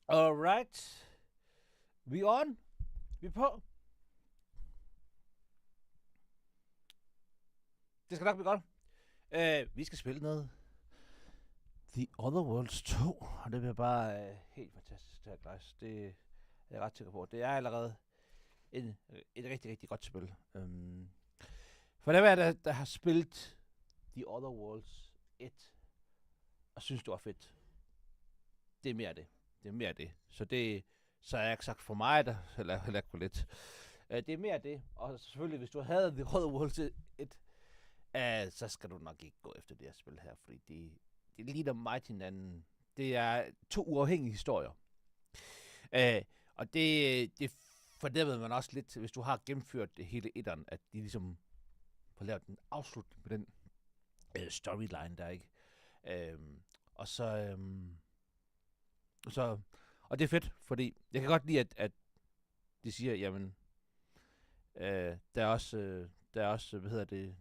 Alright. Vi on. Vi er på. Det skal nok blive godt. Vi skal spille noget The Other Worlds 2, og det bliver bare helt fantastisk, det her, guys. Det er jeg ret sikker på. Det er allerede et rigtig, rigtig godt spil. For dem af jer, der har spillet The Other Worlds 1, og synes, det var fedt, det er mere af det. Det er mere af det. Så har jeg ikke sagt for mig, der heller ikke på lidt. Det er mere af det, og selvfølgelig, hvis du havde The Other Worlds 1, så skal du nok ikke gå efter det her spil her, fordi det ligner meget til hinanden. Det er to uafhængige historier. Og det fornemmede man også lidt, hvis du har gennemført det hele etteren, at de ligesom får lavet en afslutning på den storyline der, ikke? Og det er fedt, fordi jeg kan godt lide, at de siger, jamen, der er også, hvad hedder det,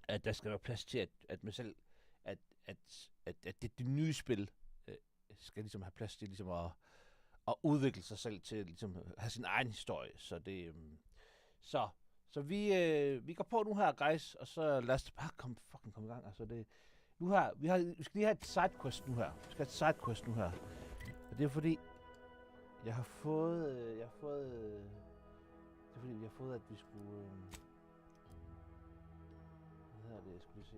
at der skal være plads til, at man selv, at det nye spil skal ligesom have plads til ligesom at udvikle sig selv til ligesom at have sin egen historie. Så det, så vi går på nu her, guys, og så lad os bare komme i gang. Altså det, nu her, vi skal lige have et sidequest nu her. Og det er fordi jeg har fået, det er fordi vi har fået, at vi skulle, hvad hedder det, jeg skulle lige se.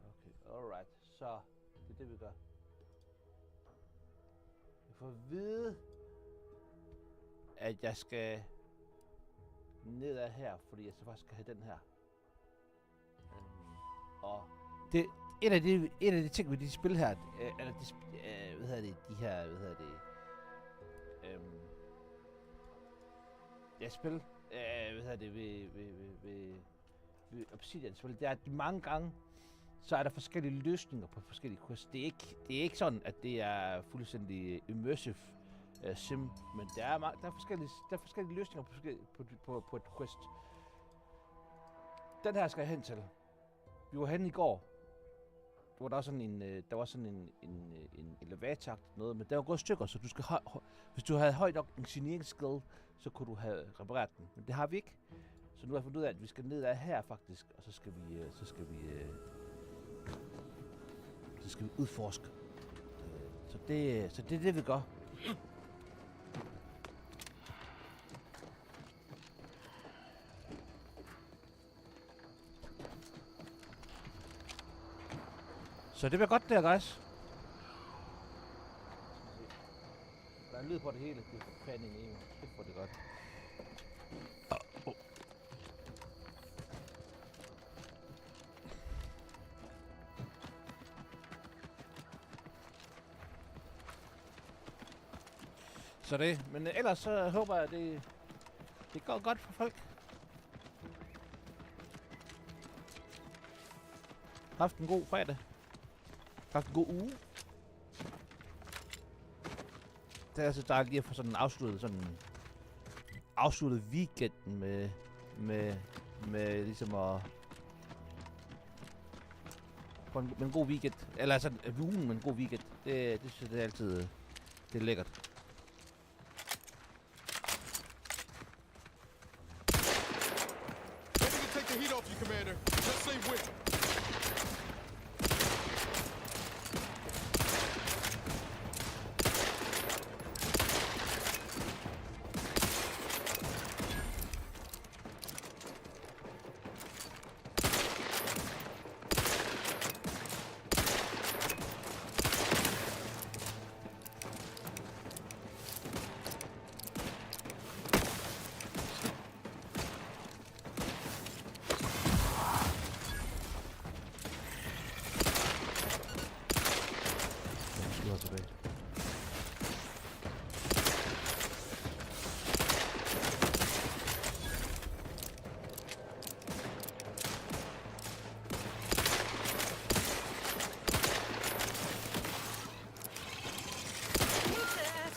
Okay, alright, så det er det, vi gør. Jeg får at vide, at jeg skal nedad her, fordi jeg så faktisk skal have den her. Og det en af de ting ved de spil her, eller spil, ved Obsidian spil, det er, at mange gange, så er der forskellige løsninger på forskellige quests. Det er ikke sådan, at det er fuldstændig immersive sim, men der er forskellige løsninger på et quest. Den her skal jeg hen til. Vi var henne i går. Der var sådan en elevatoragt noget, men der var gået i stykker, så du skal hvis du havde højt nok engineering-skill, så kunne du have repareret den. Men det har vi ikke. Så nu har jeg fundet ud af, at vi skal ned ad her faktisk, og så skal vi udforske. Så det er det, vi gør. Så det bliver godt der, guys. Der er en lyd på det hele. Det er fandme en. Det får det godt. Så det, men ellers så håber jeg, at det går godt for folk. Haft en god fredag. Haft en god uge. Det er altså dejligt lige at få sådan afsluttet weekenden med ligesom at få en god weekend. Eller altså ugen med en god weekend. Det synes jeg, det er altid det er lækkert. Commander, just say when.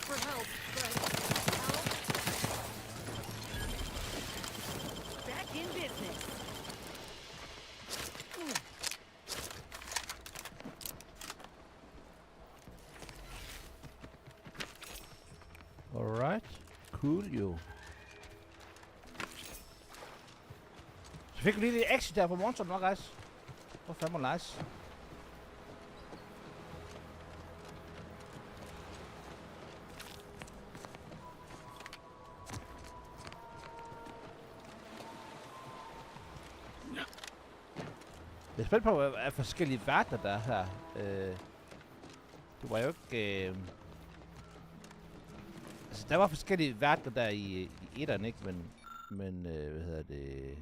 For help. Alright. Cool, jo. Så fik vi lige lidt exit der på monster, nok, guys. Det var fandme nice. Jeg er spændt på, hvad forskellige verdener der er her. Det var jo ikke... Altså, der var forskellige verdener der i etteren, ikke? Men hvad hedder det...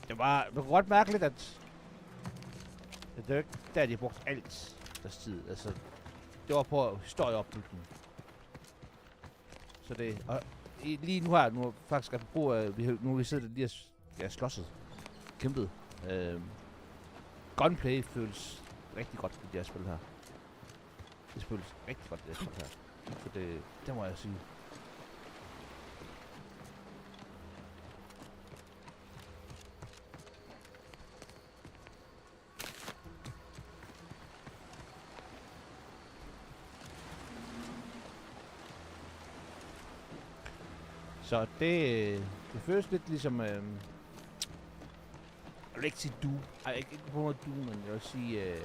Det var godt mærkeligt, at det var ikke der, de brugte alt deres tid. Altså, det var på historieopbygning. Så det... Og lige nu her, nu faktisk apropos, nu vi sidder lige og slåsset, kæmpet. Gunplay føles rigtig godt i det her spil her. Det føles rigtig godt i det her spil her. Så det må jeg sige. Så det føles lidt ligesom... jeg vil ikke sige ikke på noget men jeg vil sige...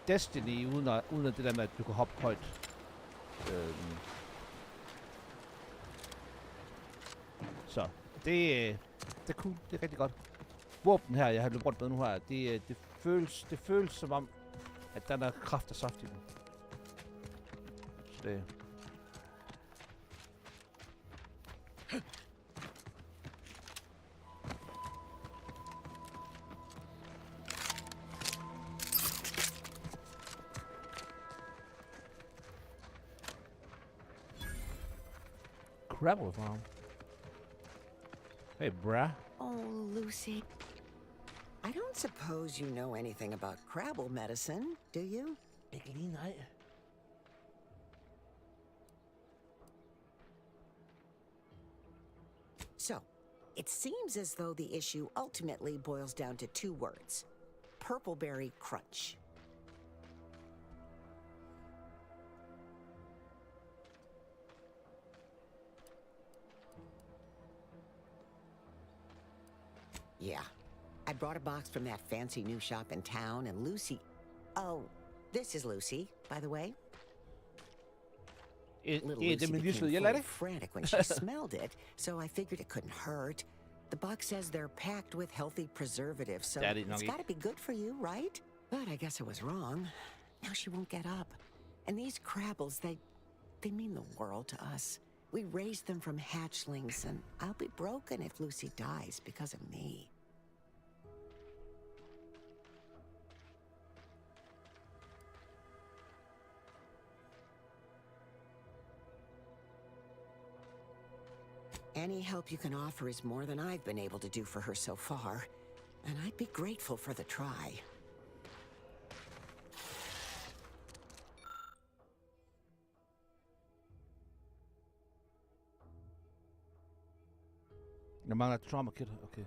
Destiny, uden at det der med, at du kan hoppe højt. Så det er cool, det er rigtig godt. Våben her, jeg har løbet rundt med nu her, det føles som om, at der er kraft og saft i den. Så det... Crabble farm. Hey, bruh. Oh, Lucy. I don't suppose you know anything about crabble medicine, do you? Ikke lige nej. So, it seems as though the issue ultimately boils down to two words. Purpleberry crunch. Yeah. I brought a box from that fancy new shop in town, and Lucy... Oh, this is Lucy, by the way. Little Lucy became fully frantic when she smelled it, so I figured it couldn't hurt. The box says they're packed with healthy preservatives, so it's gotta be good for you, right? But I guess I was wrong. Now she won't get up. And these crabbles, they mean the world to us. We raised them from hatchlings, and I'll be broken if Lucy dies because of me. Any help you can offer is more than I've been able to do for her so far, and I'd be grateful for the try. Jeg mangler et trauma kit. Okay.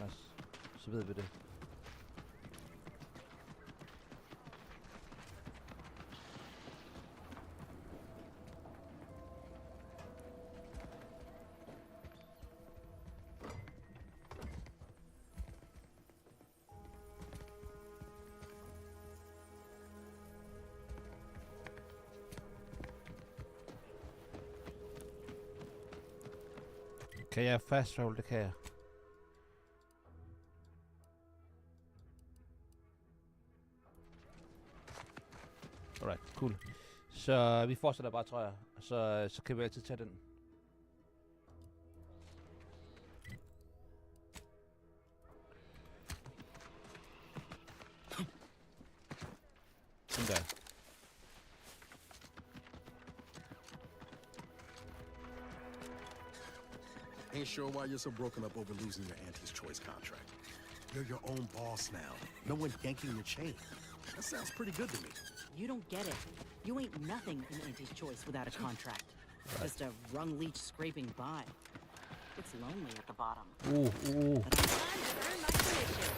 Nice. Så ved vi det. Kan jeg fast travel? Det kan jeg. Alright, cool. Så vi fortsætter bare, tror jeg. Og så kan vi altid tage den. Sådan der. Ain't sure why you're so broken up over losing your auntie's choice contract. You're your own boss now. No one yanking your chain. That sounds pretty good to me. You don't get it. You ain't nothing in Auntie's choice without a contract. Just a rung leech scraping by. It's lonely at the bottom. Ooh. But I'm glad to earn my commission.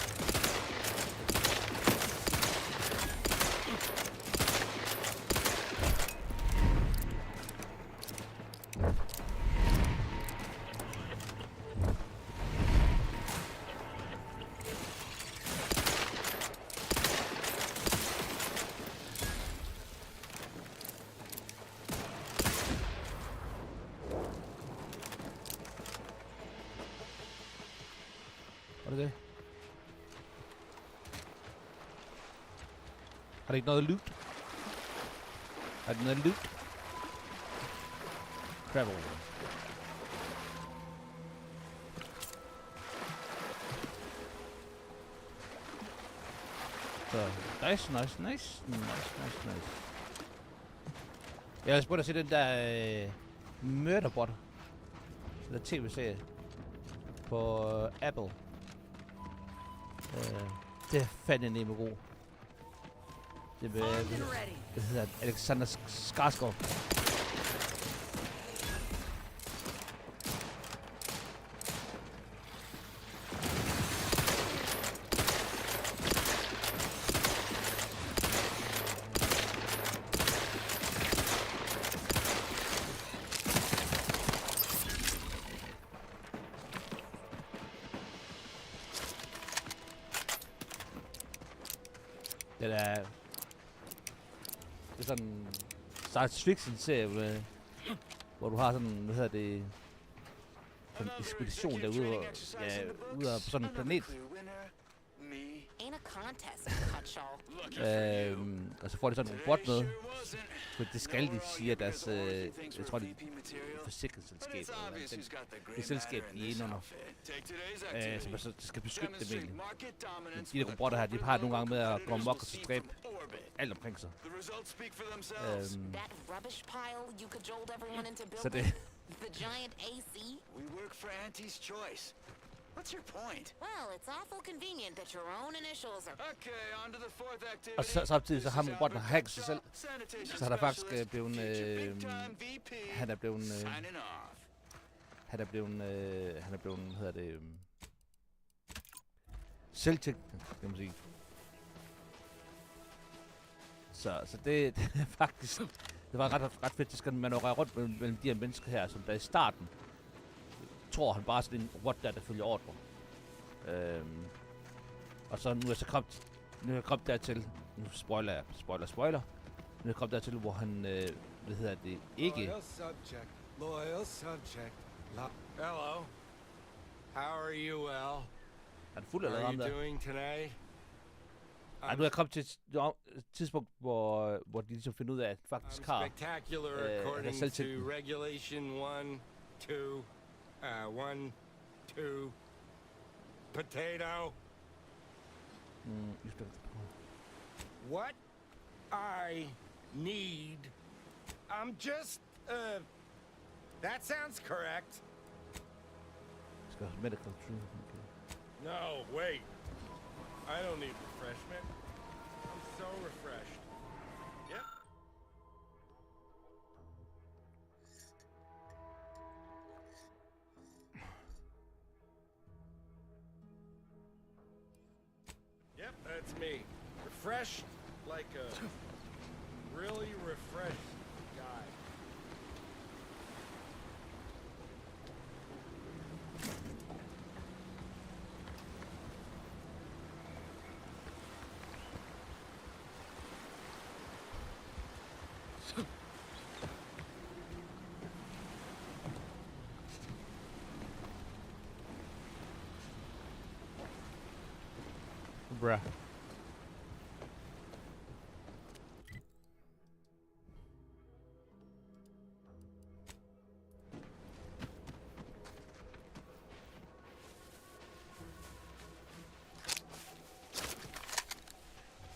Har det ikke noget loot? Har det noget loot? Travel. Så, nice. Jeg har spurgt at se den der Murderbot. Den der tv-serie på Apple. Det er fandme nemme god. Det hedder Alexander Skarsgård. Det er sådan en science fiction serie, hvor du har sådan, hvad hedder det, sådan en ekspedition derude, ude på sådan en planet. Og så får de sådan en robot med, for det skal de sige, at deres, jeg tror det er forsikringsselskab, det selskab de er inde under, som så skal beskytte dem egentlig. De der robotter her, de har nogle gange med at gå amok og så dræbe alt omkring sig. Så det... What's your point? Well, it's awful convenient that your own initials are... Okay, on to the fourth activity. Og så samtidig så har robotten hacket sig selv. Så han er faktisk blevet... Han er blevet... hvad hedder det... selvtægtende, kan man sige. Så det er faktisk... Det var ret fedt, det skal manøvrere rundt mellem de her mennesker her, som der i starten tror han bare sådan en robot der følger ordre. Og så nu er jeg kommet dertil, nu spoiler. Nu er jeg kommet dertil, hvor han, hvad hedder det, ikke... Loyal subject. Hello. How are you, well? Er du fuld eller ham der? How are you doing today? Ej, nu er jeg kommet til et tidspunkt, hvor de ligesom finder ud af, at faktisk har... Spectacular according to regulation 1, 2... 1, 2, potato. What I need, I'm just, that sounds correct. It's got medical treatment. Okay. No, wait. I don't need refreshment. I'm so refreshed. Yep. Yep, that's me. Refreshed like a really refreshed guy. Bruh.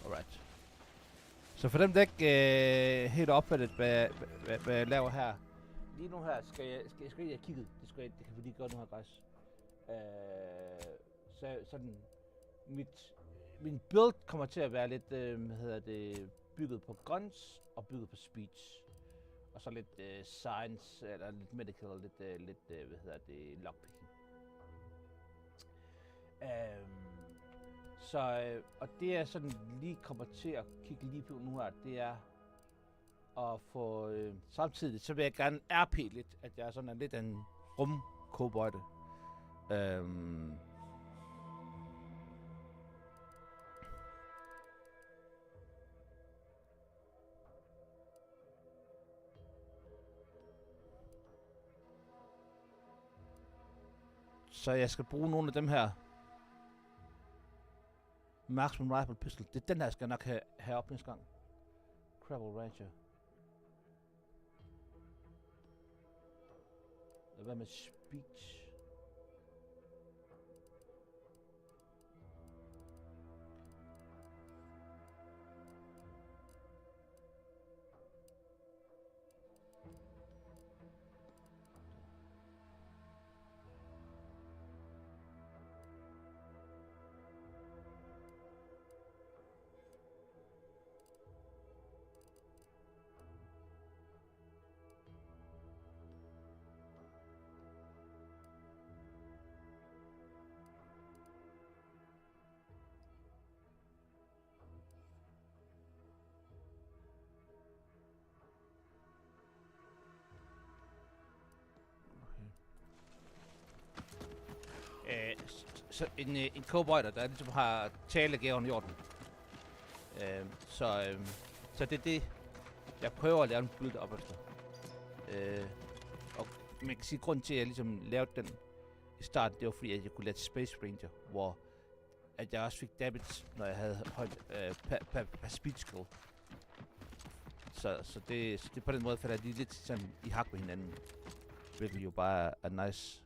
Alright. Så for dem, der ikke helt opfattet, hvad jeg laver her. Lige nu her skal jeg have kigget. Det kan vi lige gøre nu her, guys. Så sådan min build kommer til at være lidt, bygget på guns og bygget på speech. Og så lidt science, eller lidt medical, og lidt lockpicking. Og det jeg sådan lige kommer til at kigge lige på nu her, det er at få, samtidig så vil jeg gerne RP lidt, at jeg er sådan lidt en rum-cowboyde. Så jeg skal bruge nogle af dem her. Marksman Rifle Pistol. Det er den her, skal jeg nok have op næste gang. Travel Ranger. Hvad med speech? Så en cowboy, der ligesom har talegæven i orden. Så det er det, jeg prøver at lave en build op efter. Og man kan sige, grund til, at jeg ligesom lavede den i starten, det var fordi, at jeg kunne lade Space Ranger, hvor at jeg også fik damage, når jeg havde højt per speed skill. Så det på den måde falder de lidt sådan i hak med hinanden. Hvilket jo bare er nice.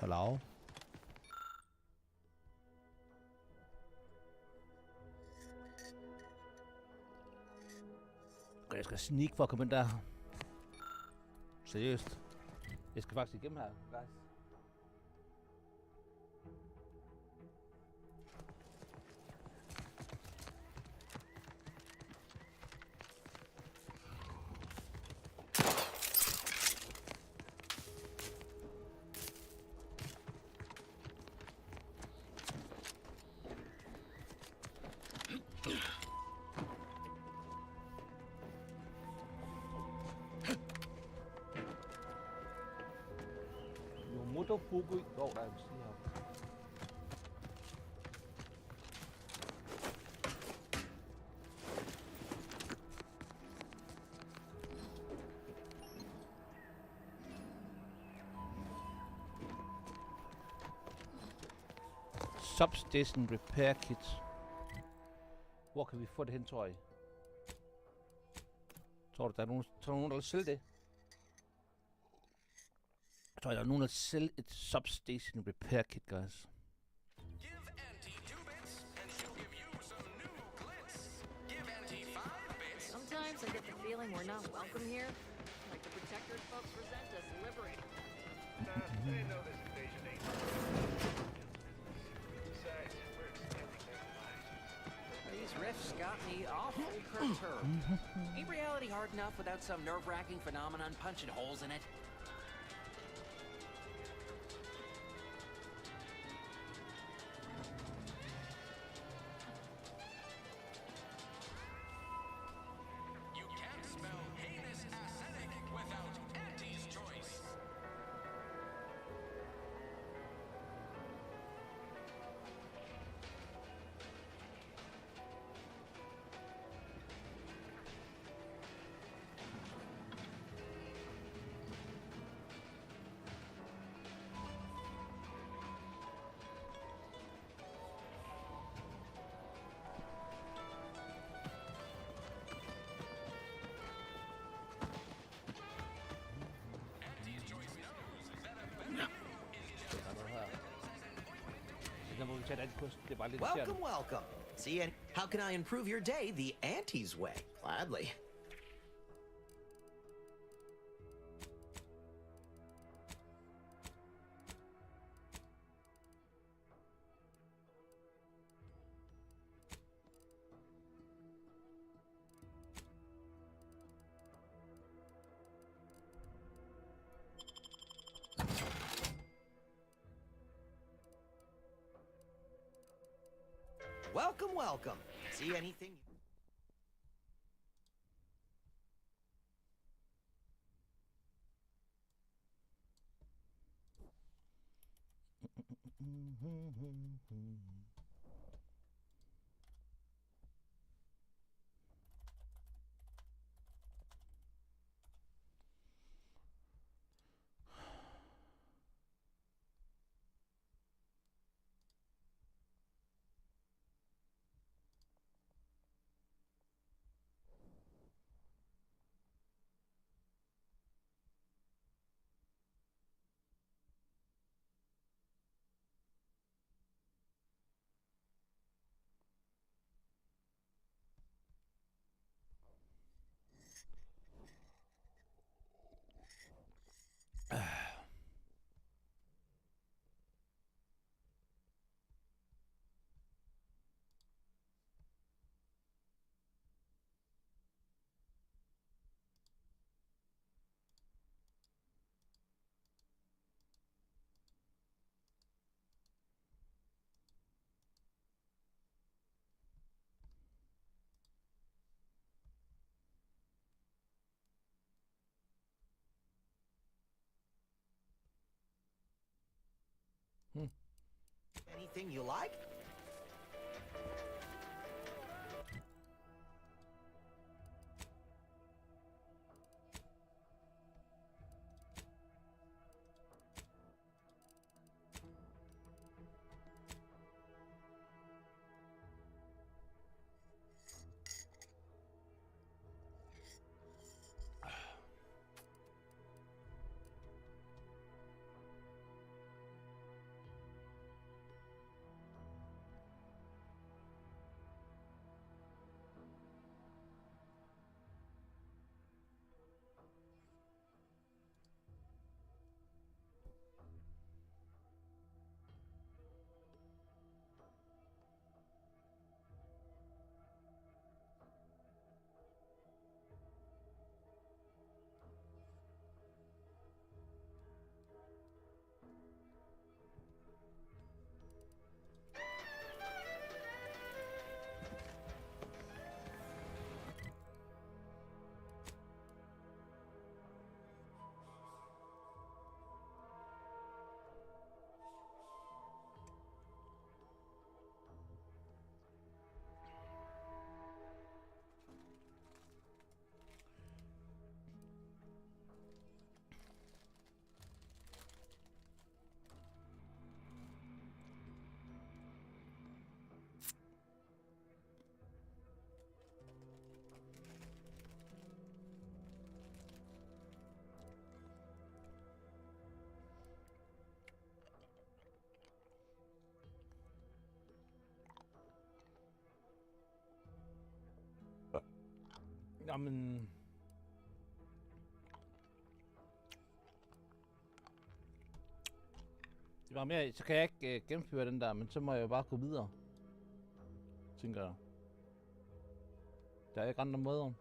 Hello? Jeg skal sneak for at komme ind der. Seriøst. Jeg skal faktisk igennem her, guys. Hvor der er en side her. Substation repair kit. Hvor kan vi få det hen, tror jeg? Tror du, der er nogen, der vil sælge det? Jeg tror, der er nogen, der sælger et substation repair kit, guys. Give Auntie 2 bits, and she'll give you some new glitz. Give Auntie 5 bits. Sometimes I get the feeling we're not welcome here. Like the Protectors folks resent us liberating. They know this invasion ain't. Besides, we're extending their lives. These riffs got me awfully perturbed. Ain't reality hard enough without some nerve-wracking phenomenon punching holes in it? Welcome, welcome. See, and how can I improve your day the Auntie's way? Gladly. Welcome, welcome. See anything? Anything you like? Jamen... Det var mere, så kan jeg ikke gennemføre den der, men så må jeg jo bare gå videre. Tænker jeg. Der er ikke andre måder.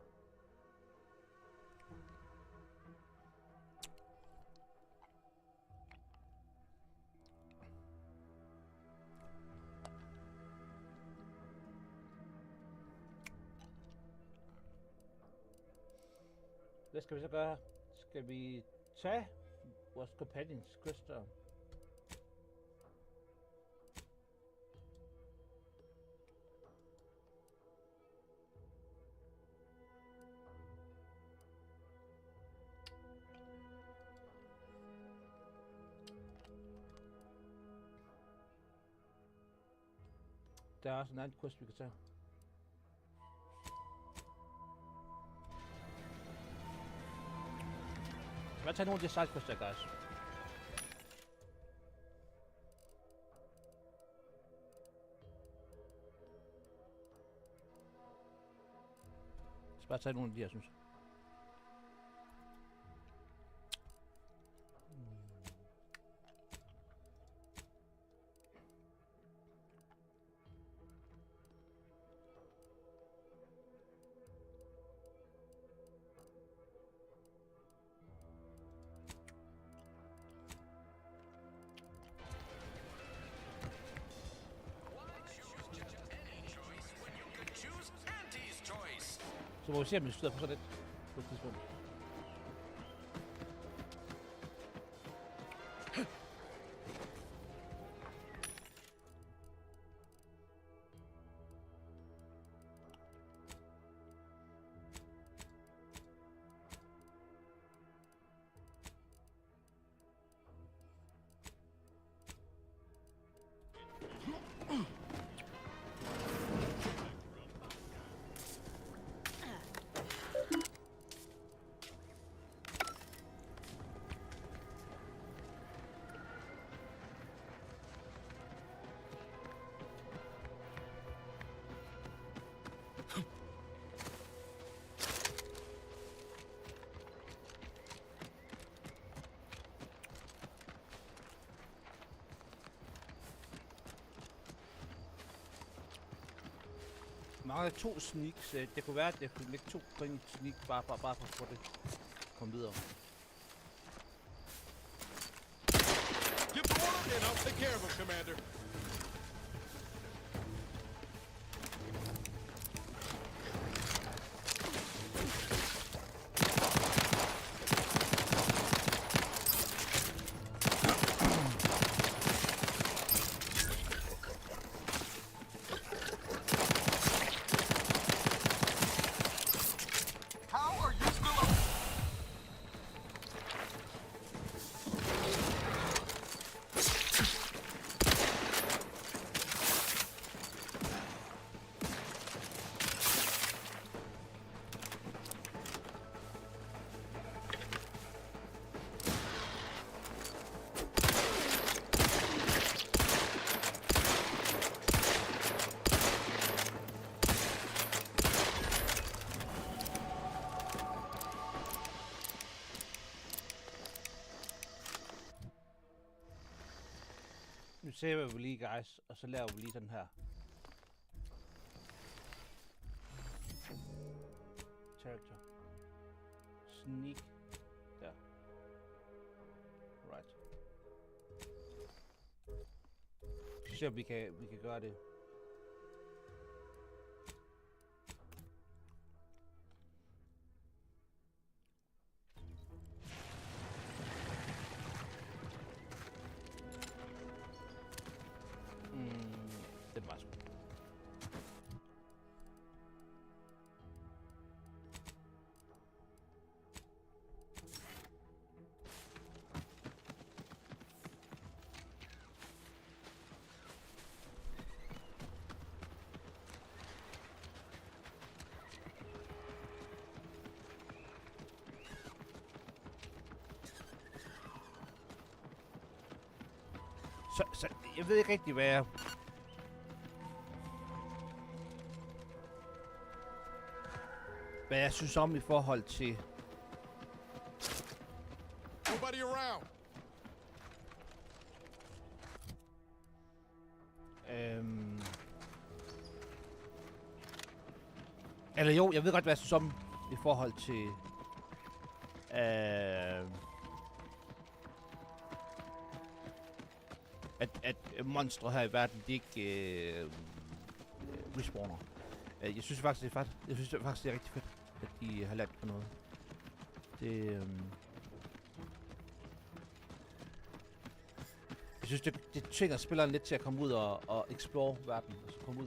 Hvad skal vi så gøre? Skal vi tage vores companions quester? Der er også en anden quest, vi kan tage. Skal jeg tage nogle af de sidequests der, guys? Jeg skal bare tage nogle af de her, synes jeg. Så må vi se, om vi støder på sådan lidt på et tidspunkt. Mangler 2 sneaks. Det kunne være, at jeg kunne lægge 2 point i sneak, bare for at få det komme videre. Give the order and I'll take care of him, Commander. Nu saver vi lige, guys, og så laver vi lige den her. Character. Sneak. Der. Right. Så ser vi kan gøre det. Det er bare sgu. Så jeg ved ikke rigtig, hvad jeg... Hvad jeg synes om i forhold til... Nobody around. Eller jo, jeg ved godt, hvad jeg synes om i forhold til... At monstre her i verden, de ikke respawner. Jeg synes faktisk, det er fedt. Jeg synes faktisk, det er rigtig fedt, at de har lært på noget. Det... Jeg synes, det tvinger spilleren lidt til at komme ud og explore verden. Altså komme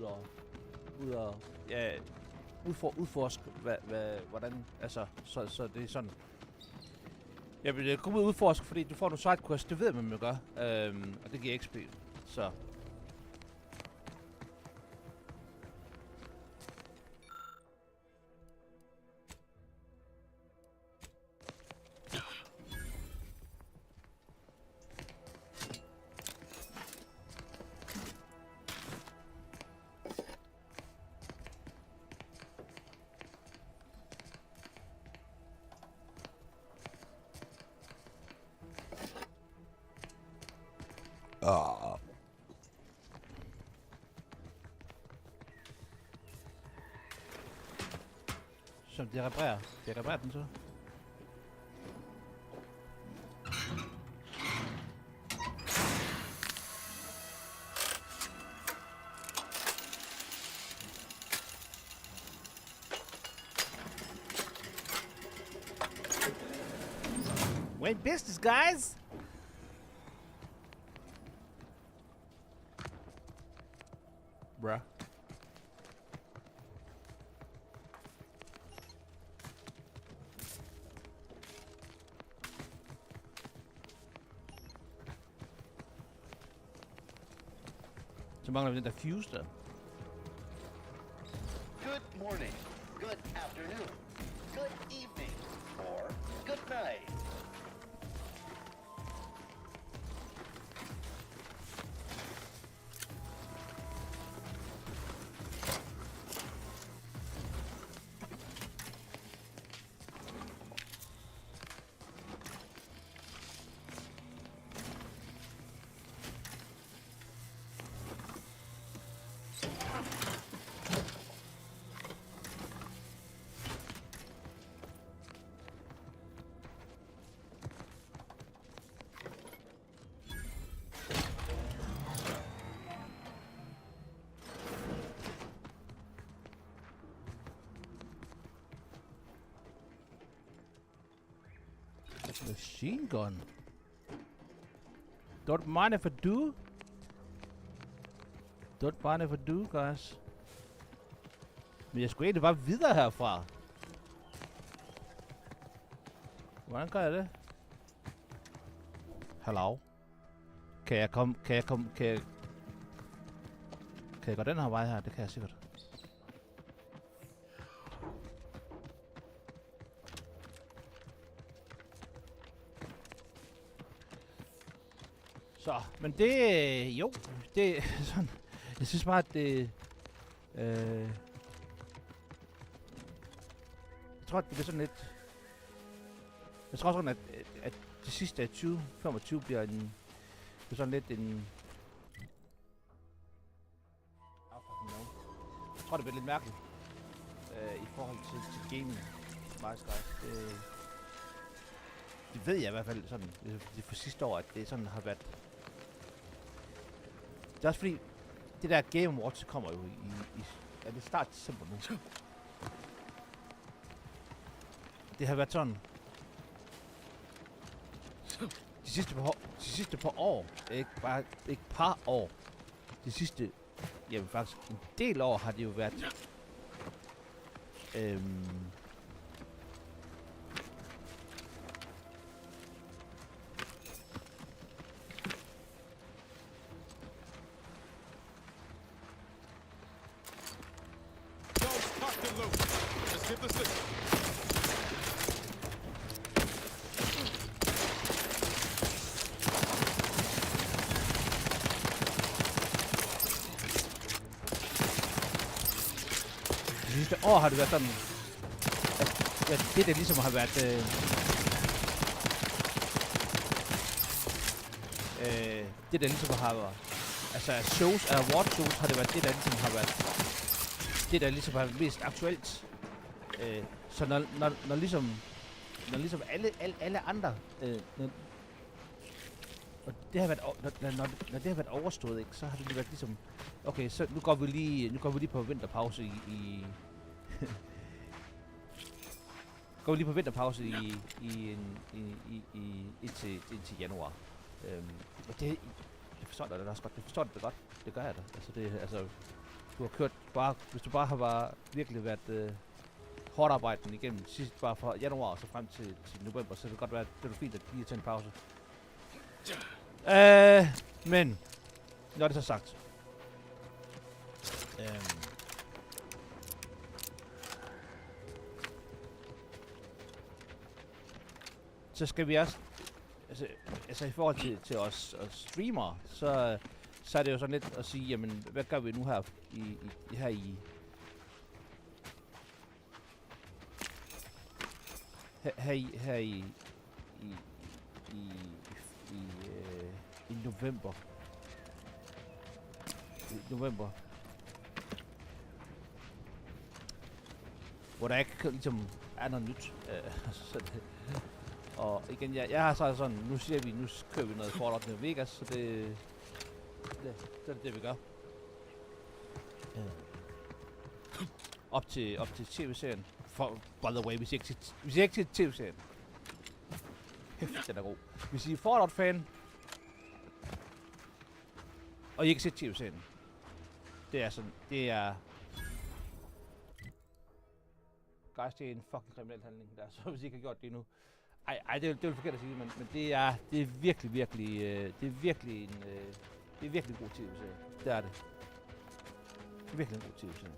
ud og ja, udforske, hvordan... Altså, så det er sådan... Jeg vil komme ud og udforske, fordi du får nogle sidequests, det ved man jo gør. Og det giver XP, så... Som det reparerer. Det reparerer den så. Great business, guys! Bruh. Så mangler vi den der fuse der. Good morning, good afternoon, good evening, or good night. Machine gun. Don't mind if I do. Don't mind if I do, guys. Men jeg skulle egentlig bare videre herfra. Hvordan gør jeg det? Hallo? Kan jeg gå den her vej her? Det kan jeg sikkert. Så, men det... Jo, det er sådan... Jeg synes bare, at det... jeg tror, at det bliver sådan lidt... Jeg tror sådan, at det sidste af 2025 bliver en... Det er sådan lidt en... Jeg tror, det bliver lidt mærkeligt. I forhold til gaming. Meget skræk. Det ved jeg i hvert fald sådan... Det for sidste år, at det sådan har været... Det er også fordi... Det der Game Awards kommer jo i er det start december nu. Det har været sådan... De sidste par år, ikke par år. De sidste, jamen faktisk en del år har det jo været... sidste år har det været sådan, at det der ligesom har været, det der ligesom har været, altså shows, award shows har det været det der ligesom har været, det der ligesom har været mest aktuelt. Så når ligesom alle andre, og det har været, når det har været overstået, ikke, så har det været ligesom, okay, så nu går vi lige på vinterpause i går vi lige på vinterpause indtil januar. Og det forstår jeg da også godt. Det forstår det godt. Det gør jeg da. Altså du har kørt bare, hvis du bare har virkelig været hårdt arbejdende igennem sidst bare fra januar og så frem til november, så det kan godt være, det er fint at lige tage en pause. Men når det så sagt, så skal vi også, altså i forhold til os streamere, så er det jo sådan lidt at sige, jamen, hvad gør vi nu her i november. Hvor der ikke ligesom er noget nyt. Og igen, jeg har så sådan, nu kører vi noget Fallout New Vegas, så det er det vi gør. Op til tv-serien. By the way, vi siger ikke til tv-serien. Kæft, den er god. Hvis I er Fallout-fan, og I ikke set tv-serien, det er sådan, det er... Guys, det er en fucking kriminel handling der, så hvis I ikke har gjort det endnu. Ej, det er forkert at sige, men det er virkelig, det er virkelig en god tv-serie. Det er det. Det er virkelig en god tv-serie.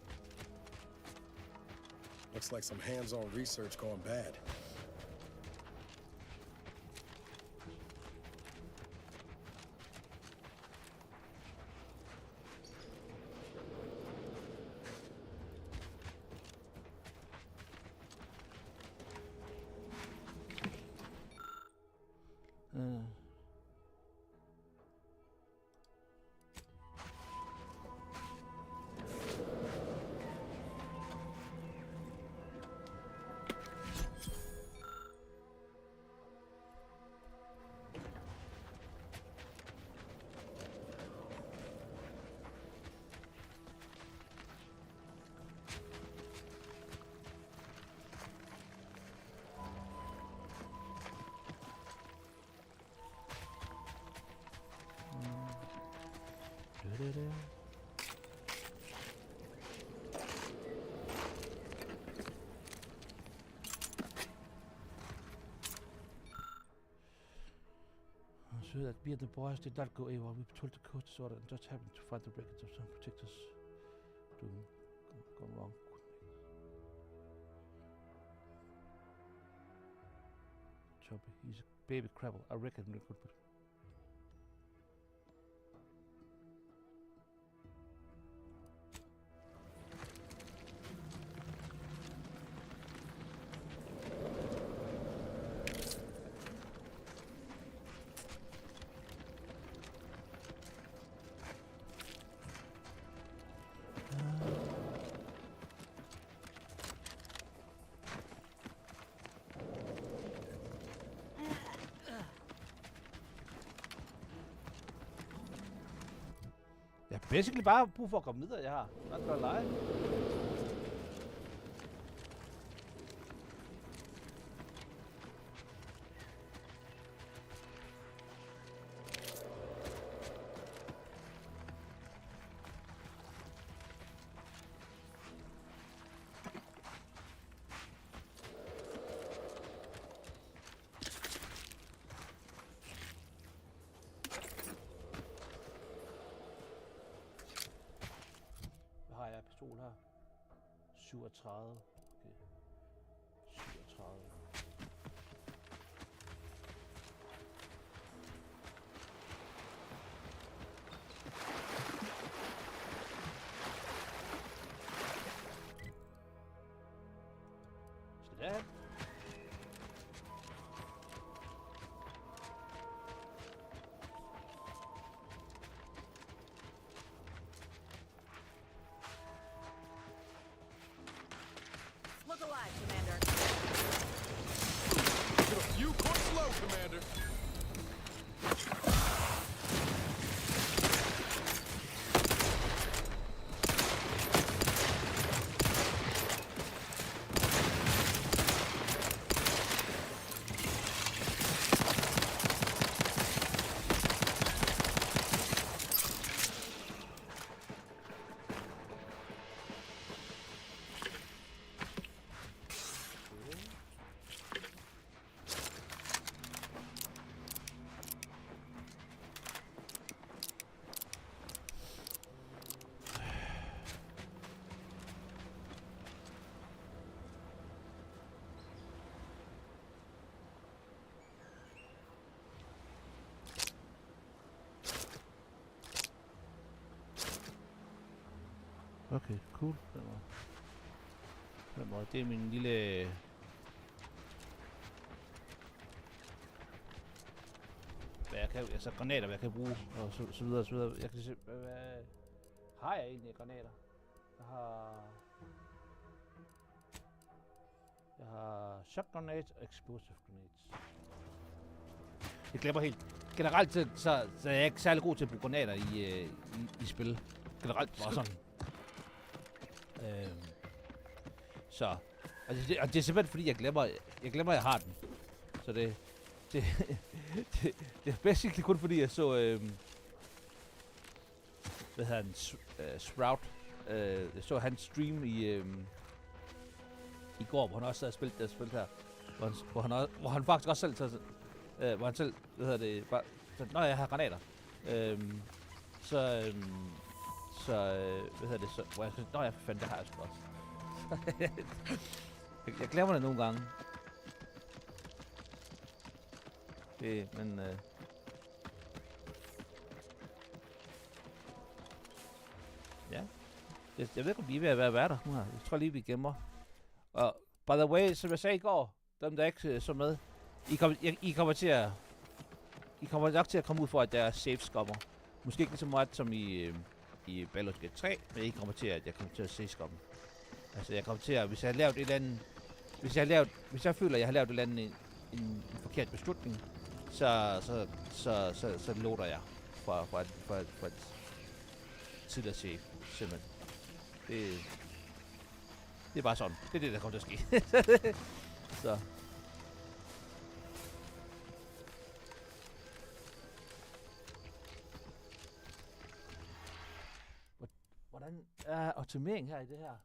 Looks like some hands-on research gone bad. So that we and the boys did not go AWOL. We patrolled the coast disorder and just happened to find the wreckage of some protectors doing gone wrong. Choppy, he's a baby crabble. I reckon we could put. Jeg har basically bare brug for at komme videre, jeg har. Hvad skal jeg lege? Pistol her. 37. Okay. 37. Sådan. Look alive, Commander. Get a few points low, Commander. Okay, cool. Det er min lille... Hvad jeg kan, altså granater, hvad jeg kan bruge, og så videre, så videre. Jeg kan se, hvad har jeg egentlig af granater? Jeg har shock grenades og explosive grenades. Jeg glemmer helt. Generelt så er jeg ikke særlig god til at bruge granater i spil. Generelt bare sådan. Så og det er simpelthen fordi jeg glemmer at jeg har den. Så det det, det er basically kun fordi, jeg så, hvad hedder han, Sprout. Jeg så hans stream i går, hvor han også havde spillet det spil her. Hvor han faktisk også selv tager, hvor han selv, hvad hedder det, bare, når jeg har granater. Hvad hedder det, så, hvor jeg synes, jeg fandt det her sgu også. jeg glemmer det nogle gange. Det, men ja. Jeg ved ikke, om vi er ved at være der nu her. Jeg tror lige, vi gemmer. Og by the way, som jeg sagde i går, dem der ikke så med, I kommer nok til at komme ud for, at der er savescummer. Måske ikke så meget som i Baldur's Gate 3, men I kommer til at jeg kommer til at savescumme. Altså jeg kommer til at, hvis jeg har lavet et eller andet, hvis jeg føler, at jeg har lavet et eller andet en forkert beslutning, så loader jeg fra et tidligere save, simpelthen. Det er bare sådan. Det er det, der kommer til at ske. Så. Hvordan er optimering her i det her?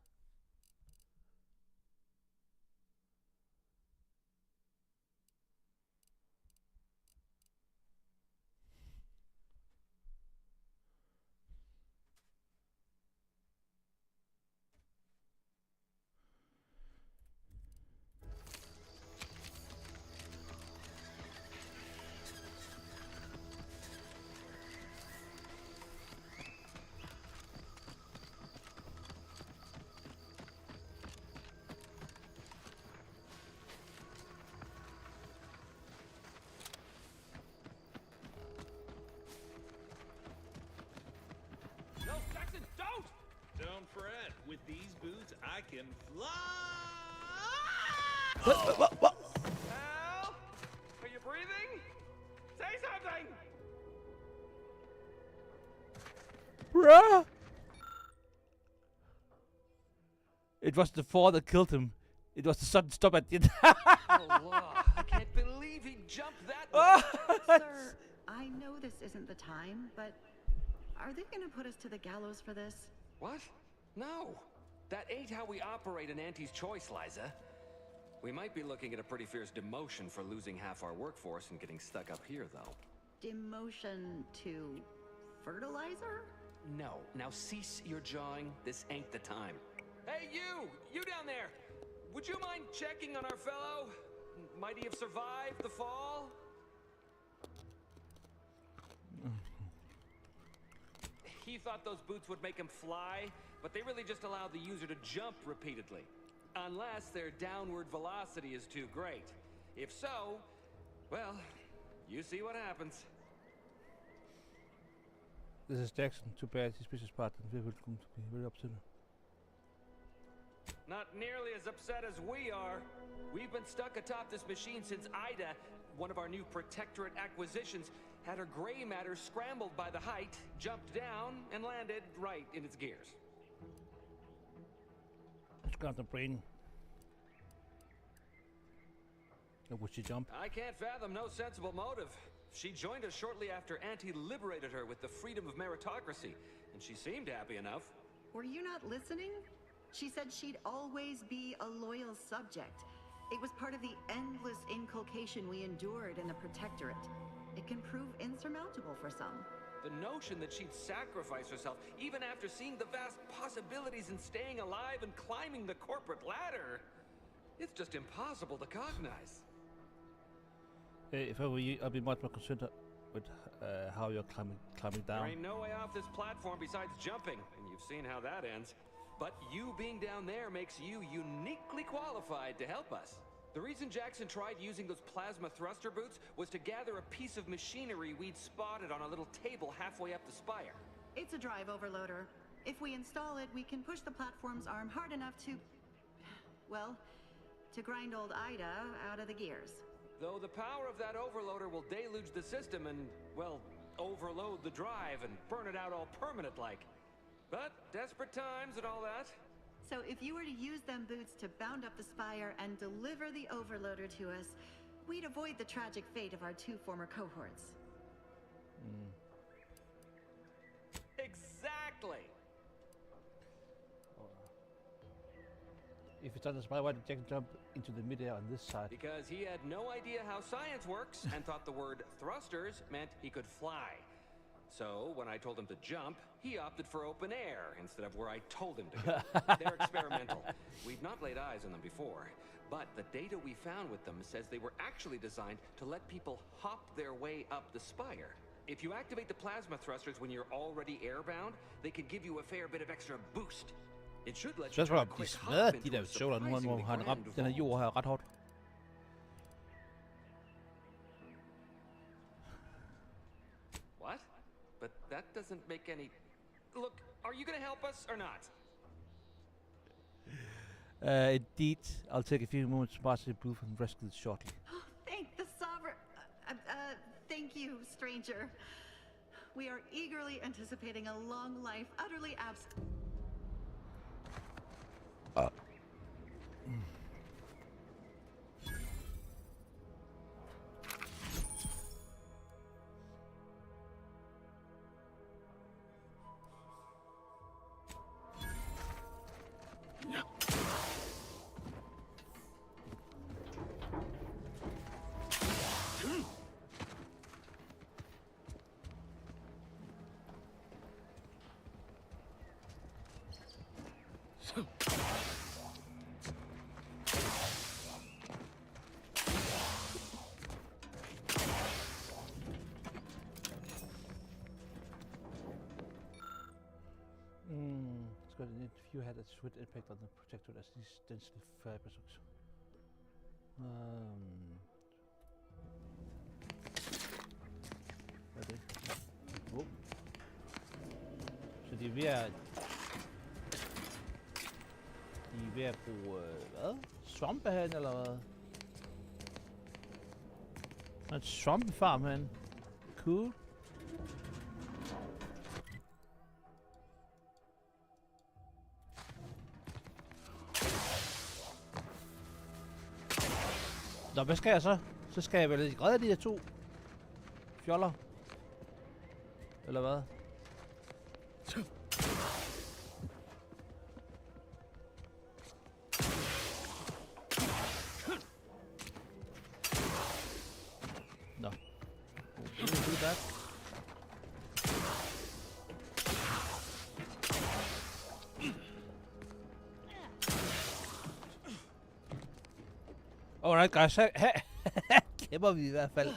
With these boots, I can fly! What? Al? Are you breathing? Say something! Bruh! It was the fall that killed him. It was the sudden stop at the end. Oh, I can't believe he jumped that way. Sir, I know this isn't the time, but are they gonna put us to the gallows for this? What? No. That ain't how we operate in Auntie's Choice, Liza. We might be looking at a pretty fierce demotion for losing half our workforce and getting stuck up here, though. Demotion to fertilizer? No. Now cease your jawing. This ain't the time. Hey, you! You down there! Would you mind checking on our fellow? Might he have survived the fall? He thought those boots would make him fly, but they really just allow the user to jump repeatedly. Unless their downward velocity is too great. If so, well, you see what happens. This is Jackson. Too bad his business partner will come to be very upset. Not nearly as upset as we are. We've been stuck atop this machine since Ida, one of our new Protectorate acquisitions, had her gray matter scrambled by the height, jumped down, and landed right in its gears. It's got the brain. Or would she jump? I can't fathom no sensible motive. She joined us shortly after Auntie liberated her with the freedom of meritocracy, and she seemed happy enough. Were you not listening? She said she'd always be a loyal subject. It was part of the endless inculcation we endured in the Protectorate. It can prove insurmountable for some. The notion that she'd sacrifice herself, even after seeing the vast possibilities in staying alive and climbing the corporate ladder, it's just impossible to cognize. If I were you, I'd be much more concerned with how you're climbing down. There ain't no way off this platform besides jumping, and you've seen how that ends. But you being down there makes you uniquely qualified to help us. The reason Jackson tried using those plasma thruster boots was to gather a piece of machinery we'd spotted on a little table halfway up the spire. It's a drive overloader. If we install it, we can push the platform's arm hard enough to... well, to grind old Ida out of the gears. Though the power of that overloader will deluge the system and, well, overload the drive and burn it out all permanent-like. But desperate times and all that. So if you were to use them boots to bound up the spire and deliver the overloader to us, we'd avoid the tragic fate of our 2 former cohorts. Exactly. If it's on the spy, why did Jackson jump into the midair on this side? Because he had no idea how science works and thought the word thrusters meant he could fly. So when I told him to jump, he opted for open air instead of where I told him to go. They're experimental. We've not laid eyes on them before, but the data we found with them says they were actually designed to let people hop their way up the spire. If you activate the plasma thrusters when you're already airbound, they can give you a fair bit of extra boost. It should let you Så tror take jeg, a de quick hop smadrer de into der a shoulder nu, hvor surprisingly han grand ramt den her vault. jord her ret hårdt. What? But that doesn't make any... Look, are you gonna help us or not? Indeed, I'll take a few moments to pass the booth and rescue it shortly. Thank the sovereign. Thank you, stranger. We are eagerly anticipating a long life, utterly absent. It's got an interview had a swift impact on the protector as these densely fibers. Hvad er det? Oh. Så de er ved at... De er ved at bruge... hvad? Svampe herinde, eller hvad? Der er et svampefarm herinde. Cool. Nå, hvad skal jeg så? Så skal jeg vel redde de her 2 fjoller? Eller hvad? Nå. Do that. Alright guys, her kæmper vi i hvert fald.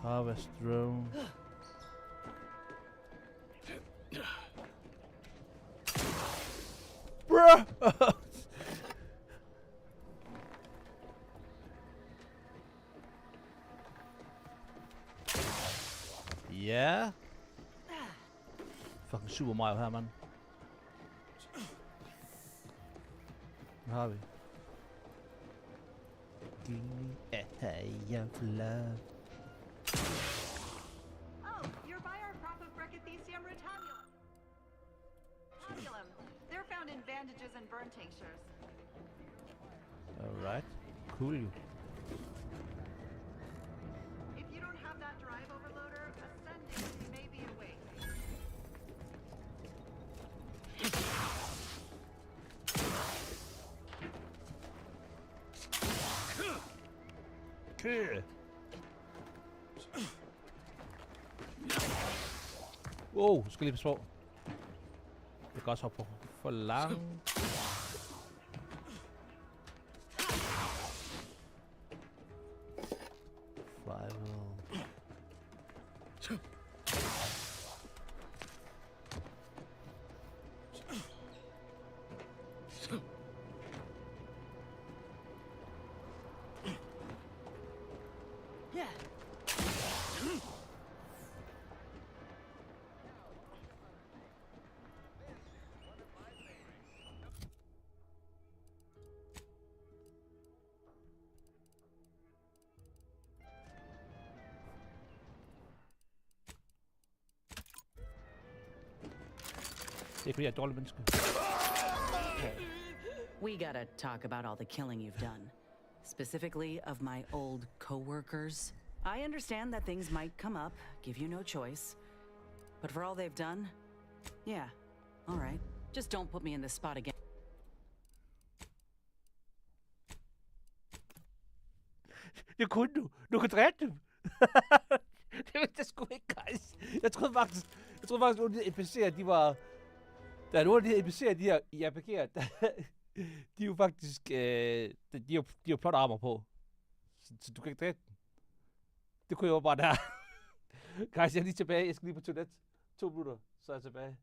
Harvest drone. Bruh! Ja. Fucking Super Mario her, mand. Hvad har vi? Give me a high of love. Oh, you're by our crop of Brachythecium rotangulum. They're found in bandages and burn tinctures. Alright. Cool. If you don't have that drive overloader, ascending may be a way. Okay. Wow, skal lige passe på. Jeg kan også hoppe for langt. Det er fordi, jeg er et dårligt menneske. We gotta talk about all the killing you've done. Specifically of my old co-workers. I understand that things might come up, give you no choice. But for all they've done, yeah, all right. Just don't put me in this spot again. Det kunne du. Du kunne dræbe dem. Det vidste jeg sgu ikke, guys. Jeg troede faktisk, at nogle af de NPC'er, de var... Der er nogle af de her NPC'er, de her i RPG'er, de er jo faktisk... de er jo plot armor på. Så du kan ikke dræbe dem. Det kunne jeg jo bare der. Guys, jeg er lige tilbage. Jeg skal lige på toilet. 2 minutter, så er jeg tilbage.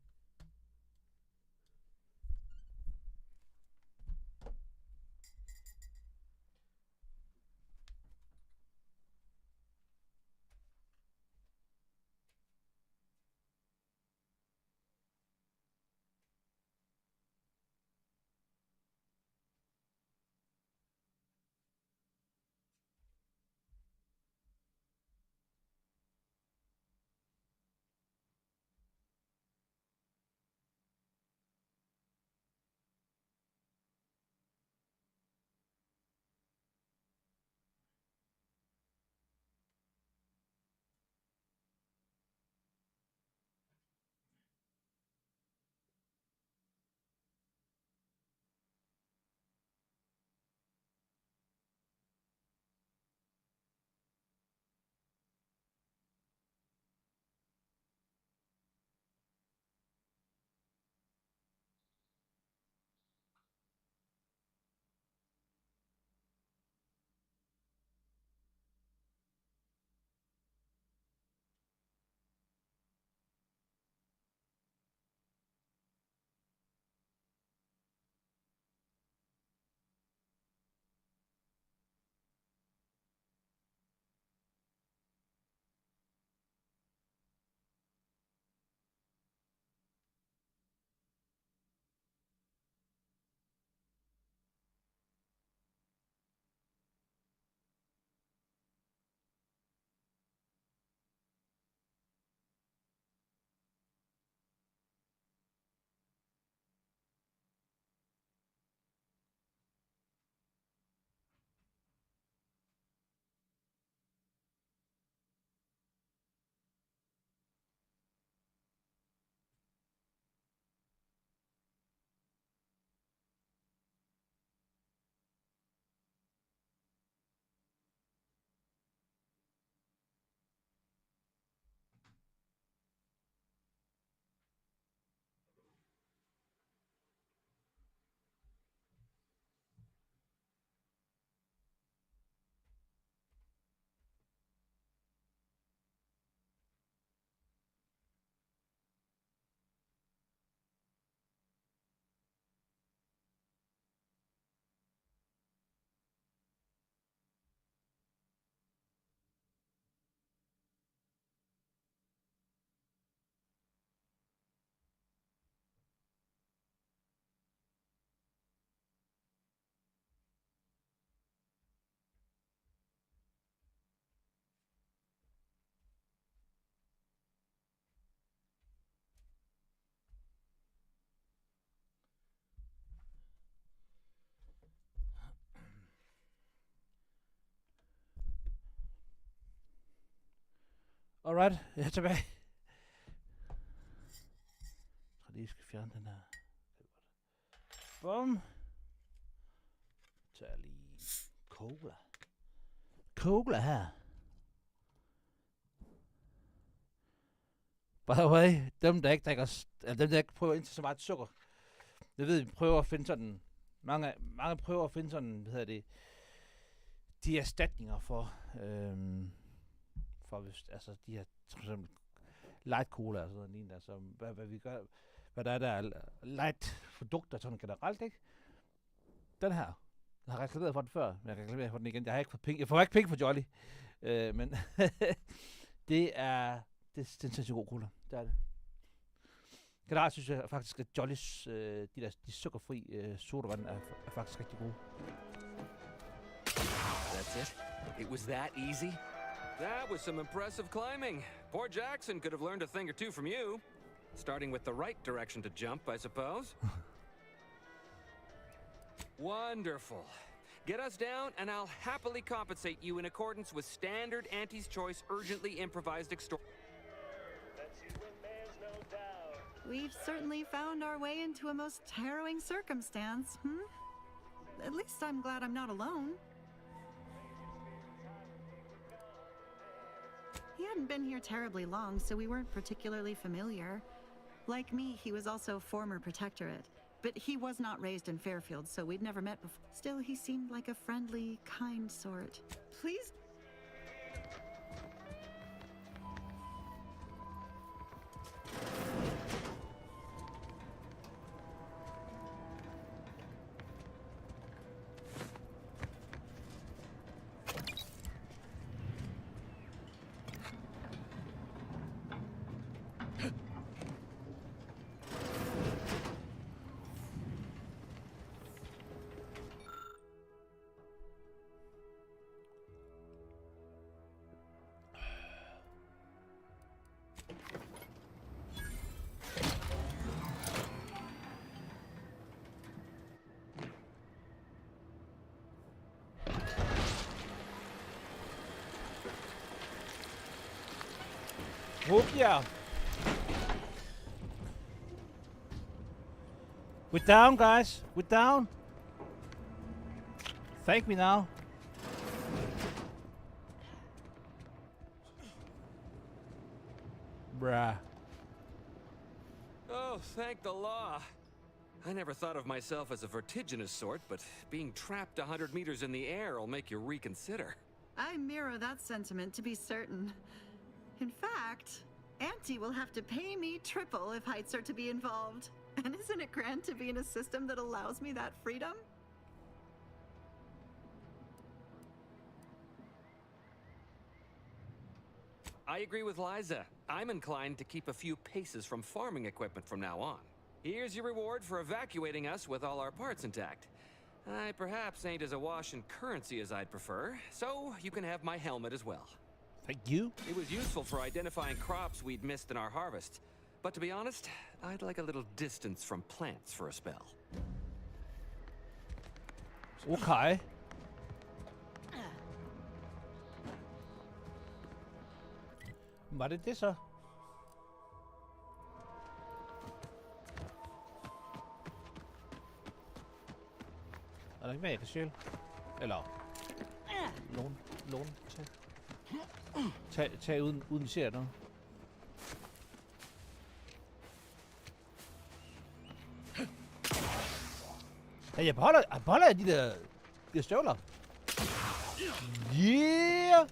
Alright, jeg er tilbage. Jeg tror lige, jeg skal fjerne den her. Bum. Tag lige cola. Cola her. By the way, dem der ikke drikker, eller dem der ikke prøver at indtage så meget sukker. Jeg ved, vi prøver at finde sådan, mange prøver at finde sådan, hvad hedder det, de erstatninger for hvis, altså de her, for eksempel light cola og sådan noget lignende, altså hvad vi gør, hvad der er light produkter sådan generelt, ikke? Den her, jeg har reklameret for den før, men jeg kan reklamere for den igen. Jeg har ikke fået penge, jeg får ikke penge for Jolly, men det er en sindssygt god cola, det er det. Generelt synes jeg faktisk, at Jollys, de sukkerfri sodavand er faktisk rigtig gode. That's it? It was that easy? That was some impressive climbing. Poor Jackson could have learned a thing or two from you. Starting with the right direction to jump, I suppose. Wonderful. Get us down, and I'll happily compensate you in accordance with standard Auntie's Choice urgently improvised extortion. We've certainly found our way into a most harrowing circumstance, At least I'm glad I'm not alone. He hadn't been here terribly long, so we weren't particularly familiar. Like me, he was also former protectorate, but he was not raised in Fairfield, so we'd never met before. Still, he seemed like a friendly, kind sort. Please. Yeah. We're down, guys. We're down. Thank me now. Bruh. Oh, thank the law. I never thought of myself as a vertiginous sort, but being trapped 100 meters in the air will make you reconsider. I mirror that sentiment, to be certain. In fact, Auntie will have to pay me triple if heights are to be involved. And isn't it grand to be in a system that allows me that freedom? I agree with Liza. I'm inclined to keep a few paces from farming equipment from now on. Here's your reward for evacuating us with all our parts intact. I perhaps ain't as awash in currency as I'd prefer, so you can have my helmet as well. Thank you. It was useful for identifying crops we'd missed in our harvest. But to be honest, I'd like a little distance from plants for a spell. Okay. Var det det så? Er der ikke mere, jeg kan stjæle? Eller... Lån. Tag uden vi ser noget. Ja, jeg beholder de der støvler. Yeah!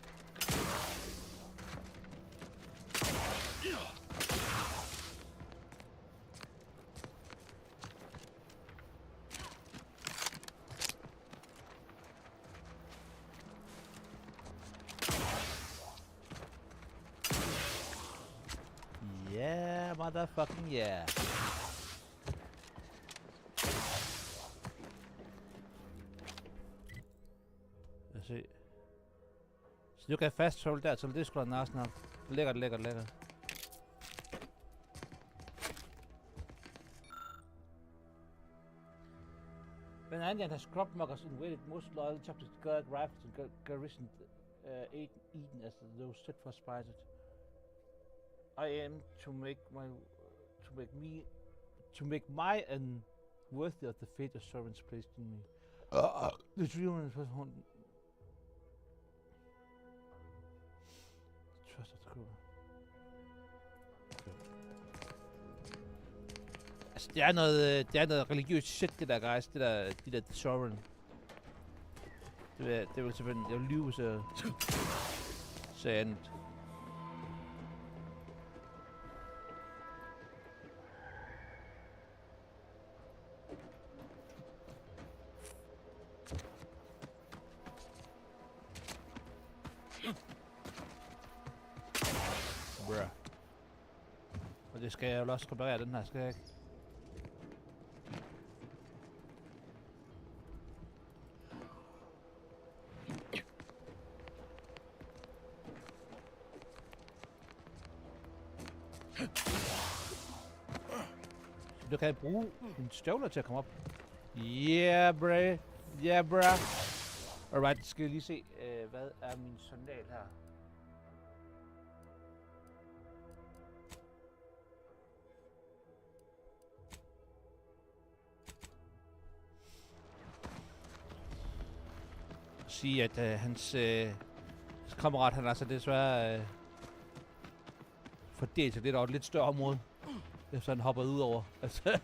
Yeah, motherfucking yeah. Lad os se. Så nu kan jeg fastholde der, så det skulle være snart. Lækkert. When Indian has crop muggers invaded most loyal chapters guard rifles and garrison eaten as those set for spited. I am to make my and worthy of the fate of servants placed in me. The dream was haunted. Trust of the crew. Okay. Altså, det er noget religiøst shit, det der, guys. De der sovereign. Det vil selvfølgelig, jeg vil lyve, hvis jeg sagde andet. Og det skal jeg jo også reparere, den her, skal jeg ikke? Så du kan bruge en støvler til at komme op. Yeah, bro. Yeah, bro. Alright, skal vi lige se, hvad er min journal her? Sige, at hans kammerat, han er altså desværre fordelt sig lidt over et lidt større område, efter han hopper ud over. Altså.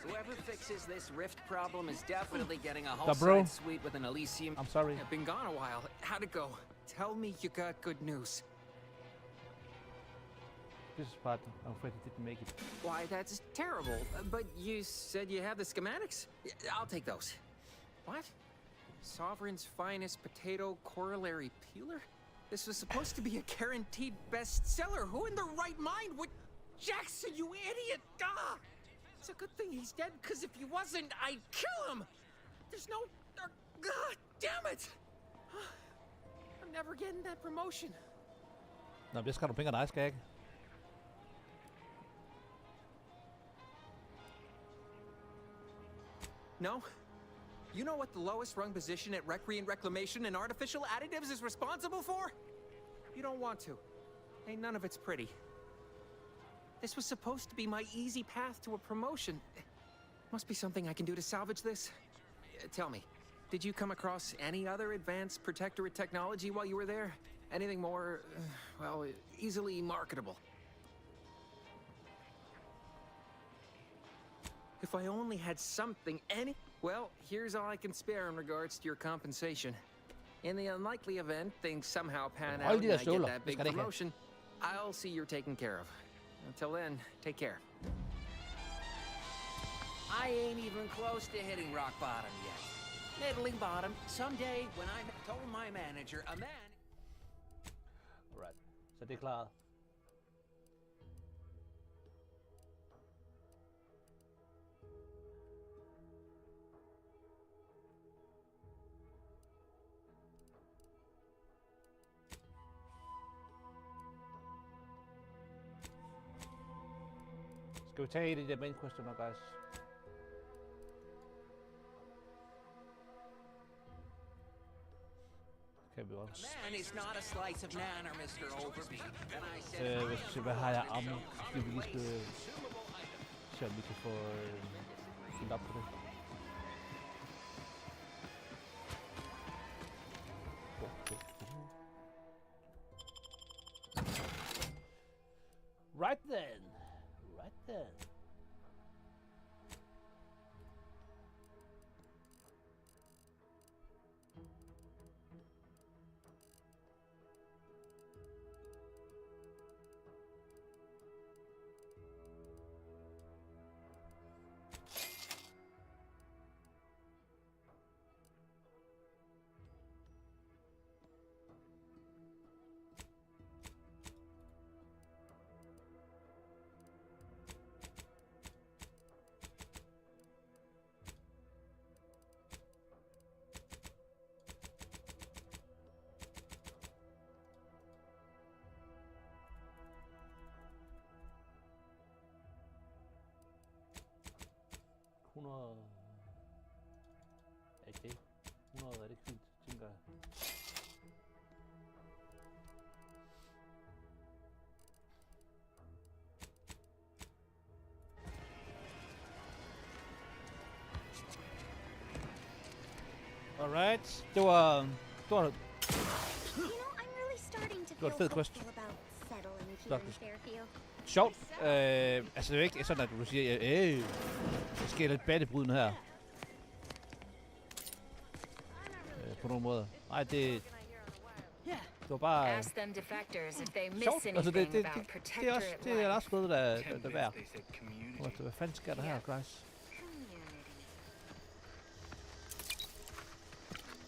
Whoever fixes this rift problem is definitely getting a whole side suite with an Elysium. I'm sorry. I've been gone a while. How'd it go? Tell me you got good news. This partner, I'm afraid he didn't make it. Why, that's terrible. But you said you have the schematics? I'll take those. What? Sovereign's finest potato corollary peeler? This was supposed to be a guaranteed bestseller. Who in their right mind would... Jackson, you idiot! Ah! It's a good thing he's dead, because if he wasn't, I'd kill him! There's no... God damn it! I'm never getting that promotion. Nå, det skal du penge af dig, skal jeg ikke? No? You know what the lowest rung position at recreant reclamation and artificial additives is responsible for? You don't want to. Ain't none of it's pretty. This was supposed to be my easy path to a promotion. Must be something I can do to salvage this. Tell me, did you come across any other advanced protectorate technology while you were there? Anything more, well, easily marketable? If I only had something, well, here's all I can spare in regards to your compensation. In the unlikely event things somehow pan out and I get that big promotion, I'll see you're taken care of. Until then, take care. I ain't even close to hitting rock bottom yet. Middling bottom. Someday, when I told my manager, a man... Alright, så det er klaret. Skal vi tage et af de der main questioner, guys? Kan vi også. Man is not a slice of nanner, Mr. Overby. And I said, Hvis vi se, hvad har jeg ammo? Skal vi lige skal se, om vi kan få fyldt op på det. Right then. Right then. Okay. 100 er det fint, tænker jeg. Alright, det var et fed quest. Sjovt. Altså det er jo ikke sådan, at du siger, der sker lidt battebrydende her. På nogle måder. Nej, det var bare sjovt. Altså det er også noget, der er værd. Hvad fanden sker der her, guys?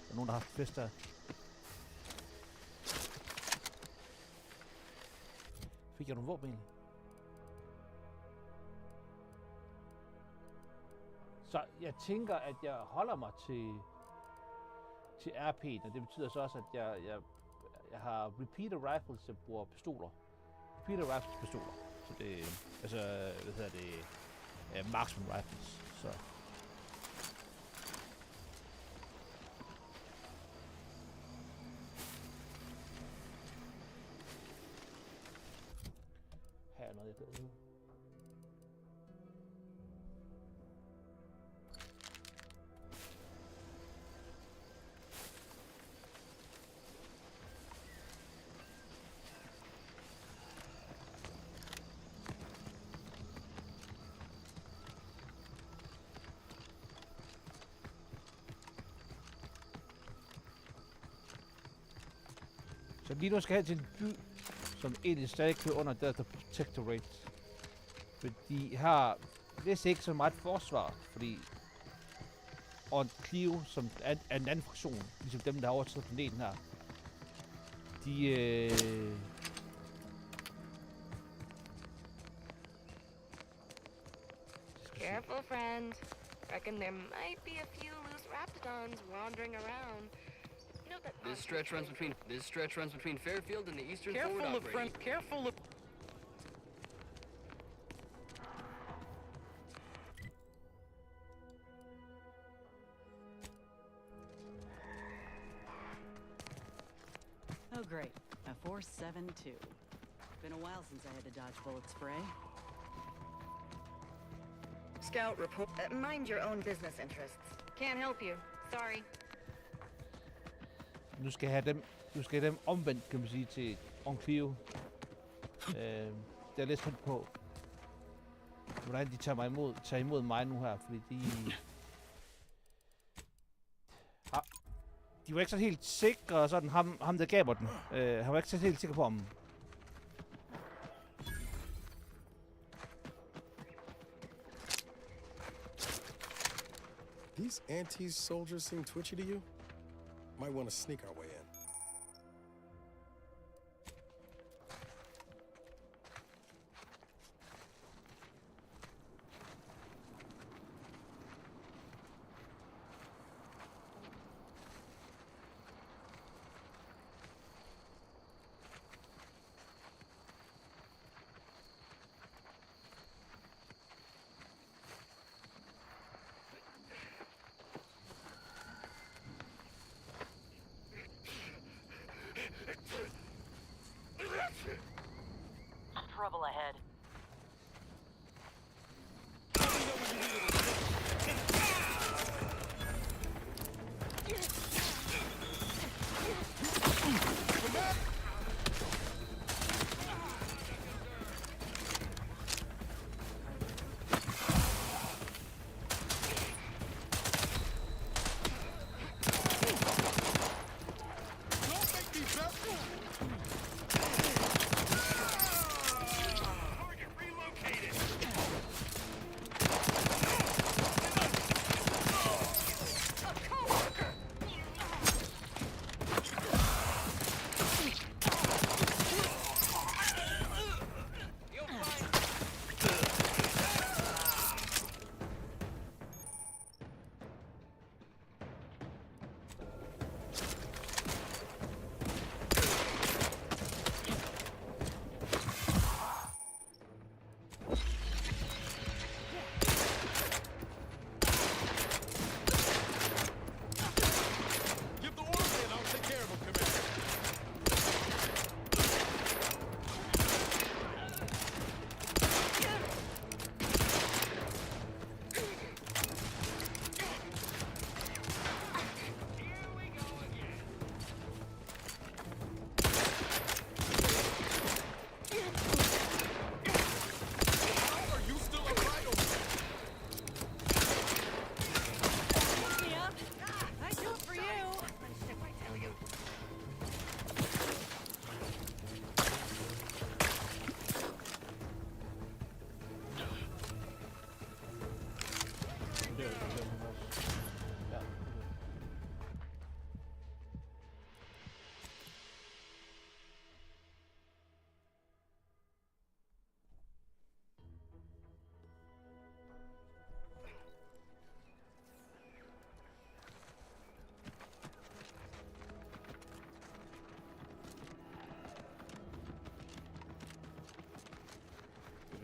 Der er nogen, der har haft fest der. Fik jeg nogle våben egentlig? Så jeg tænker, at jeg holder mig til RP'en, og det betyder så også, at Jeg har repeater rifles, jeg bruger pistoler. Repeater rifles pistoler. Så det altså, hvad hedder det, marksman rifles. Så. Her er noget, jeg kan ud. Så lige nu skal jeg hen til en by, som egentlig stadig kører under Delta Protectorate. For de har vist ikke så meget forsvar, fordi og Clio, som er en anden fraktion, ligesom dem, der har overtaget planeten her, de Careful, friend. Reckon there might be a few loose raptidons wandering around. You know that This stretch runs between Fairfield and the Eastern Forward Operating. Careful of... Oh, great. A 4.72. Been a while since I had to dodge bullet spray. Scout report. Mind your own business interests. Can't help you. Sorry. Nu skal jeg have dem omvendt, kan man sige, til Clio. Det er lidt spændt på, hvordan de tager imod mig nu her, fordi de var ikke så helt sikre, sådan ham der gav den. Han var ikke så helt sikker på om. These anti-soldiers seem twitchy to you? Might want to sneak our way in.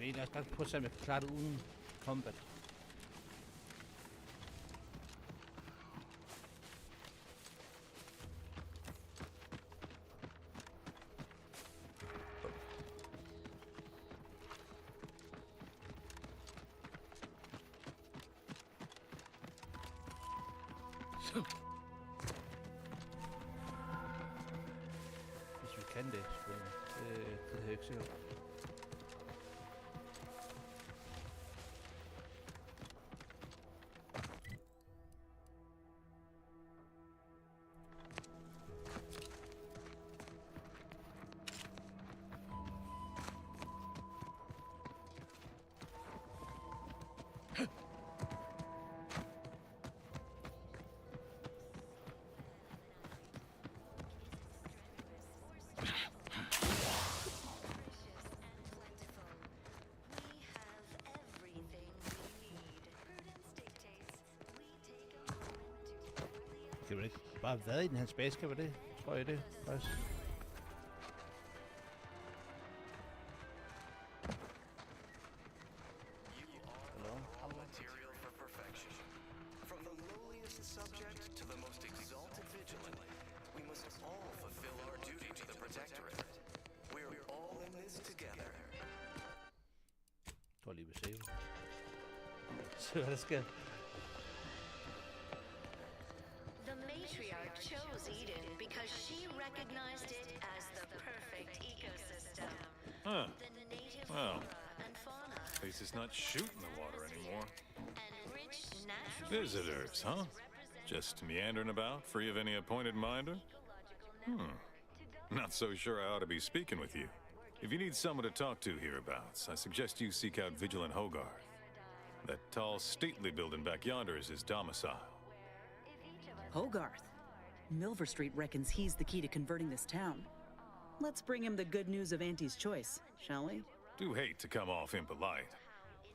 vil egentlig også godt prøve at se, om jeg kan klare det uden combat. Hvis vi kan det, selvfølgelig. Det er jeg ikke sikker på. Kan man ikke bare være i den her space, kan man det? Tror jeg det, faktisk. Material for perfection. From the lowliest subject to the most exalted vigilant, we must all fulfill our duty to the Protectorate. We're all in this together. Jeg tror lige vil save. Se hvad der sker. The matriarch chose Eden because she recognized it as the perfect ecosystem. Huh. The native Well, flora and fauna at least it's not shooting the water anymore. and rich natural Visitors, huh? Just meandering about, free of any appointed minder? Not so sure I ought to be speaking with you. If you need someone to talk to hereabouts, I suggest you seek out Vigilant Hogarth. That tall, stately building back yonder is his domicile. Hogarth. Milver Street reckons he's the key to converting this town. Let's bring him the good news of Auntie's choice, shall we? Do hate to come off impolite.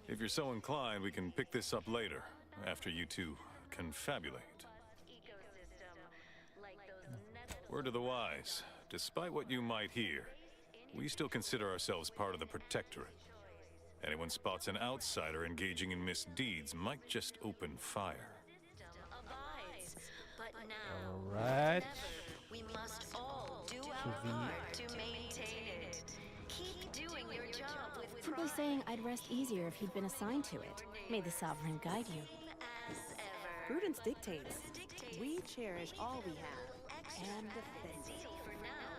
If you're so inclined, we can pick this up later, after you two confabulate. Word to the wise, despite what you might hear, we still consider ourselves part of the Protectorate. Anyone spots an outsider engaging in misdeeds might just open fire. abides. But now, Alright. we must all do our part to maintain it. Keep doing your job with Simply pride saying I'd rest easier if he'd been assigned to it. May the Sovereign guide you. as ever. Prudence dictates. We cherish all we have and defend it. Zeal for now,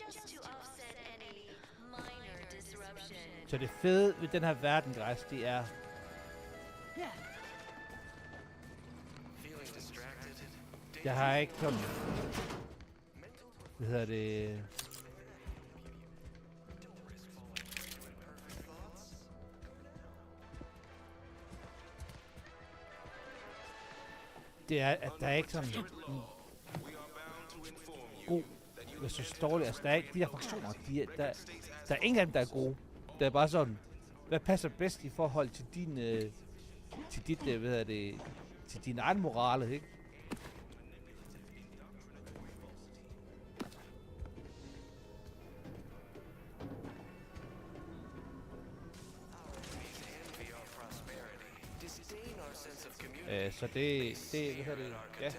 just to offset any minor disruption. Så det fede ved den her verden, guys, det er... Feeling distracted? Jeg har ikke sådan... Hvad hedder det... Det er, at der er ikke sådan en god versus dårlig. Altså, der er ikke de der funktioner. Der er ingen af dem, der er gode. Der er bare sådan, hvad passer bedst i forhold til din... til dit, hvad hedder det... Til din egen morale, ikke? Så det, hvad hedder det, ja,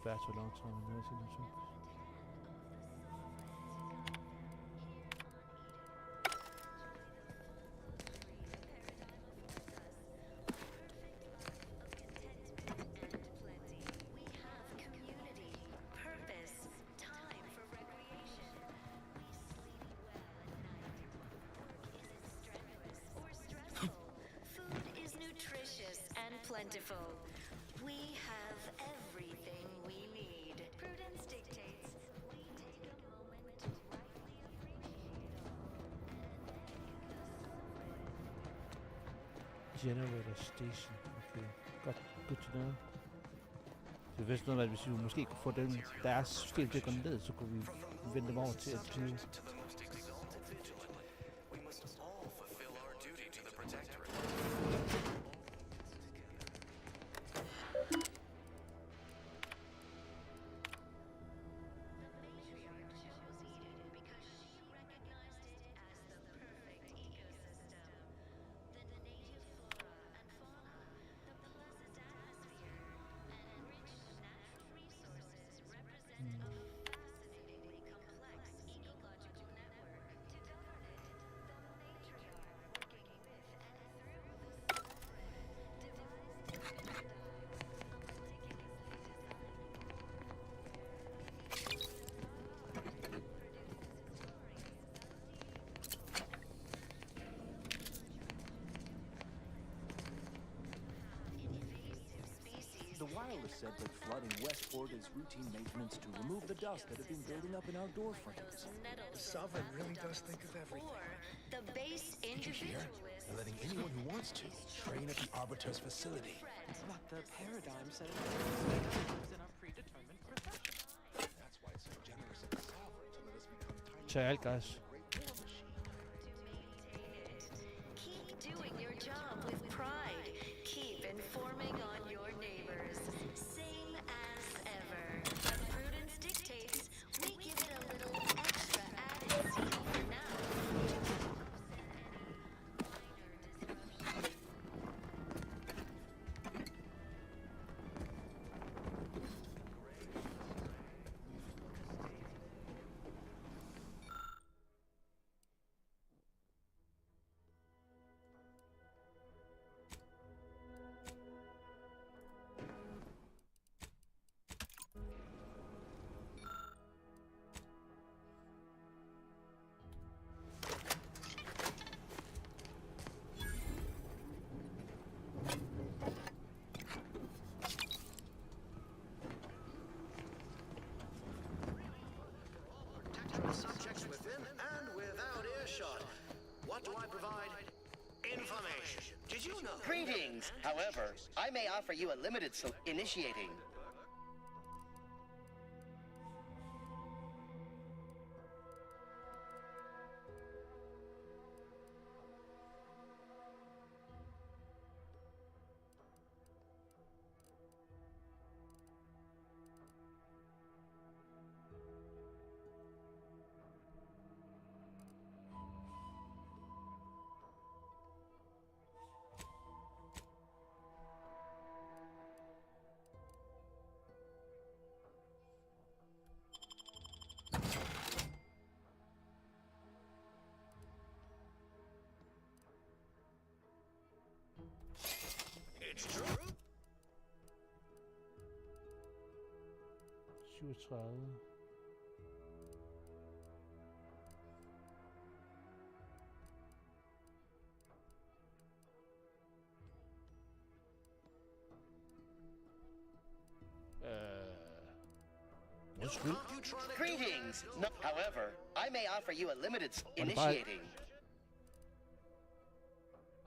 fair to a long time in nursing and so. Plentiful. We have everything we need. Prudence dictates we take a moment to rightly appreciate Generator Station. Okay, godt. Good to know. Så hvis noget, at hvis vi måske kunne få deres system til at gå ned, så kunne vi vende dem over til at blive... The wireless said that flooding Westport is routine maintenance to remove the dust that had been building up in our door frames. The Sovereign really does think of everything. The base Did you hear? They're letting anyone who wants to train at the Arbiter's facility. But the paradigm said it was in our predetermined profession. That's why it's so generous of the Sovereign to let us become tiny. Child, guys. Keep doing your job with pride. Keep informing on your neighbors. Same as ever. But prudence dictates we give it a little extra added zeal for now. Subjects within and without earshot. What do I provide? Information. Did you know? Greetings. However, I may offer you a limited initiating. It's true. 37. Greetings. No, however, I may offer you a limited initiating.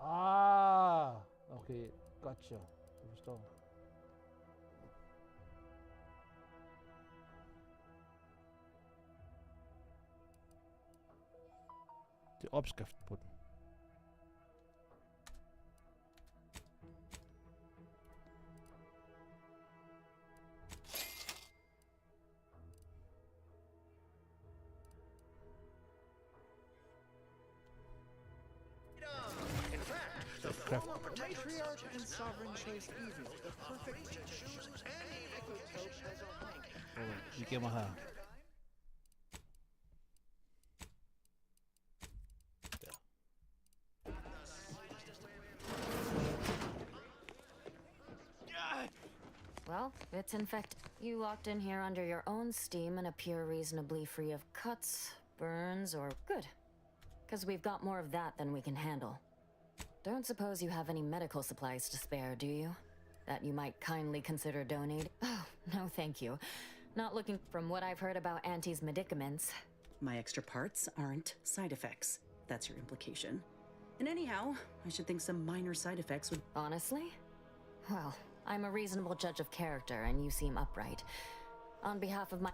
Ah, okay, gotcha. Jeg forstår. Det er opskriften på den. Matriarch and Sovereign chose evil, the perfect Vi gemmer her. Well, it's infected. You walked in here under your own steam and appear reasonably free of cuts, burns, or good. Because we've got more of that than we can handle. Don't suppose you have any medical supplies to spare, do you? That you might kindly consider donating? Oh, no thank you. Not looking. From what I've heard about Auntie's medicaments. My extra parts aren't side effects. That's your implication. And anyhow, I should think some minor side effects would... Honestly? Well, I'm a reasonable judge of character, and you seem upright. On behalf of my...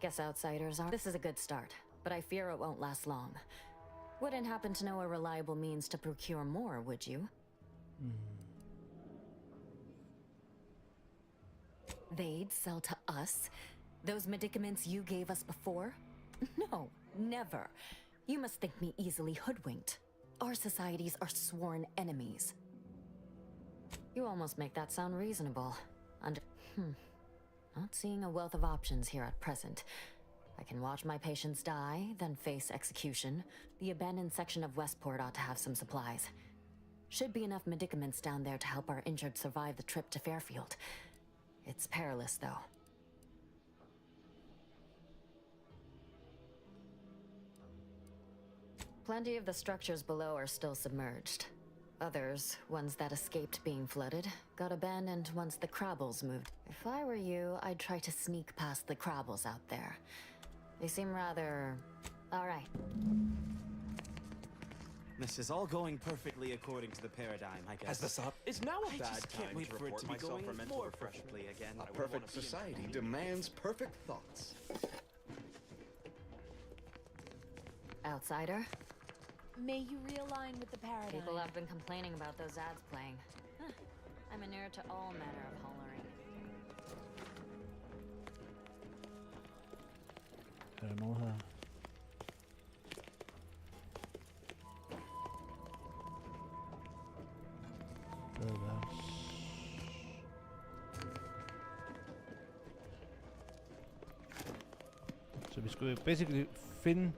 Guess outsiders are... This is a good start, but I fear it won't last long. Wouldn't happen to know a reliable means to procure more, would you? They'd sell to us? Those medicaments you gave us before? No, never. You must think me easily hoodwinked. Our societies are sworn enemies. You almost make that sound reasonable. Not seeing a wealth of options here at present. I can watch my patients die, then face execution. The abandoned section of Westport ought to have some supplies. Should be enough medicaments down there to help our injured survive the trip to Fairfield. It's perilous, though. Plenty of the structures below are still submerged. Others, ones that escaped being flooded, got abandoned once the Crabbles moved. If I were you, I'd try to sneak past the Crabbles out there. They seem rather... all right. This is all going perfectly according to the paradigm, I guess. Has this up? Is now a I bad just time can't wait to for it report to be myself going for mental more refreshment? perfectly again. A perfect society demands perfect thoughts. Outsider? May you realign with the paradigm. People have been complaining about those ads playing. I'm inure to all manner of hollering. Er der noget her? Så vi skulle basically finde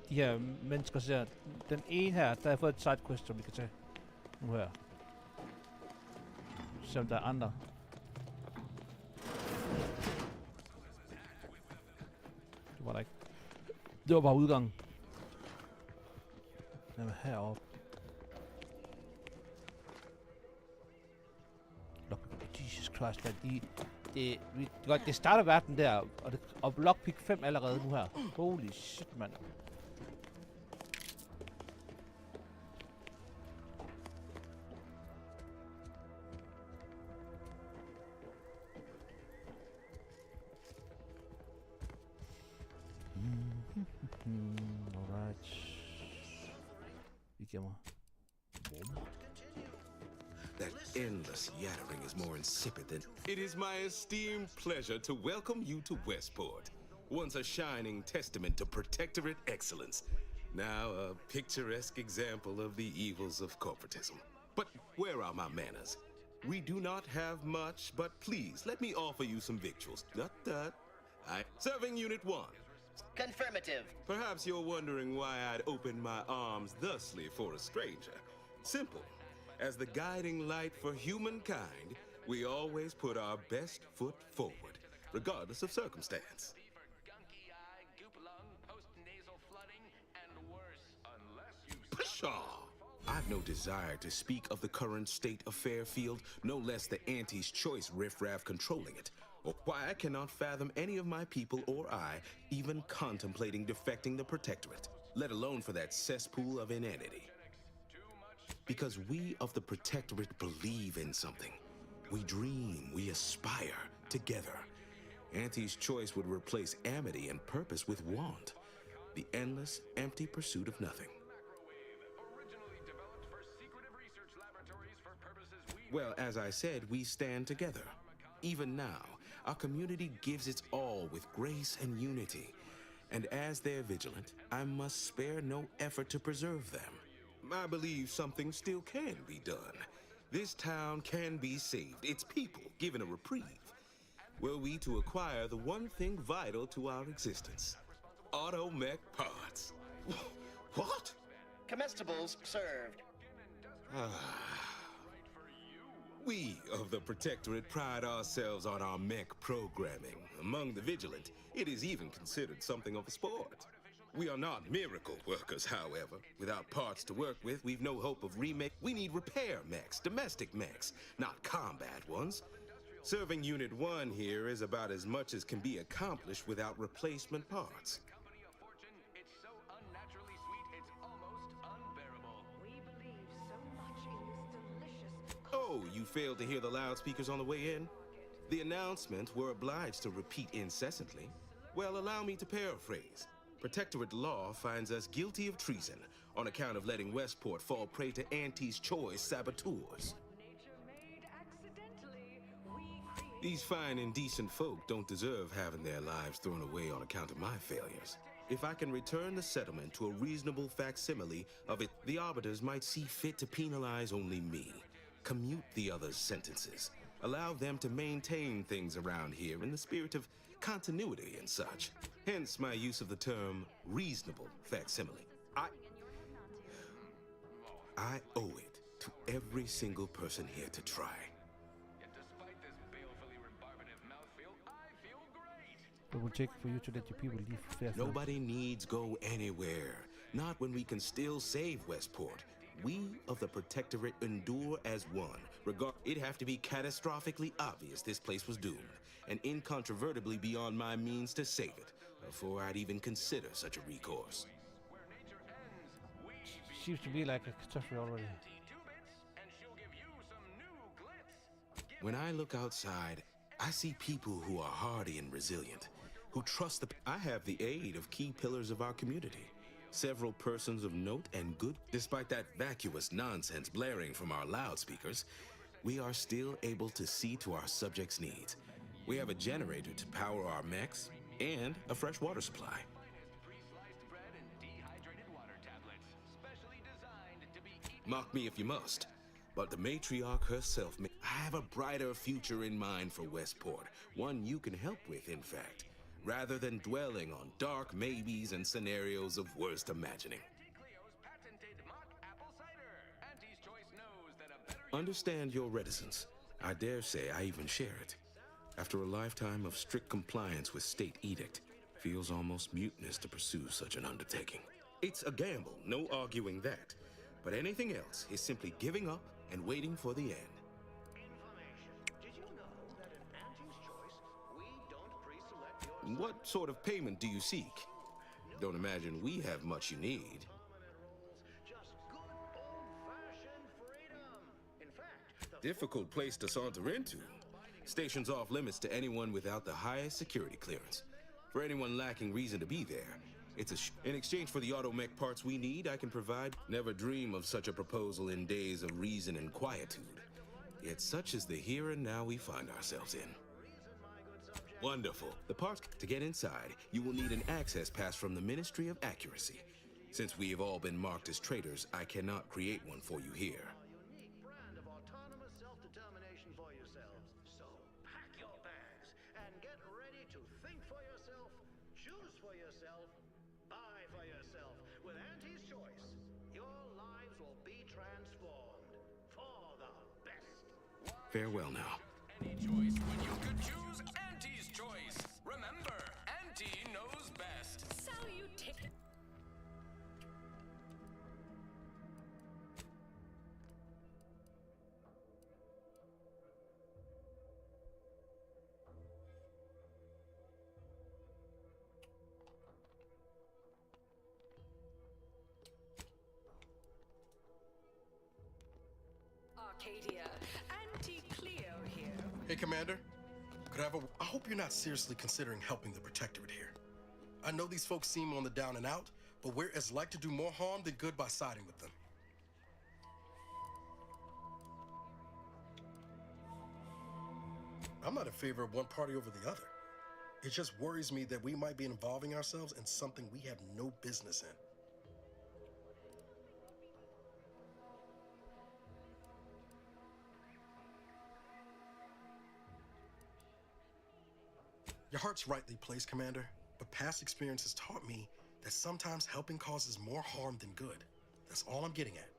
de her mennesker, så den ene her, der har fået et sidequest, som vi kan tage nu her. Selvom der er andre. Det var der ikke. Det var bare udgangen. Jamen heroppe. Jesus Christ, man. Det starter verden der, og lockpick 5 allerede nu her. Holy shit, mand. Alright. Vi gemmer. That endless yattering is more insipid than... It is my esteemed pleasure to welcome you to Westport, once a shining testament to protectorate excellence, now a picturesque example of the evils of corporatism. But where are my manners? We do not have much, but please, let me offer you some victuals. Serving Unit 1. Confirmative. Perhaps you're wondering why I'd open my arms thusly for a stranger. Simple. As the guiding light for humankind, we always put our best foot forward, regardless of circumstance. Pshaw! I've no desire to speak of the current state of Fairfield, no less the Auntie's choice riffraff controlling it, or why I cannot fathom any of my people or I even contemplating defecting the Protectorate, let alone for that cesspool of inanity. Because we of the Protectorate believe in something. We dream, we aspire, together. Auntie's choice would replace amity and purpose with want. The endless, empty pursuit of nothing. Well, as I said, we stand together. Even now, our community gives its all with grace and unity. And as they're vigilant, I must spare no effort to preserve them. I believe something still can be done. This town can be saved, its people given a reprieve. Were we to acquire the one thing vital to our existence, automech parts. What? Comestibles served. We of the Protectorate pride ourselves on our mech programming. Among the vigilant, it is even considered something of a sport. We are not miracle workers, however. Without parts to work with, we've no hope of remake. We need repair mechs, domestic mechs, not combat ones. Serving Unit 1 here is about as much as can be accomplished without replacement parts. Oh, you failed to hear the loudspeakers on the way in? The announcement we're obliged to repeat incessantly. Well, allow me to paraphrase. Protectorate law finds us guilty of treason on account of letting Westport fall prey to Auntie's choice saboteurs. These fine and decent folk don't deserve having their lives thrown away on account of my failures. If I can return the settlement to a reasonable facsimile of it, the arbiters might see fit to penalize only me, commute the others' sentences, allow them to maintain things around here in the spirit of continuity and such. Hence my use of the term reasonable facsimile. I owe it to every single person here to try. We will check for you to let your people leave Fairfield. Nobody needs go anywhere. Not when we can still save Westport. We of the Protectorate endure as one. It'd have to be catastrophically obvious this place was doomed, and incontrovertibly beyond my means to save it, before I'd even consider such a recourse. Seems to be like a catastrophe already. When I look outside, I see people who are hardy and resilient, who trust I have the aid of key pillars of our community. Several persons of note and good. Despite that vacuous nonsense blaring from our loudspeakers, we are still able to see to our subjects' needs. We have a generator to power our mechs and a fresh water supply. Mock me if you must, but the matriarch herself I have a brighter future in mind for Westport, one you can help with, in fact, rather than dwelling on dark maybes and scenarios of worst imagining. Understand your reticence. I dare say I even share it. After a lifetime of strict compliance with state edict, feels almost mutinous to pursue such an undertaking. It's a gamble, no arguing that. But anything else is simply giving up and waiting for the end. What sort of payment do you seek? Don't imagine we have much you need. Difficult place to saunter into. Station's off limits to anyone without the highest security clearance. For anyone lacking reason to be there, it's in exchange for the automech parts we need, I can provide. Never dream of such a proposal in days of reason and quietude. Yet such is the here and now we find ourselves in. Wonderful. The parts to get inside, you will need an access pass from the Ministry of Accuracy. Since we have all been marked as traitors, I cannot create one for you here. Farewell now. Any choice when you could choose Auntie's choice. Remember, Auntie knows best. Salutation. Arcadia, Auntie Cleo here. Hey, Commander. I hope you're not seriously considering helping the Protectorate here. I know these folks seem on the down and out, but we're as like to do more harm than good by siding with them. I'm not in favor of one party over the other. It just worries me that we might be involving ourselves in something we have no business in. Your heart's rightly placed, Commander, but past experience has taught me that sometimes helping causes more harm than good. That's all I'm getting at.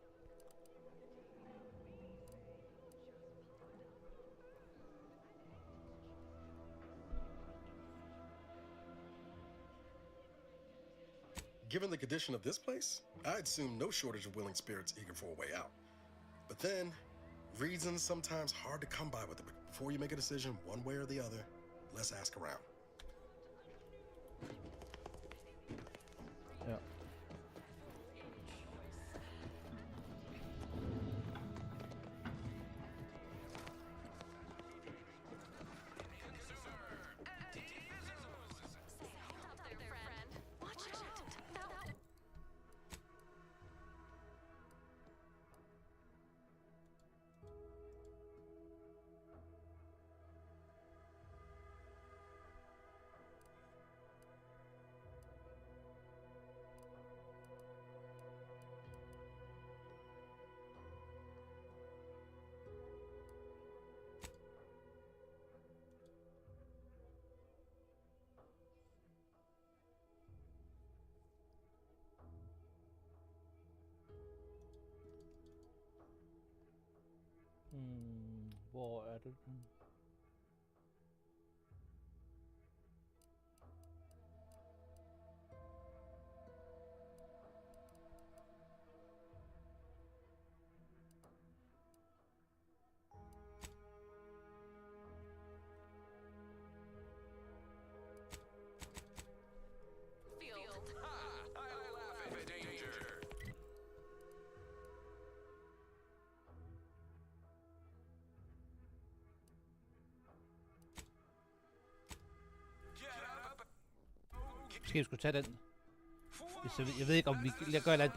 Given the condition of this place, I'd assume no shortage of willing spirits eager for a way out. But then, reason's sometimes hard to come by with it. Before you make a decision one way or the other, let's ask around. Yeah. Hvor er det? Måske vi skulle tage den. Jeg ved ikke, om vi gør noget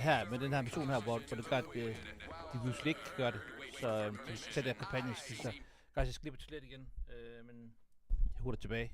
her med den her mission her, hvor det gør, at de pludselig ikke kan gøre det. Så vi skal tage det her kampagne, så jeg skal lige på toilet igen, men jeg hurtigt tilbage.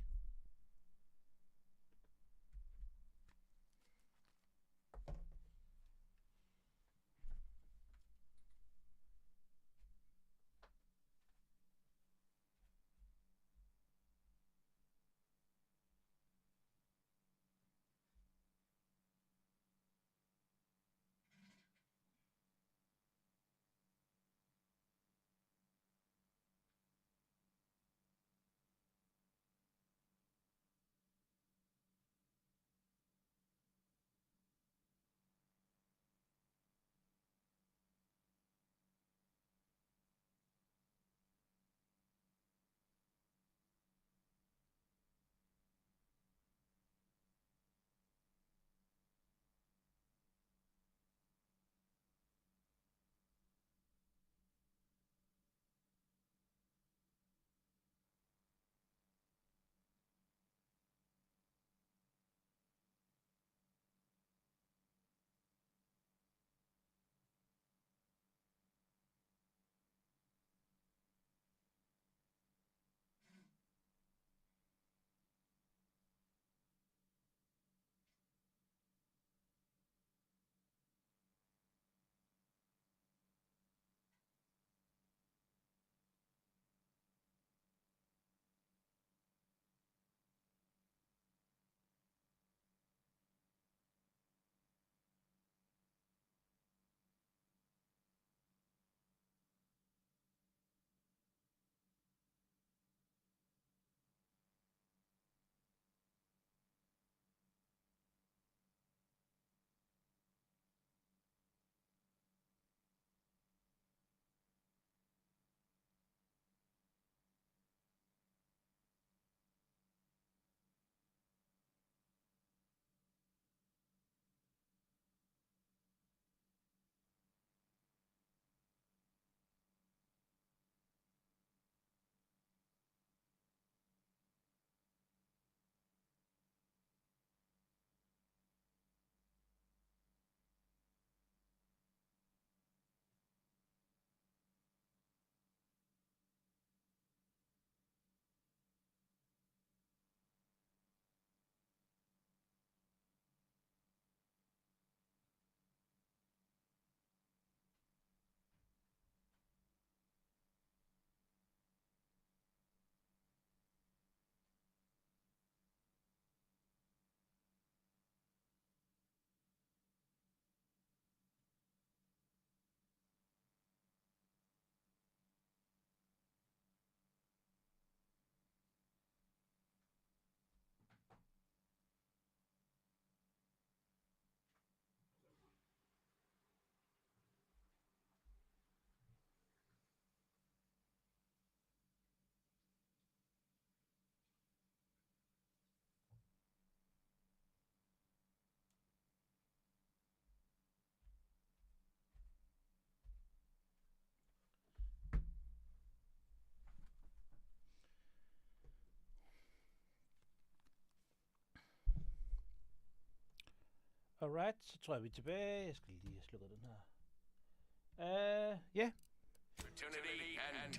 Alright, så tror jeg, vi er tilbage. Jeg skal lige have slukket den her. Ja.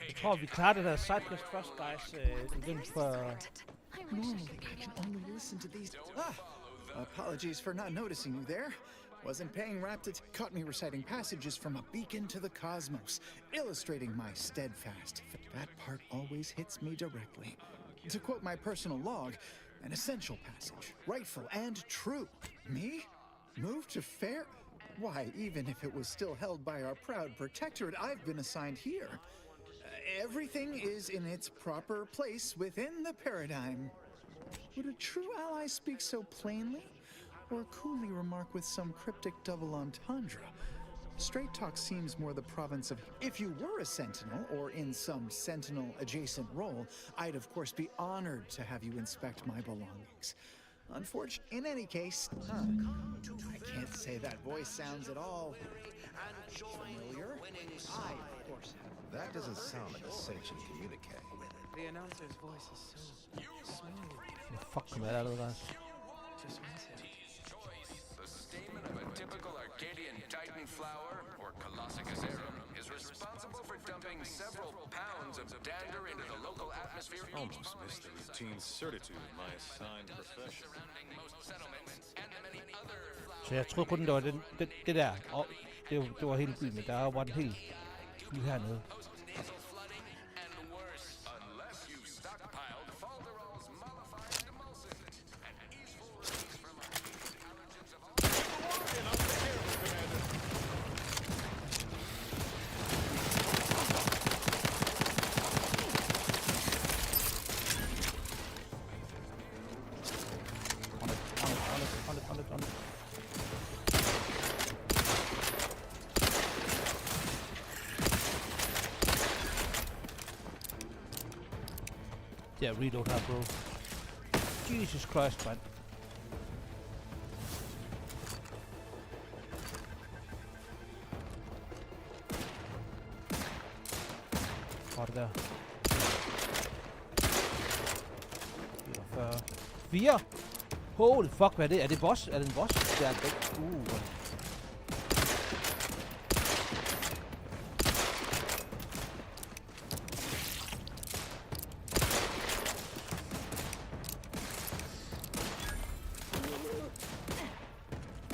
Jeg tror, vi klarer det der sidequest først, guys. Den for... Normally, I can only listen to these. Apologies for not noticing you there. Wasn't paying rapt. Caught me reciting passages from a beacon to the cosmos, illustrating my steadfast. That part always hits me directly. To quote my personal log, an essential passage, rightful and true. Me? Moved to fair? Why, even if it was still held by our proud protectorate, I've been assigned here. Everything is in its proper place within the paradigm. Would a true ally speak so plainly, or coolly remark with some cryptic double entendre? Straight talk seems more the province of... If you were a sentinel, or in some sentinel-adjacent role, I'd of course be honored to have you inspect my belongings. Unfortunately, in any case, I can't say that voice sounds at all familiar. I, of course, have... That doesn't sound like a sanctioned communique. The announcer's voice is so smooth. Fuck med allerede. Just one second. The stamen of a typical Arcadian Titan flower, or Colossicus arum, is responsible for dumping several pounds of dander into the local atmosphere. Almost missed the routine certitude of my assigned profession. Så jeg tror kun, det var det der. Og det var hele byen, men der var en hel by hernede. On it. Yeah, reload her, bro. Jesus Christ, man. Godt der. 44. 4! Holy fuck, hvad er det? Er det boss? Er det en boss? Det er det ikke.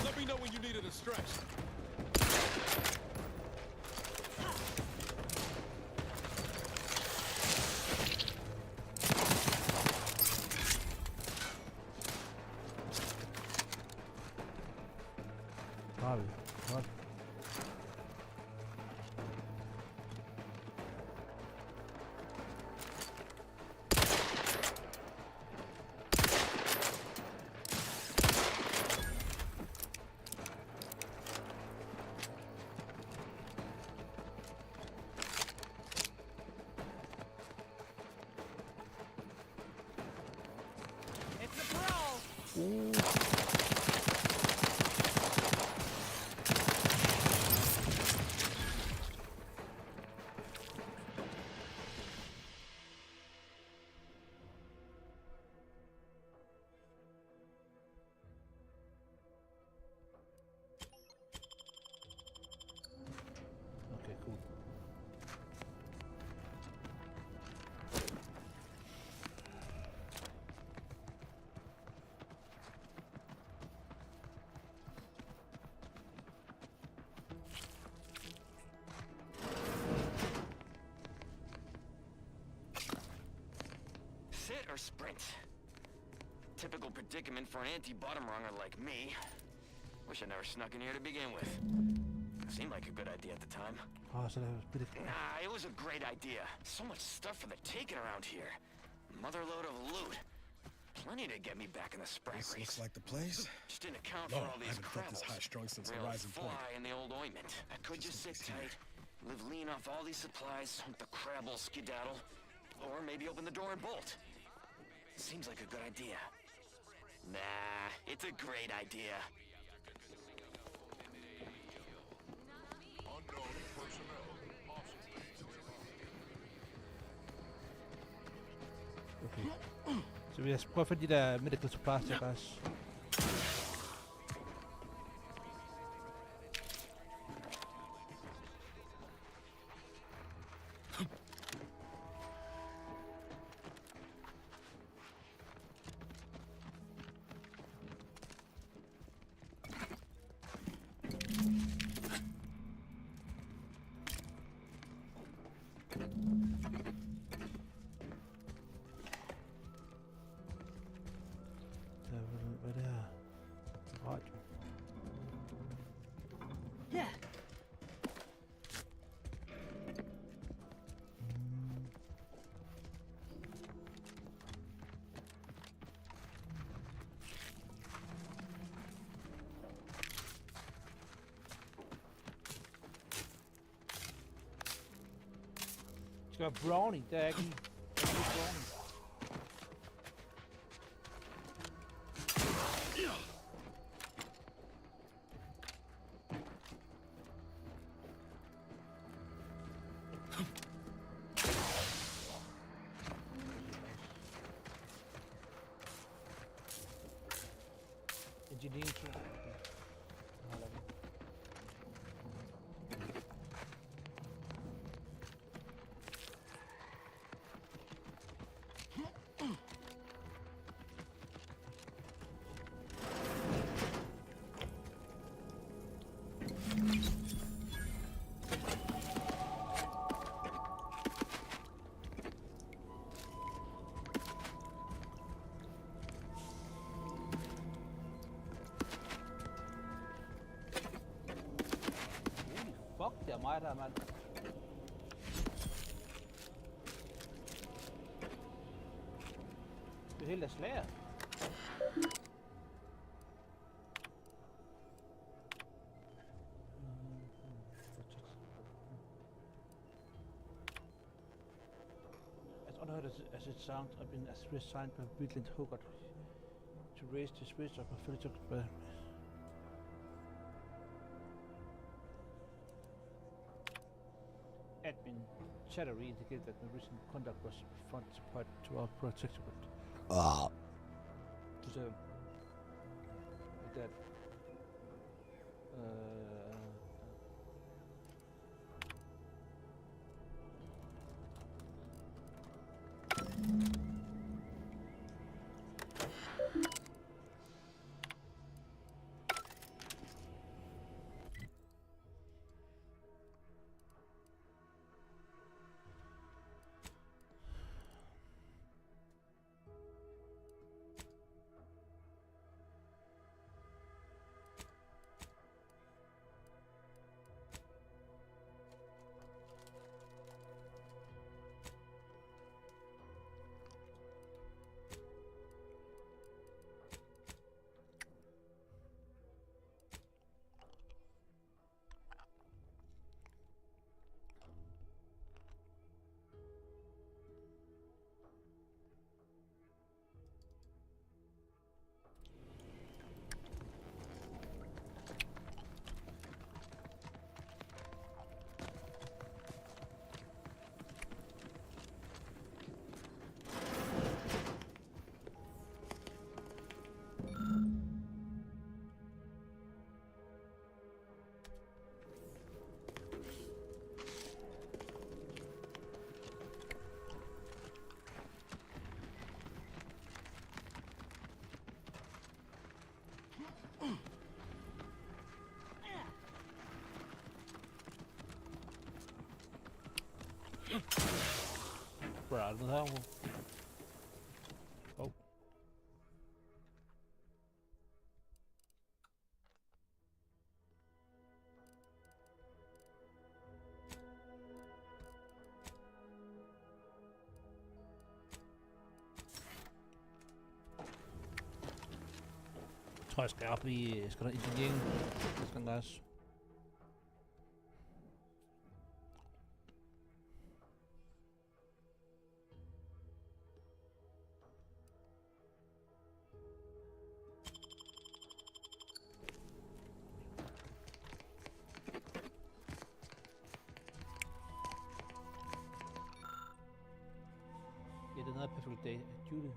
Let me know when you needed a stretch. Godt. It's a brawl. Okay, cool. Sit or sprint? Typical predicament for an anti-bottom runger like me. Wish I never snuck in here to begin with. Seemed like a good idea at the time. Så der er det. Nah, it was a great idea. So much stuff for the taking around here. Motherload of loot. Plenty to get me back in the sprite This race. looks like the place. Just didn't account for No, all I these haven't felt this crabbles. high strung since Real Horizon Point. fly in the old ointment. I could just sit tight, live lean off all these supplies, with the crabble skedaddle, or maybe open the door and bolt. Seems like a good idea. Nah, it's a great idea. Okay. Så vil jeg prøve at finde de der medical supplies til os. Hvad er det her? Radio. skal være brownie, der er ikke i. Der er ikke brownie. Engineering tool. Fuck, det er mig der, mand. Det er helt af slager. As unheard as it sounds, I've been assigned by Woodland Hogarth to raise the spirits of my fellow admin Chattery indicated that the recent conduct was front point to our protectorate. To say that bra, den her. Oh. Jeg tror, jeg skal op i engineering. Det skal gøres. Yet another perfect day at duty.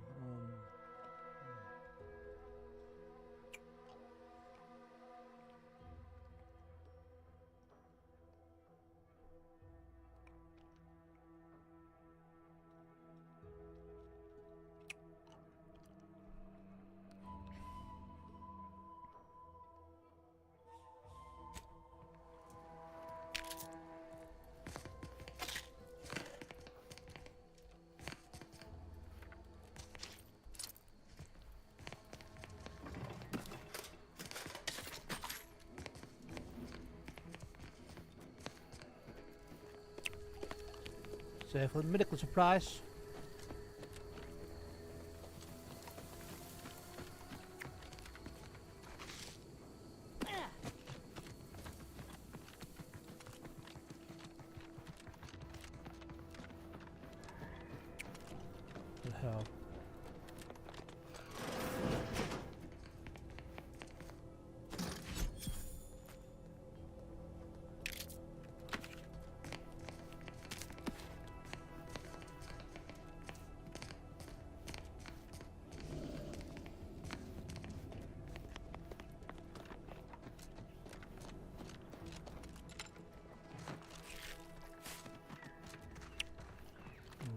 So for medical supplies. heroppe.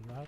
Right.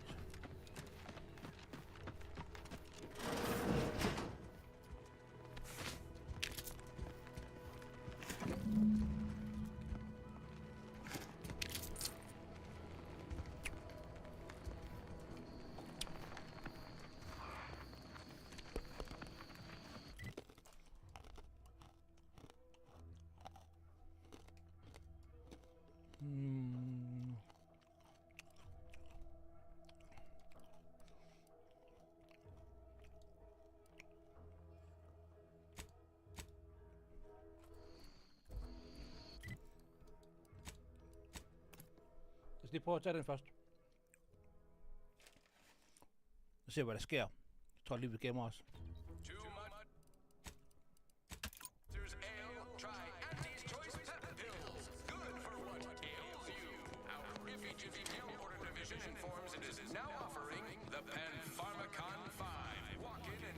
Så lige prøve at tage den først. Og se, hvad der sker. Jeg tror lige, vi gemmer os.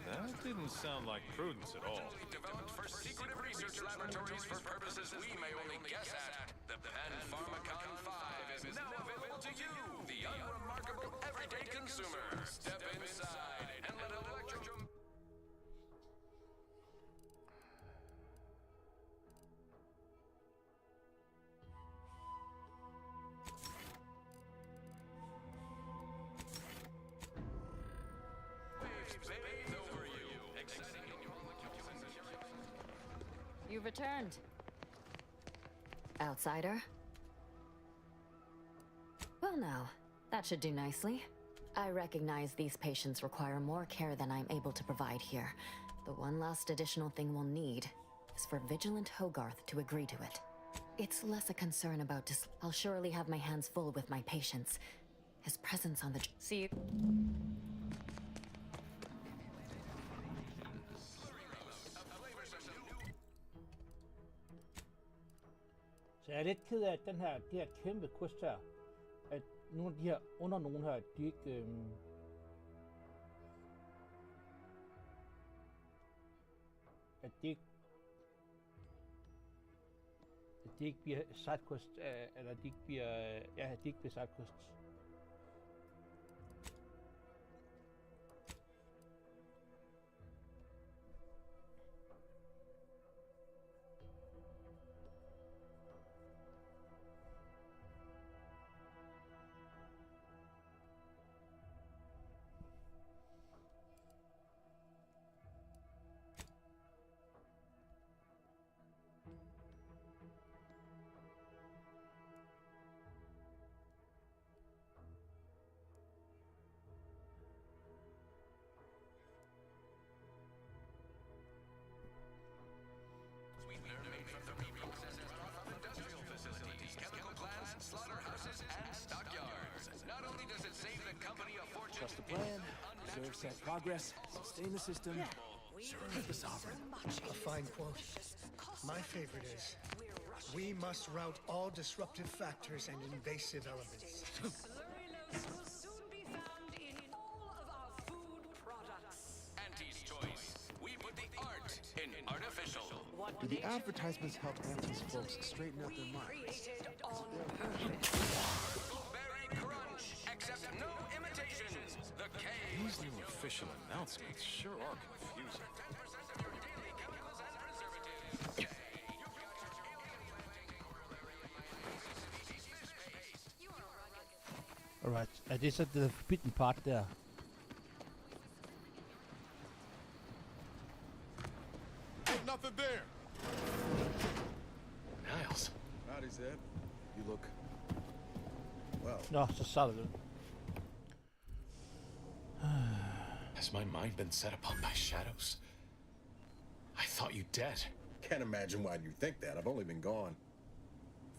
That didn't sound like prudence at all. Developed for secretive research laboratories for purposes we may only guess at. The Pan-Pharmacon 5 is now available to you, the unremarkable everyday consumer. Step inside and let electro... You returned. Outsider? Well now, that should do nicely. I recognize these patients require more care than I'm able to provide here. The one last additional thing we'll need is for Vigilant Hogarth to agree to it. It's less a concern about I'll surely have my hands full with my patients. His presence on the... See you... Så jeg er lidt ked af, at de her kæmpe quest her, at nogle af de her under nogen her, de ikke, at de ikke bliver sidequest, eller de ikke bliver, ja, de ikke bliver sidequests. Trust the plan, observe set progress, sustain the system, serve the sovereign. A fine quote. My favorite is, we must rout all disruptive factors and invasive elements. Auntie's Choice. We put the art in artificial. Do the advertisements help Auntie's folks straighten out their minds? Berry Crunch. Accept no imitations. The K. These new official announcements sure are confusing. Alright, er det så the forbidden part der? Nothing there. Niles. Howdy, Zeb. You look... well. Nå, så Sullivan. Has my mind been set upon by shadows? I thought you dead. Can't imagine why you think that. I've only been gone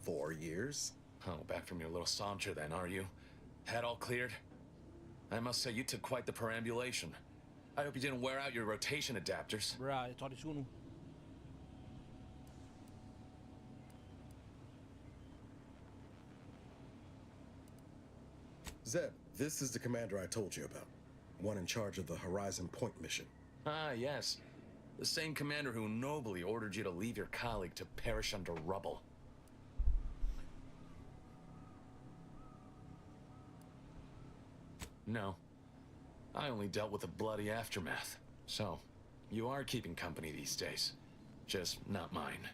4 years. Oh, back from your little saunter then, are you? Head all cleared? I must say, you took quite the perambulation. I hope you didn't wear out your rotation adapters. Bra, jeg tror, det er nu. Zeb, this is the commander I told you about. One in charge of the Horizon Point mission. Ah, yes. The same commander who nobly ordered you to leave your colleague to perish under rubble. No. I only dealt with the bloody aftermath. So, you are keeping company these days. Just not mine.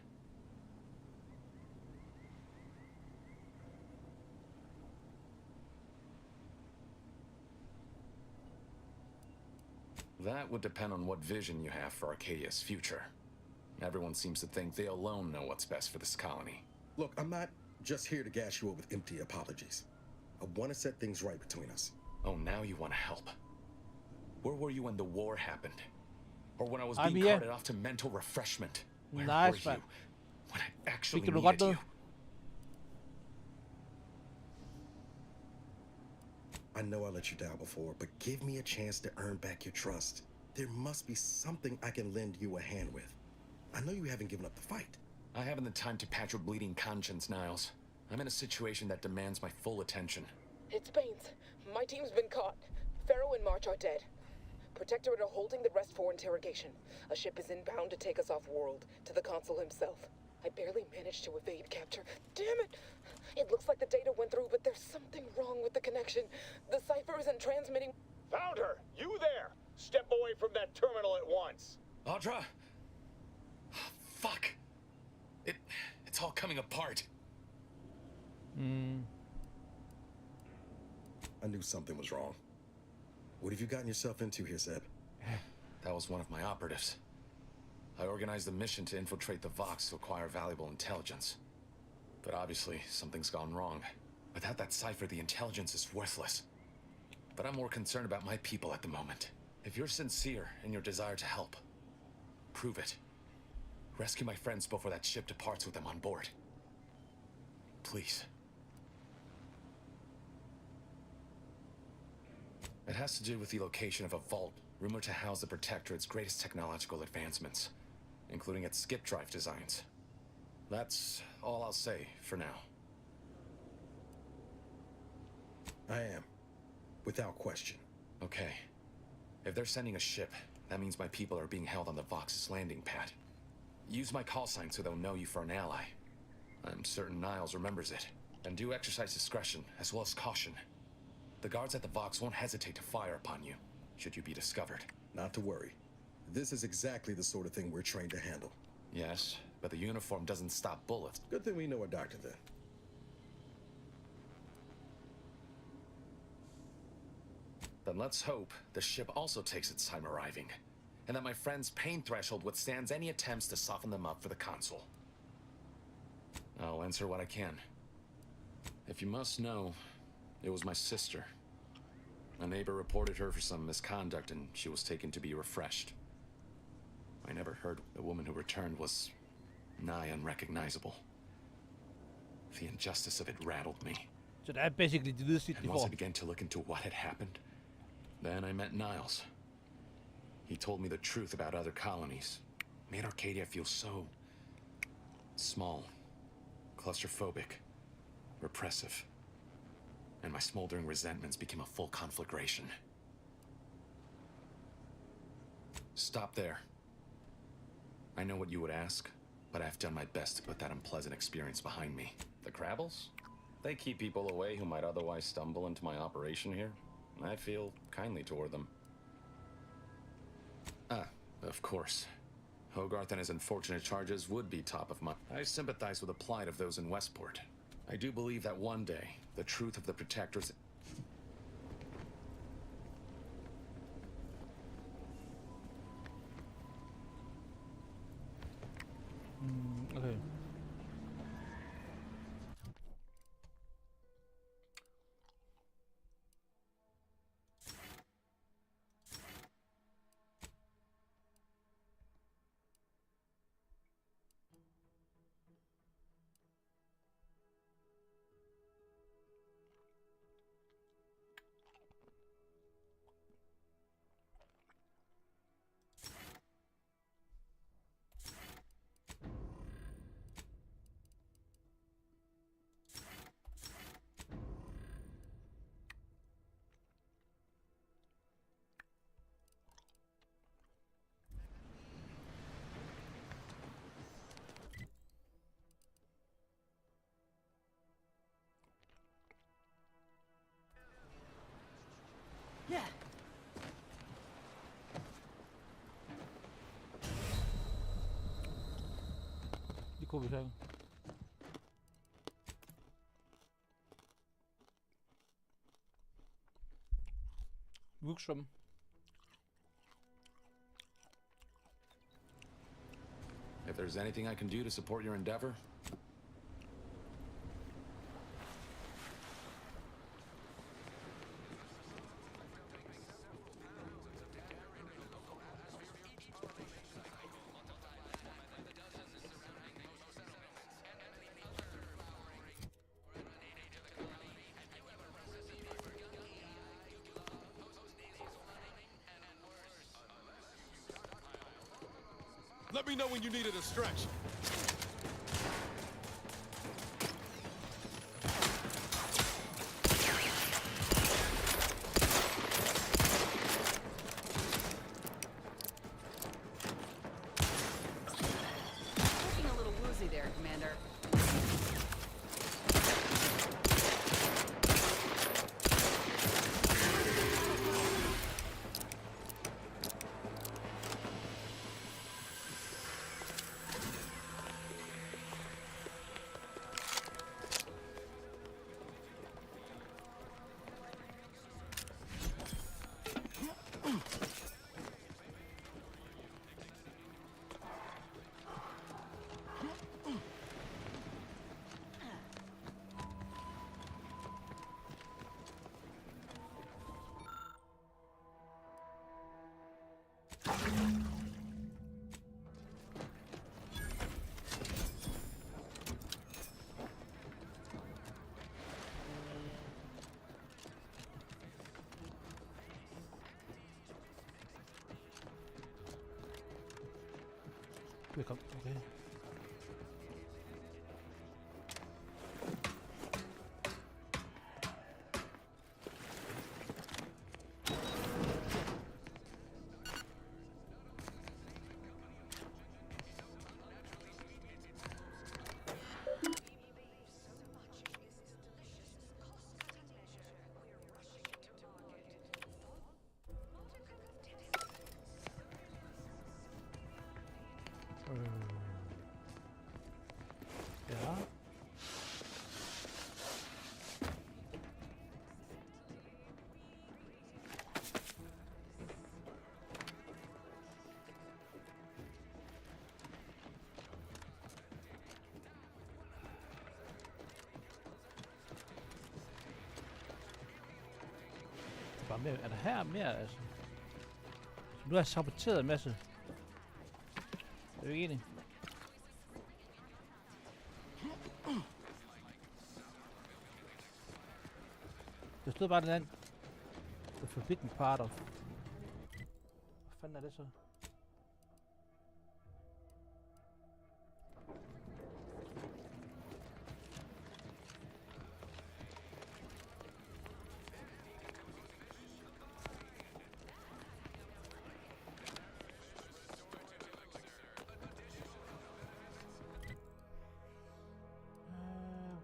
That would depend on what vision you have for Arcadia's future. Everyone seems to think they alone know what's best for this colony. Look, I'm not just here to gas you up with empty apologies. I want to set things right between us. Oh, now you want to help. Where were you when the war happened? Or when I was being carted off to mental refreshment? Where were you when I actually needed you? I know I let you down before, but give me a chance to earn back your trust. There must be something I can lend you a hand with. I know you haven't given up the fight. I haven't the time to patch your bleeding conscience, Niles. I'm in a situation that demands my full attention. It's Baines. My team's been caught. Pharaoh and March are dead. Protectorate are holding the rest for interrogation. A ship is inbound to take us off-world, to the consul himself. I barely managed to evade capture. Damn it! It looks like the data went through, but there's something wrong with the connection. The cipher isn't transmitting. Found her! You there! Step away from that terminal at once! Audra! Fuck! It's all coming apart. I knew something was wrong. What have you gotten yourself into here, Zeb? That was one of my operatives. I organized a mission to infiltrate the Vox to acquire valuable intelligence. But obviously, something's gone wrong. Without that cipher, the intelligence is worthless. But I'm more concerned about my people at the moment. If you're sincere in your desire to help, prove it. Rescue my friends before that ship departs with them on board. Please. It has to do with the location of a vault rumored to house the Protectorate's greatest technological advancements, including its skip drive designs. That's all I'll say for now. I am. Without question. Okay. If they're sending a ship, that means my people are being held on the Vox's landing pad. Use my call sign so they'll know you for an ally. I'm certain Niles remembers it. And do exercise discretion, as well as caution. The guards at the Vox won't hesitate to fire upon you, should you be discovered. Not to worry. This is exactly the sort of thing we're trained to handle. Yes, but the uniform doesn't stop bullets. Good thing we know a doctor then. Then let's hope the ship also takes its time arriving, and that my friend's pain threshold withstands any attempts to soften them up for the consul. I'll answer what I can. If you must know, it was my sister. A neighbor reported her for some misconduct, and she was taken to be refreshed. I never heard the woman who returned was nigh unrecognizable. The injustice of it rattled me. Så det er basically det hvide snit, And once I began to look into what had happened, then I met Niles. He told me the truth about other colonies. Made Arcadia feel so small, claustrophobic, repressive. And my smoldering resentments became a full conflagration. Stop there. I know what you would ask, but I've done my best to put that unpleasant experience behind me. The Crabbles? They keep people away who might otherwise stumble into my operation here. I feel kindly toward them. Ah, of course. Hogarth and his unfortunate charges would be top of mind. I sympathize with the plight of those in Westport. I do believe that one day, the truth of the Protectors... Okay. Det kunne vi så. Vuxum. If there's anything I can do to support your endeavor, Let me know when you need a distraction. Looking a little woozy there, Commander. Velkommen. Okay. Ja. Bare mere, er der her mere, altså? Så nu har jeg saboteret en masse. Er du ikke enig? Der stod bare den anden. The forbidden part of. Hvad fanden er det så?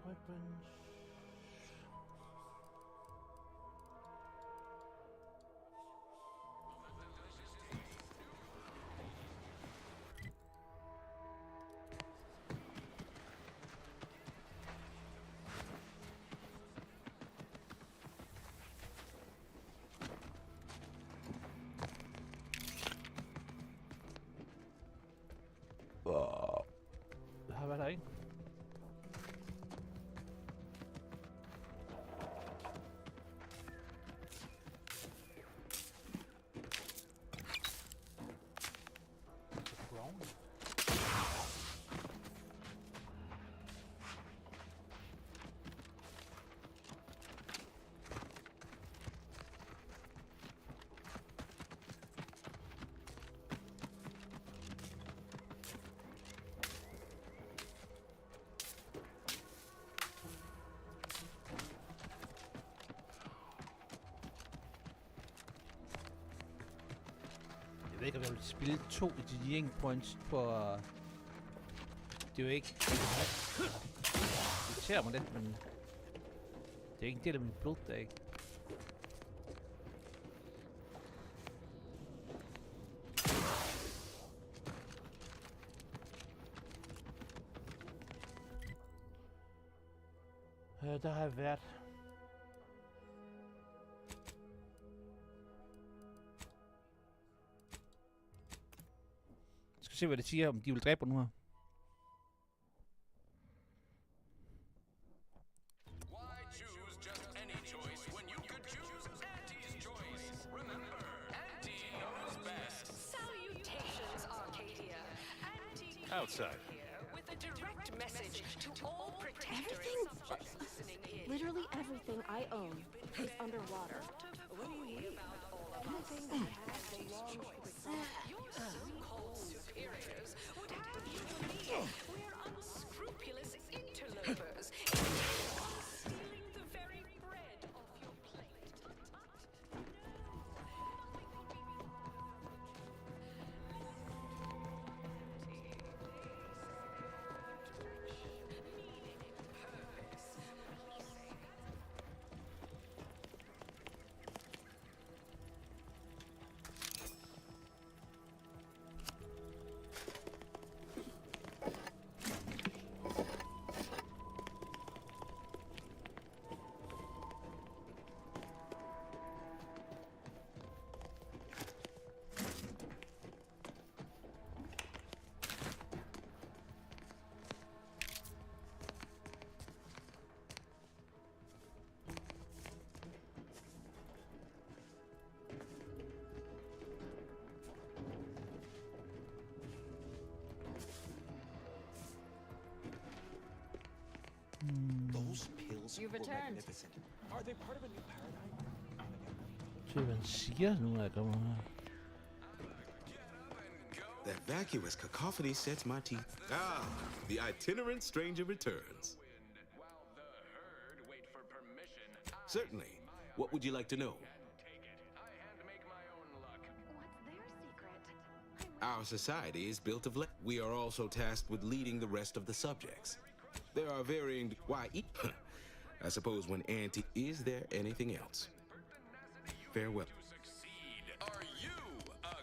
Weapons. Her var der ikke. Jeg ved ikke, om jeg vil spille 2 engineering points på... Det er jo ikke... Det irriterer mig lidt, men... Det er ikke en del af min blod, der ikke... Der har jeg været. Jeg skal se, hvad det siger, om de vil dræbe nu her. Outside. With a direct message to all protectors listening in. Literally everything I own is underwater. Anything that has belongs to the Your so-called superiors would have you believe we're unscrupulous interlopers, stealing the very bread off your plate. Those pills You've were returned. magnificent. Are they part of a new paradigm? Se, hvad han siger nu, når jeg kommer her. That vacuous cacophony sets my teeth. Ah, the itinerant stranger returns. Certainly. What would you like to know? Our society is built of we are also tasked with leading the rest of the subjects. There are varying I suppose when Auntie, is there anything else? Farewell. Are you a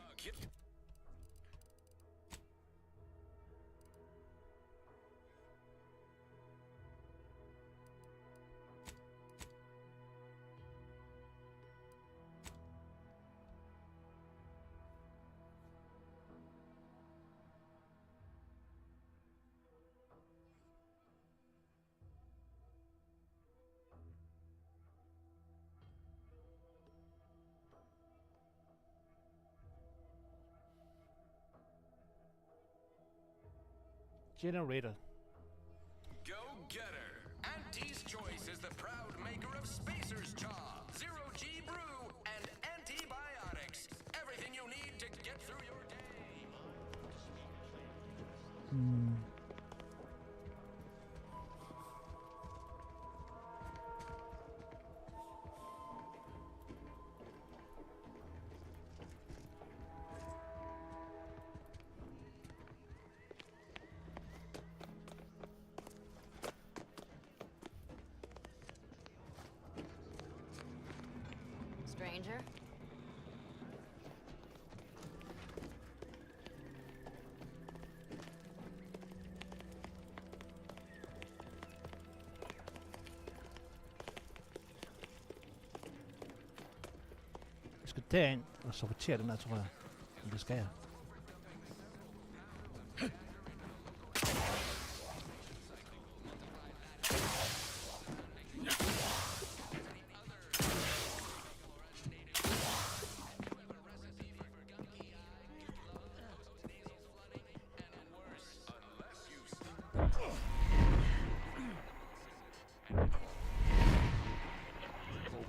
Generator. Go-getter. Auntie's Choice is the proud maker of Spacer's Jaw, Zero-G Brew, and antibiotics. Everything you need to get through your day. Stranger? Jeg skal derind og sortere den her, tror jeg. Men det skal jeg.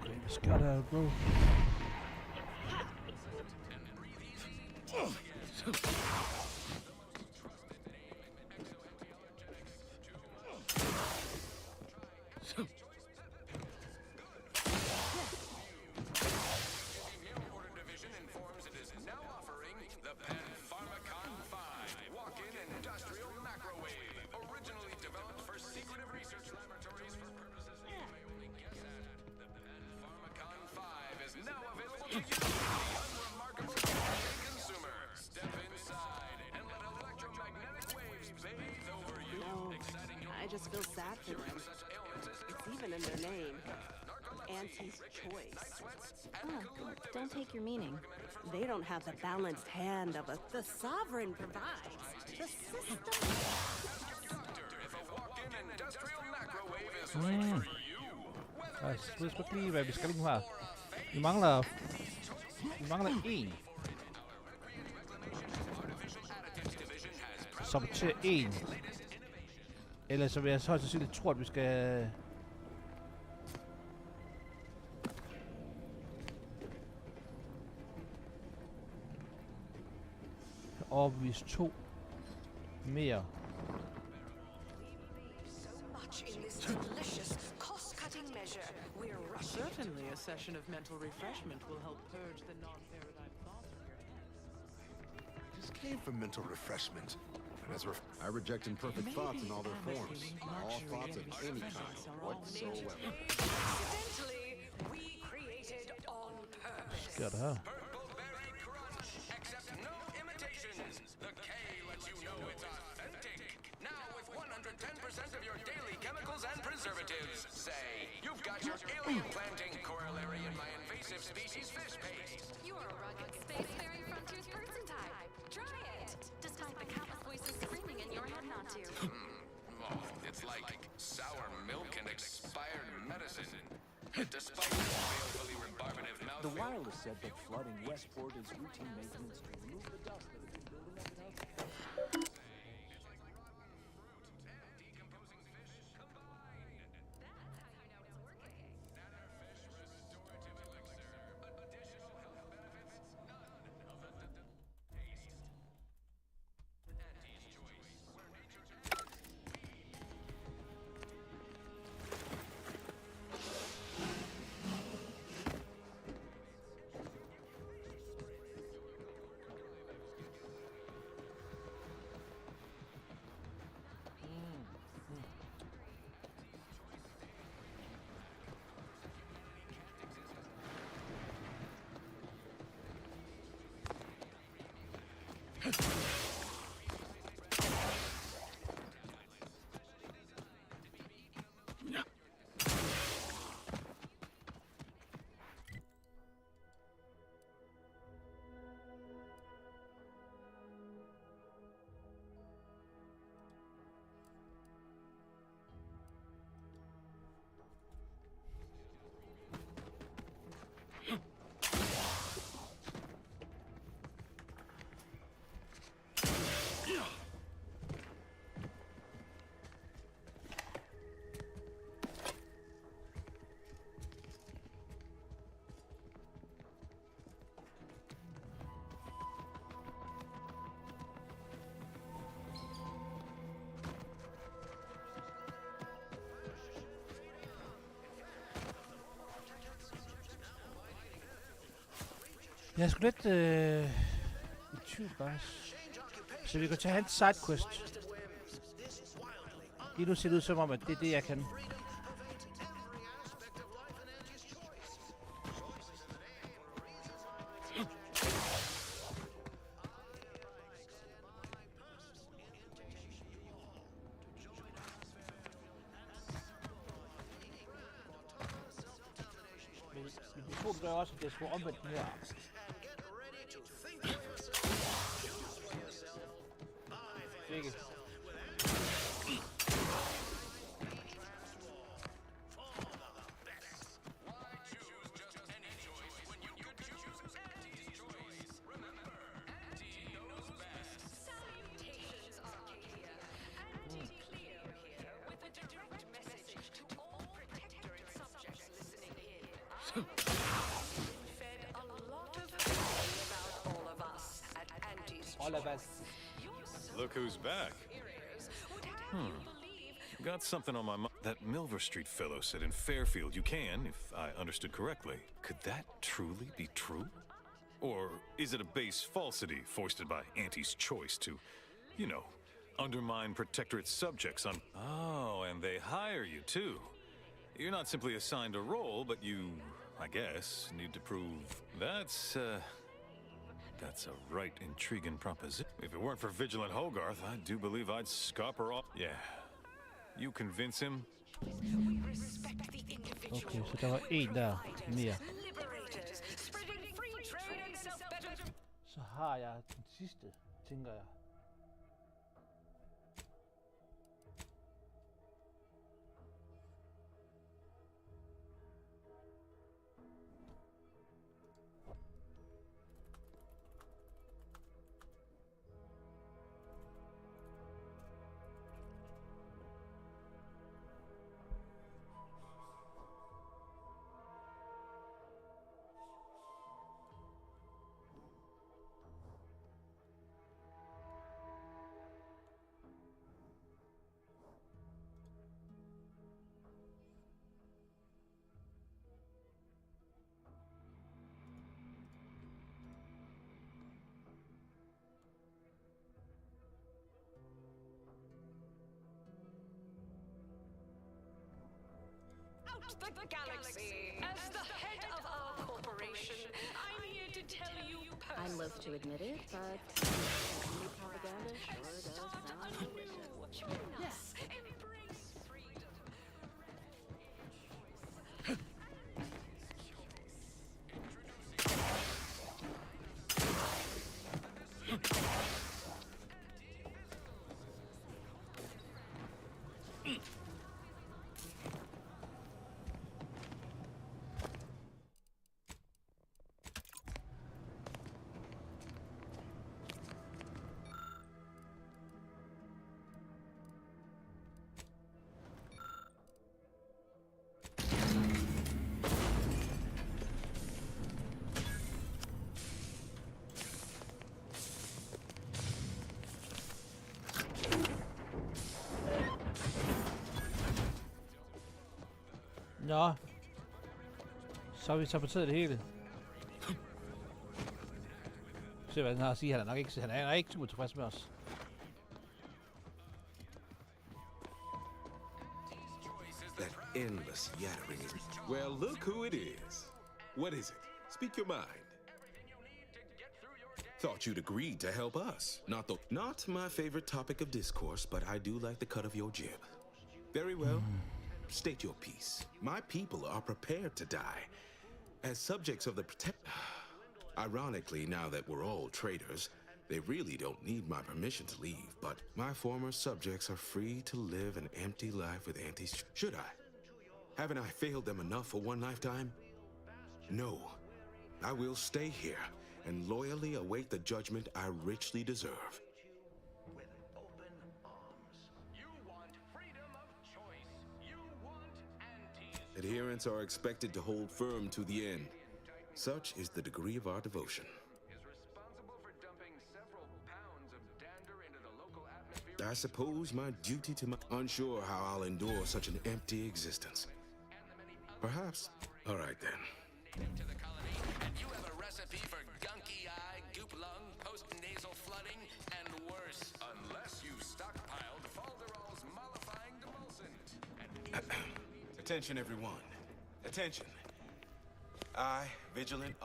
Okay, let's get out, bro. Division informs it is now offering the Pharmacon 5 walk-in industrial microwave, originally developed for secretive research laboratories for purposes we may only guess at. The Pharmacon 5 is now available to you, the unremarkable everyday consumer. Step inside and let electromagnetic waves bathe over you, exciting your I just feel sad for them. such ailments as It's even in their name. Auntie's choice. Oh, don't take your meaning. They don't have the balanced hand of the sovereign provides. The system. Lad os godt lige, hvad vi skal lige her. Vi mangler en. Sabotere en. Ellers så vil jeg så højst sandsynligt tro, at vi skal... overbevise 2 mere. Certainly, a session of mental refreshment will help purge the non-paradigm thoughts from your head. I just came for mental refreshment. And as I reject imperfect thoughts in all their forms. All thoughts of any kind, whatsoever. Accidentally recreated on purpose. Got her. Accept no imitations. The K lets you know it's authentic. Now with 110% of your daily chemicals and preservatives. Say, you've got your alien planting corollary in my invasive species fish paste. You are a rugged spacefaring frontiers person type. Try it. Despite the countless voices screaming in your head not to. Oh, it's like sour milk and expired medicine. Despite the balefully rebarbative mouthfeel. The wireless said that flooding Westport is routine maintenance to remove the dust that has been building up in our... Jeg er sgu lidt i tvivl, guys. Så vi kan tage hans sidequest. Lige nu ser det ud som om, at det er det, jeg kan. Men de to gør også, at det er sgu omvendt her. Ikke. All of us. Look who's back. Got something on my mind. That Milver Street fellow said in Fairfield you can, if I understood correctly. Could that truly be true? Or is it a base falsity foisted by Auntie's choice to, you know, undermine Protectorate subjects on... Oh, and they hire you too. You're not simply assigned a role, but you, I guess, need to prove... That's a right intriguing proposition. If it weren't for Vigilant Hogarth, I do believe I'd scupper off. Yeah. You convince him? We respect Okay, så der var en der mere. Så har jeg den sidste, tænker jeg. The galaxy. As the head of our corporation, I'm here to tell you personally. I'm loath to admit it, but propaganda sure does sound delicious. Yes, embrace freedom. Nå. Så har vi saboteret det hele. Se hvad den har at sige. Han er ikke super tilfreds med os. That endless yattering is... Well, look who it is. What is it? Speak your mind. Thought you'd agreed to help us. Not my favorite topic of discourse, but I do like the cut of your jib. Very well. State your piece. My people are prepared to die as subjects of the Ironically, now that we're all traitors, they really don't need my permission to leave, but my former subjects are free to live an empty life with antis. Should I? Haven't I failed them enough for one lifetime? No. I will stay here and loyally await the judgment I richly deserve. Adherents are expected to hold firm to the end. Such is the degree of our devotion. I suppose my duty to my... Unsure how I'll endure such an empty existence. Perhaps. All right, then. And you have a recipe for gunky eye, goop lung, post-nasal flooding, and worse. Unless you stockpiled Falderall's mollifying demulcent. Attention, everyone. Attention. I, Vigilant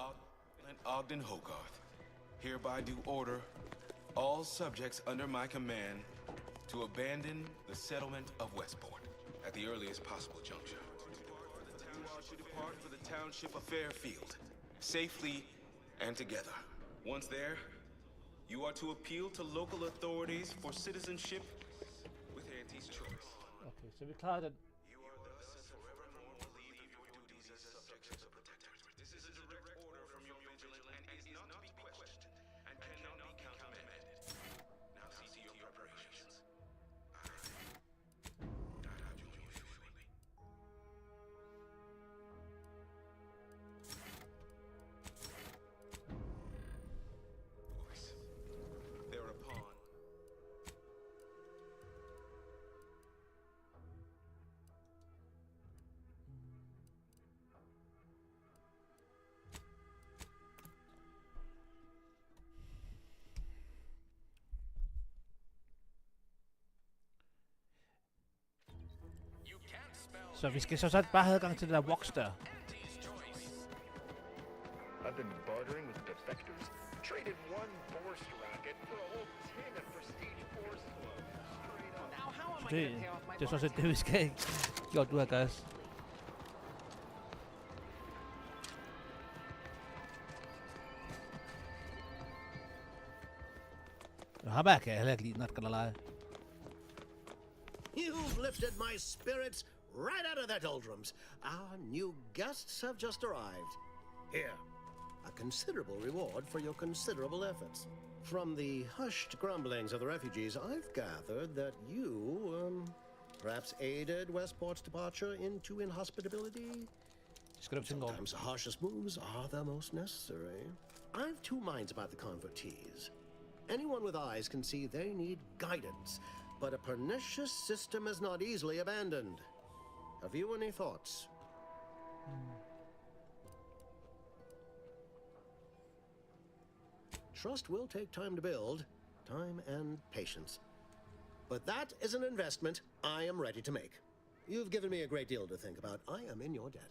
Ogden Hogarth, hereby do order all subjects under my command to abandon the settlement of Westport at the earliest possible juncture. To depart for the township of Fairfield, safely and together. Once there, you are to appeal to local authorities for citizenship with Auntie's choice. Okay, så vi klarer den. Så vi skal så bare have adgang til det der box der. I've been bartering with defectors. Traded one Borst racket for a whole tin of prestige Borst clothes. Så det er sådan set det, vi skal ikke. Gjort du her, guys. Ham kan jeg heller ikke lide, not gonna lie. You've lifted my spirits right out of their doldrums. Our new guests have just arrived. Here, a considerable reward for your considerable efforts. From the hushed grumblings of the refugees, I've gathered that you, perhaps aided Westport's departure into inhospitability. Sometimes the harshest moves are the most necessary. I've two minds about the convertees. Anyone with eyes can see they need guidance, but a pernicious system is not easily abandoned. Have you any thoughts? Trust will take time to build, time and patience. But that is an investment I am ready to make. You've given me a great deal to think about. I am in your debt.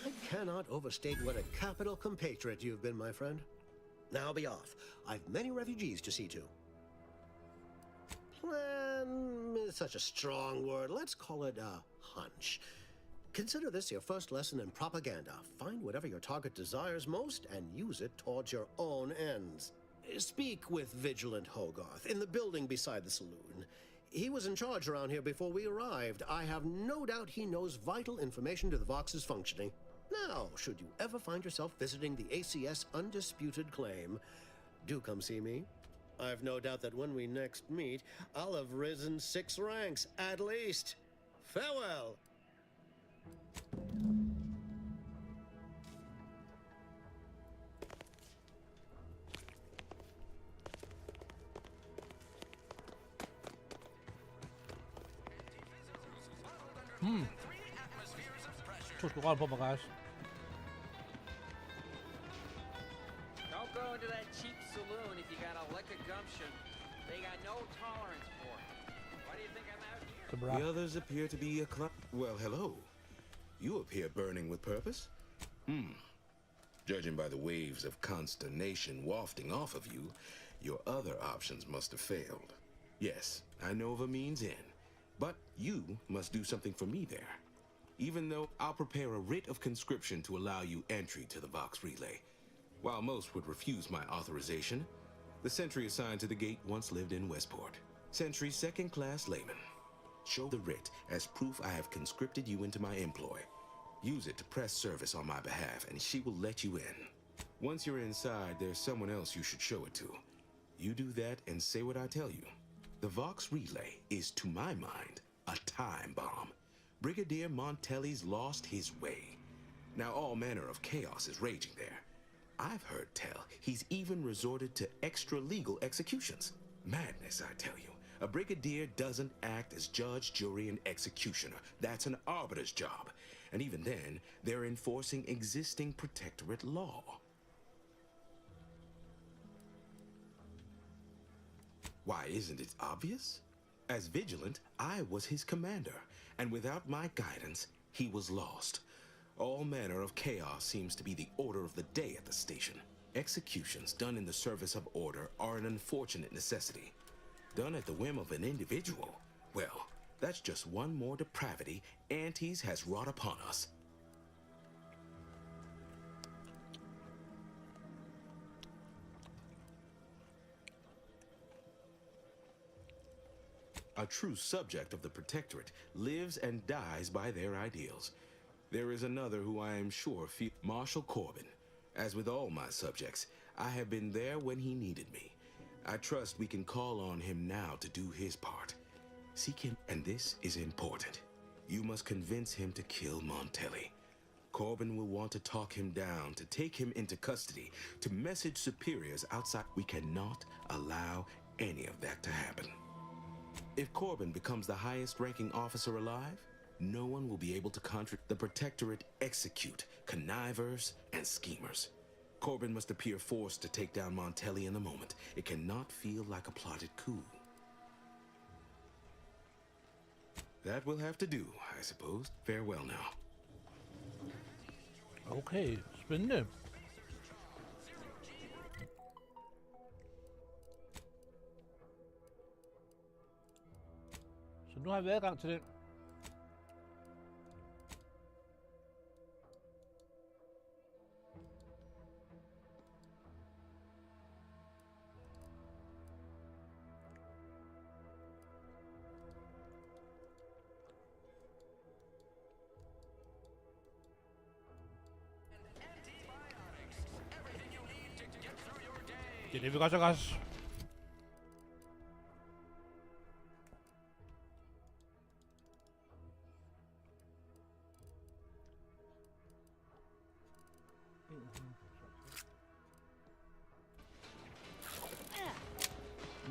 I cannot overstate what a capital compatriot you've been, my friend. Now be off. I've many refugees to see to. Plan is such a strong word. Let's call it a hunch. Consider this your first lesson in propaganda. Find whatever your target desires most and use it towards your own ends. Speak with Vigilant Hogarth in the building beside the saloon. He was in charge around here before we arrived. I have no doubt he knows vital information to the Vox's functioning. Now, should you ever find yourself visiting the ACS Undisputed Claim, do come see me. I've no doubt that when we next meet, I'll have risen 6 ranks, at least. Farewell! To sgu godt på mig, guys. Don't go into that cheap saloon if you got a lick of gumption. They got no tolerance for it. Why do you think I'm out here? The others appear to be a Well, hello. You appear burning with purpose. Judging by the waves of consternation wafting off of you, your other options must have failed. Yes, I know of a means in, but you must do something for me there. Even though I'll prepare a writ of conscription to allow you entry to the Vox Relay. While most would refuse my authorization, the sentry assigned to the gate once lived in Westport. Sentry second-class layman. Show the writ as proof I have conscripted you into my employ. Use it to press service on my behalf, and she will let you in. Once you're inside, there's someone else you should show it to. You do that and say what I tell you. The Vox Relay is, to my mind, a time bomb. Brigadier Montelli's lost his way. Now all manner of chaos is raging there. I've heard tell he's even resorted to extra-legal executions. Madness, I tell you. A brigadier doesn't act as judge, jury, and executioner. That's an arbiter's job. And even then, they're enforcing existing protectorate law. Why, isn't it obvious? As Vigilant, I was his commander, and without my guidance, he was lost. All manner of chaos seems to be the order of the day at the station. Executions done in the service of order are an unfortunate necessity. Done at the whim of an individual, well, that's just one more depravity Antes has wrought upon us. A true subject of the Protectorate lives and dies by their ideals. There is another who I am sure Marshal Corbin. As with all my subjects, I have been there when he needed me. I trust we can call on him now to do his part. Seek him, and this is important. You must convince him to kill Montelli. Corbin will want to talk him down, to take him into custody, to message superiors outside. We cannot allow any of that to happen. If Corbin becomes the highest-ranking officer alive, no one will be able to the Protectorate execute connivers and schemers. Corbin must appear forced to take down Montelli in the moment. It cannot feel like a plotted coup. That will have to do, I suppose. Farewell now. Okay, spændende. Så nu har vi adgang til den. Det er det, vi gør så godt.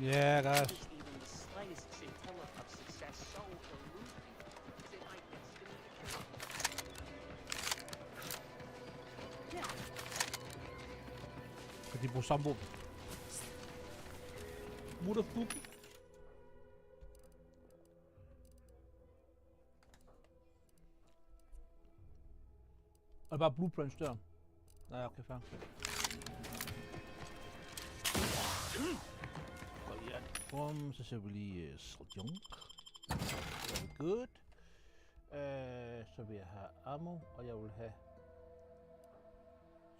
Yeah, guys. Even the slightest scintilla of success so elusive that my destiny Kan de bruge sambo? Motherfucker. Og det er bare blueprints der. Nej, okay, fair. Så ser vi lige Sljunk. Very good. Så vil jeg have ammo, og jeg vil have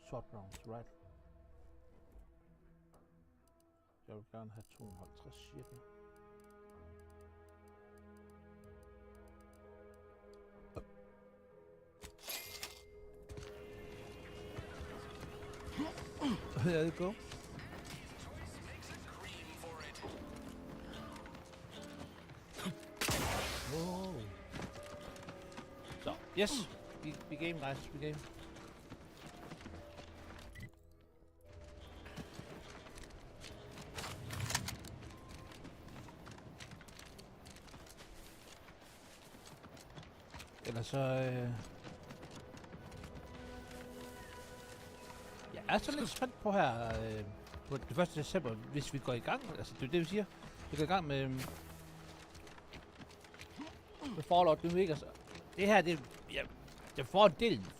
short rounds, right? Jeg vil gerne have 250 cirka. There you go. Whoa. So, yes, we game, guys, we game. Eller så... Jeg er så lidt spændt på her på det 1. december, hvis vi går i gang. Altså, det er det, vi siger. Vi går i gang med Fallout New Vegas. Det her, jeg får en del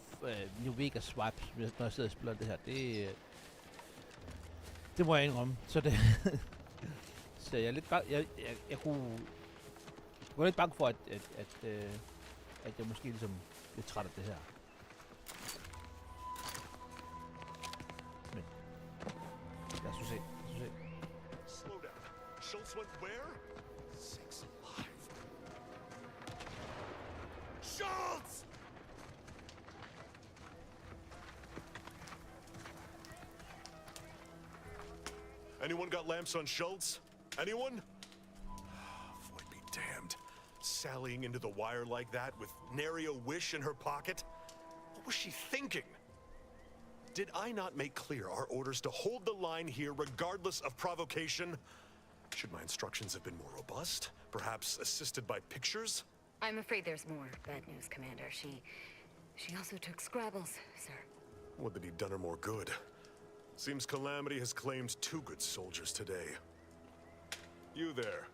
New Vegas vibes, når jeg sidder og spiller det her. Det må jeg indrømme. Så det... så jeg er lidt bange... Jeg kunne... Jeg var lidt bange for, at jeg måske ligesom bliver træt af det her. Men... Lad os se. Slow down. Schultz went where? Sakes alive. Schultz! Anyone got lamps on Schultz? Anyone? Void be damned. Sallying into the wire like that with nary a wish in her pocket? What was she thinking? Did I not make clear our orders to hold the line here regardless of provocation? Should my instructions have been more robust? Perhaps assisted by pictures? I'm afraid there's more bad news, Commander. She also took Scrabbles, sir. Would that he'd done her more good. Seems Calamity has claimed 2 good soldiers today. You there.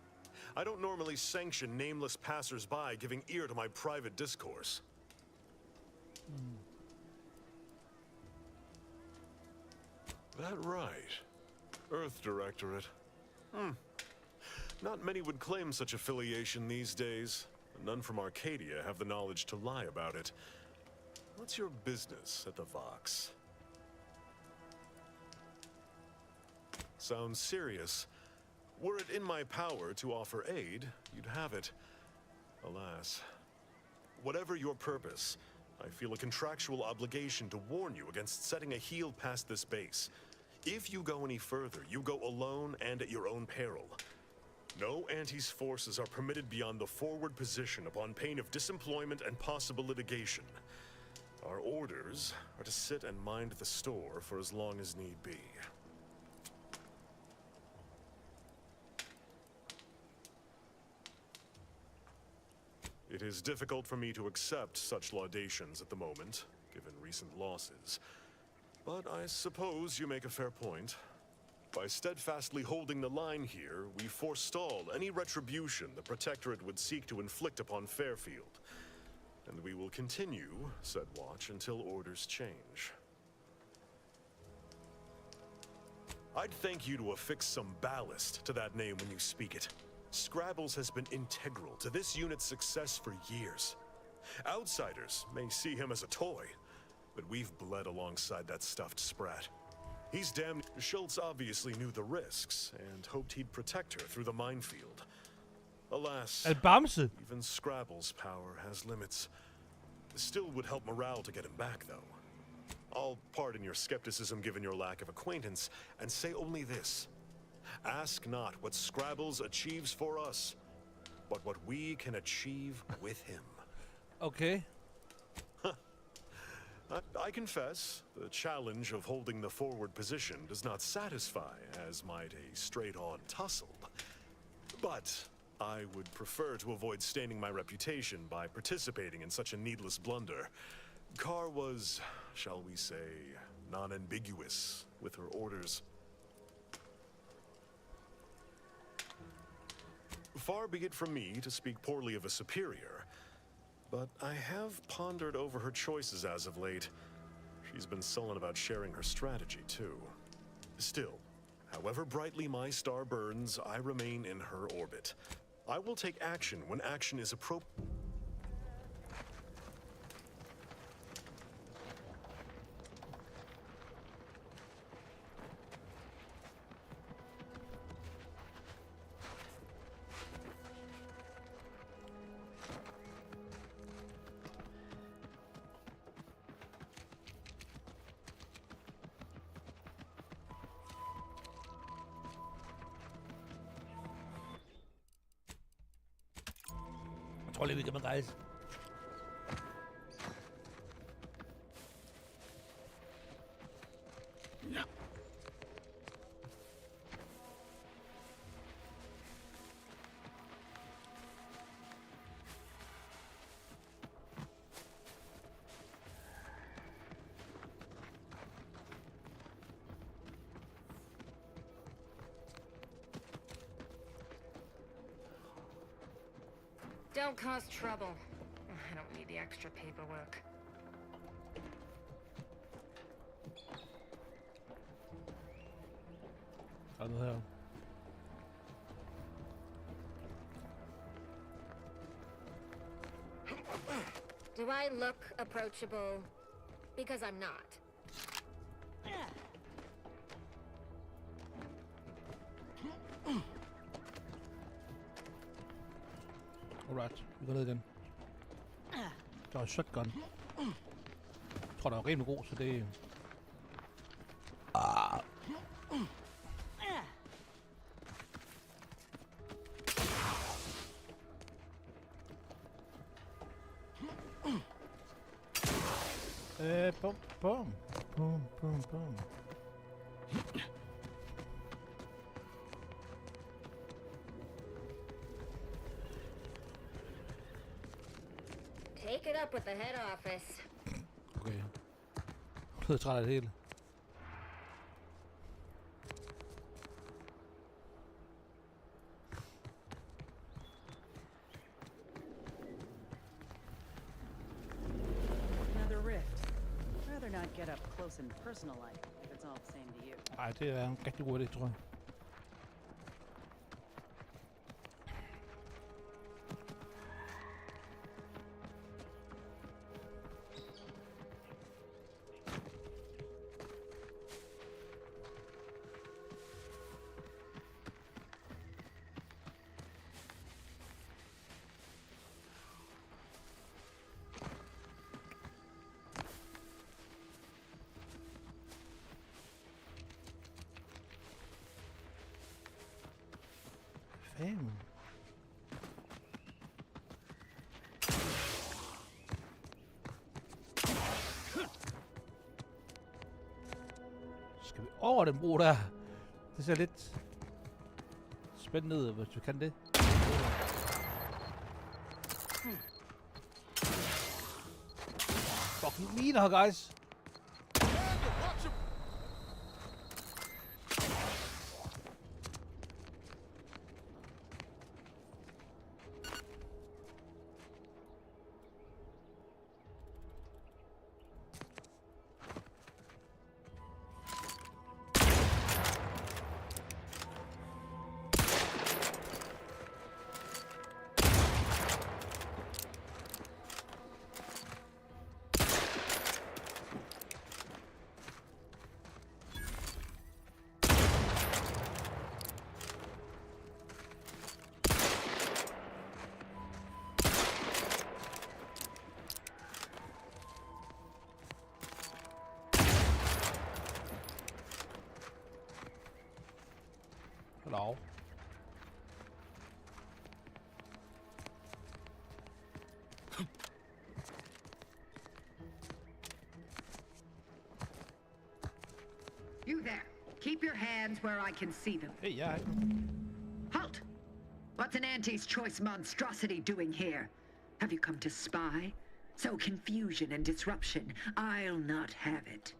I don't normally sanction nameless passers-by giving ear to my private discourse. That right. Earth Directorate. Not many would claim such affiliation these days. None from Arcadia have the knowledge to lie about it. What's your business at the Vox? Sounds serious. Were it in my power to offer aid, you'd have it. Alas. Whatever your purpose, I feel a contractual obligation to warn you against setting a heel past this base. If you go any further, you go alone and at your own peril. No Anti's forces are permitted beyond the forward position upon pain of disemployment and possible litigation. Our orders are to sit and mind the store for as long as need be. It is difficult for me to accept such laudations at the moment, given recent losses. But I suppose you make a fair point. By steadfastly holding the line here, we forestall any retribution the Protectorate would seek to inflict upon Fairfield. And we will continue said watch until orders change. I'd thank you to affix some ballast to that name when you speak it. Scrabbles has been integral to this unit's success for years. Outsiders may see him as a toy, but we've bled alongside that stuffed sprat. He's damned. Schultz obviously knew the risks and hoped he'd protect her through the minefield. Alas, even Scrabble's power has limits. Still would help morale to get him back, though. I'll pardon your skepticism given your lack of acquaintance, and say only this. Ask not what Scrabbles achieves for us, but what we can achieve with him. Okay. I confess, the challenge of holding the forward position does not satisfy, as might a straight-on tussle. But I would prefer to avoid staining my reputation by participating in such a needless blunder. Carr was, shall we say, non-ambiguous with her orders. Far be it from me to speak poorly of a superior, but I have pondered over her choices as of late. She's been sullen about sharing her strategy, too. Still, however brightly my star burns, I remain in her orbit. I will take action when action is appropriate. Jeg tror lige, vi kan rejse. Ja. Don't cause trouble. I don't need the extra paperwork. Sådan her. Do I look approachable? Because I'm not. Alright, vi går ned igen. Der er shotgun. Jeg tror, der er rimelig god, så det... Bum, bum. Bum, bum, bum. Take it up with the head office. Okay. Jeg er træt af det hele. Another rift. I'd rather not get up close and personal like, if it's all the same to you. Ej, det er en rigtig god idé, tror jeg. Fanden. Skal vi over den bro der? Det ser lidt spændende ud, hvis du kan det. Fucking miner, guys. Hello. You there. Keep your hands where I can see them. Hey, yeah. Halt! What's an Auntie's choice monstrosity doing here? Have you come to spy? So confusion and disruption. I'll not have it.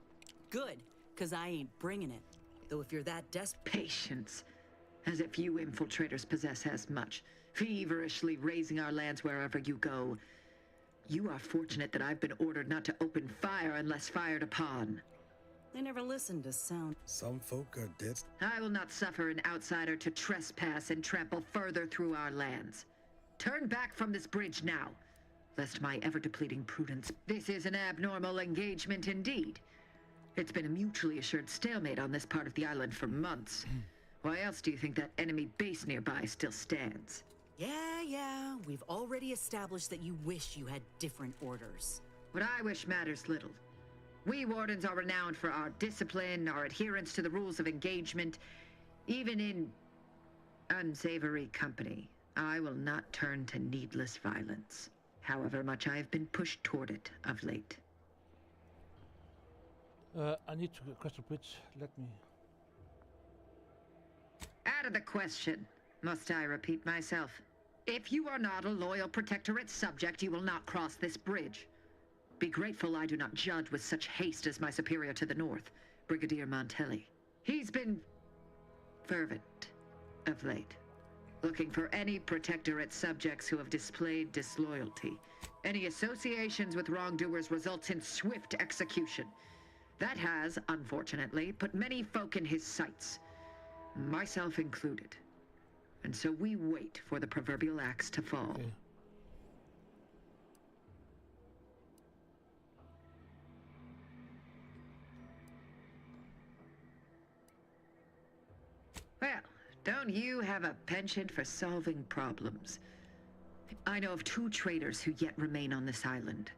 Good, because I ain't bringing it. Though if you're that desperate... Patience. As if you infiltrators possess as much. Feverishly raising our lands wherever you go. You are fortunate that I've been ordered not to open fire unless fired upon. They never listen to sound. Some folk are dead. I will not suffer an outsider to trespass and trample further through our lands. Turn back from this bridge now, lest my ever-depleting prudence... This is an abnormal engagement indeed. It's been a mutually assured stalemate on this part of the island for months. Why else do you think that enemy base nearby still stands? Yeah, we've already established that you wish you had different orders. What I wish matters little. We Wardens are renowned for our discipline, our adherence to the rules of engagement, even in unsavory company. I will not turn to needless violence, however much I have been pushed toward it of late. I need to cross the bridge. Let me... Out of the question. Must I repeat myself? If you are not a loyal Protectorate subject, you will not cross this bridge. Be grateful I do not judge with such haste as my superior to the north, Brigadier Montelli. He's been fervent of late, looking for any Protectorate subjects who have displayed disloyalty. Any associations with wrongdoers results in swift execution. That has, unfortunately, put many folk in his sights, myself included. And so we wait for the proverbial axe to fall. Okay. Well, don't you have a penchant for solving problems? I know of 2 traitors who yet remain on this island.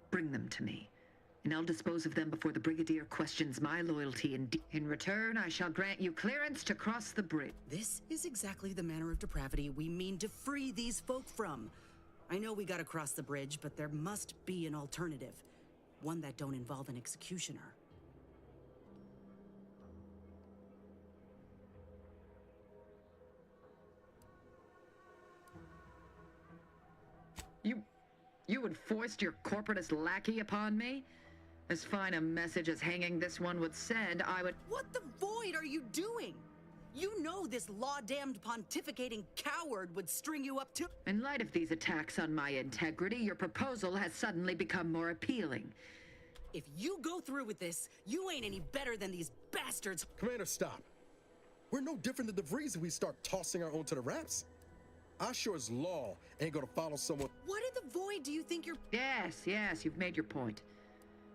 Bring them to me, and I'll dispose of them before the Brigadier questions my loyalty. In return, I shall grant you clearance to cross the bridge. This is exactly the manner of depravity we mean to free these folk from. I know we gotta cross the bridge, but there must be an alternative. One that don't involve an executioner. You would foist your corporatist lackey upon me? As fine a message as hanging this one would send, I would... What the void are you doing? You know this law-damned pontificating coward would string you up to... In light of these attacks on my integrity, your proposal has suddenly become more appealing. If you go through with this, you ain't any better than these bastards. Commander, stop. We're no different than the Vrees if we start tossing our own to the Raps. I sure as law ain't gonna follow someone... What in the void do you think you're... Yes, you've made your point.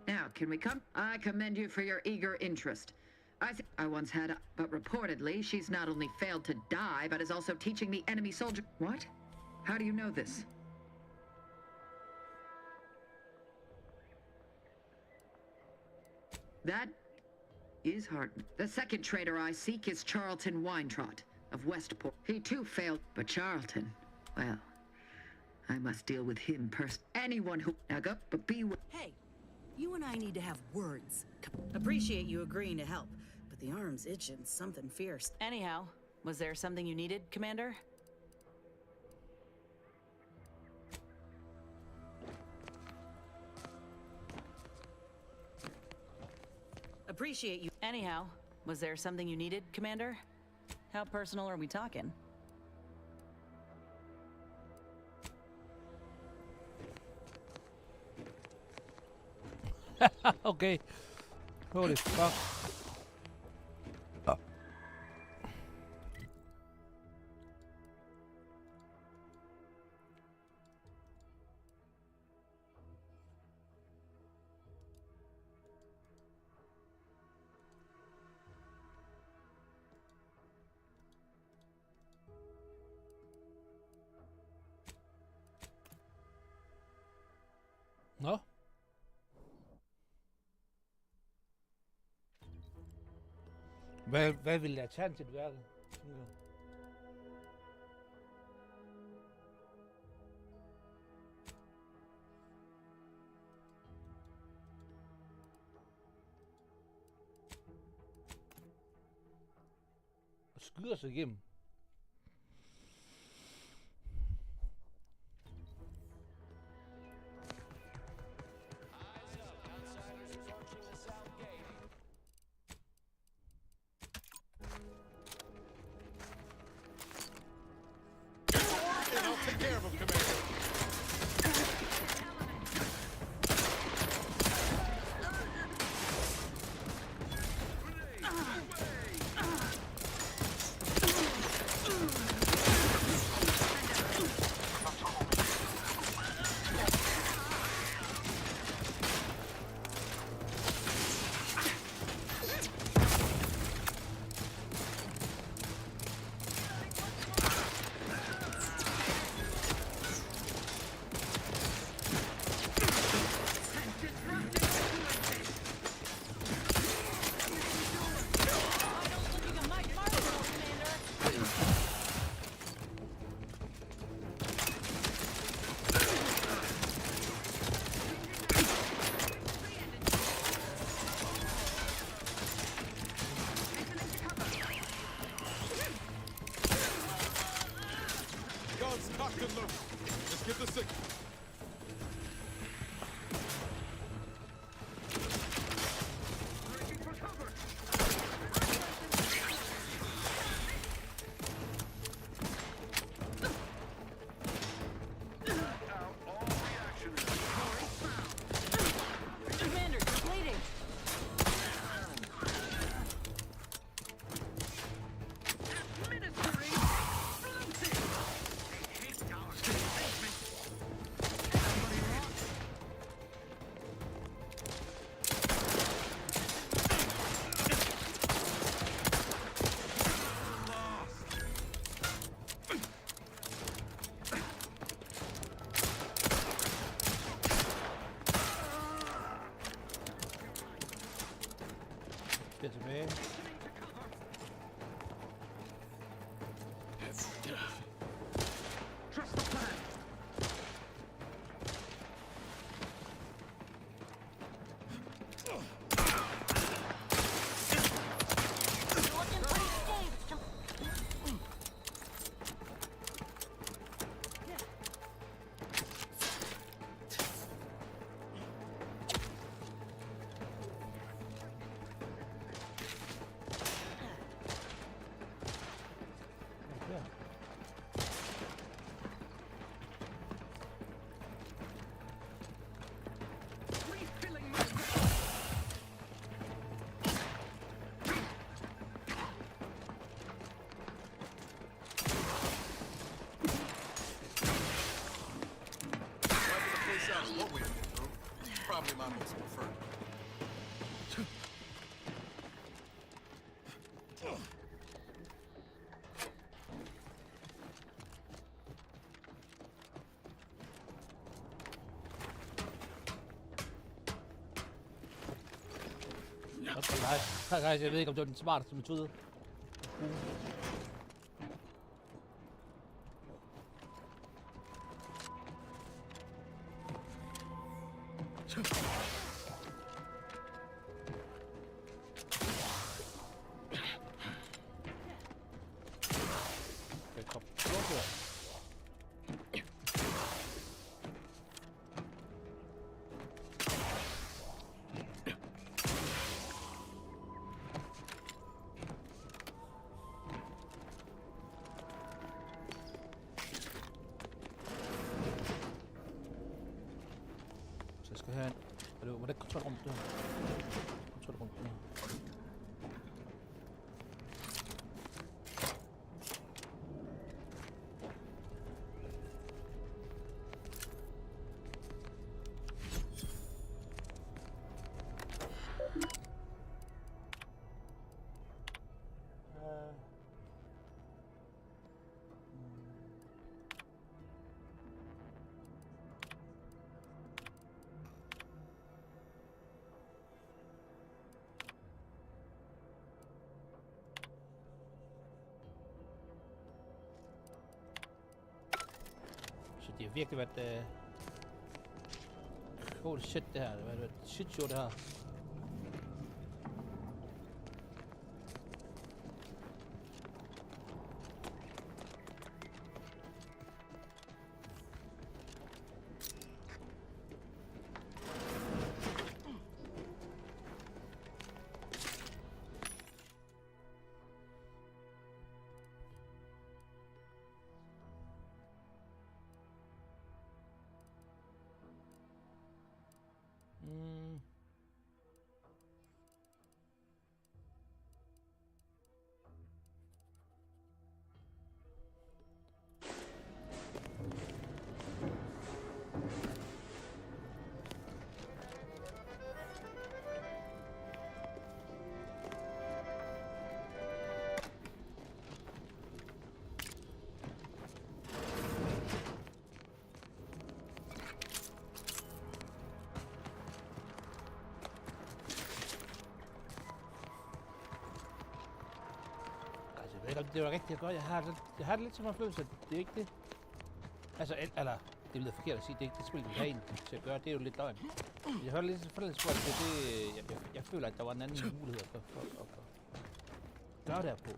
Now, can we come? I commend you for your eager interest. I once had a... But reportedly, she's not only failed to die, but is also teaching the enemy soldier... What? How do you know this? That is heartening. The second traitor I seek is Charlton Weintrot of Westport. He too failed, but Charlton, well, I must deal with him first. Anyone who... Now go, but be... Hey, you and I need to have words. Appreciate you agreeing to help, but the arm's itching something fierce. Anyhow, was there something you needed, Commander? Appreciate you. Anyhow, was there something you needed, Commander? How personal are we talking? Okay. Holy fuck. Nå? Hvad vil alternativet være? fungerer. Og skyder sig igennem. And I'll take care of him, Commander. Guns cocked and loaded. Just get the signal. Commander, you're bleeding. Skal tilbage. What we do, probably my most preferred. Guys, jeg ved ikke, om det var den smarteste metode. skal have en... Var det kontrolrum der? Kontrolrum der. virkelig været... Holy shit, det her. Det har været et shit show, det her. Jeg ved ikke, om det var rigtigt godt. Jeg har det lidt som en følelse, at det er ikke det. Altså, eller, det lyder forkert at sige, det er ikke det spil, vi har en til at gøre. Det er jo lidt løgn. Jeg hørte lidt forlænges på, at jeg føler, at der var en anden mulighed for at gøre det her på.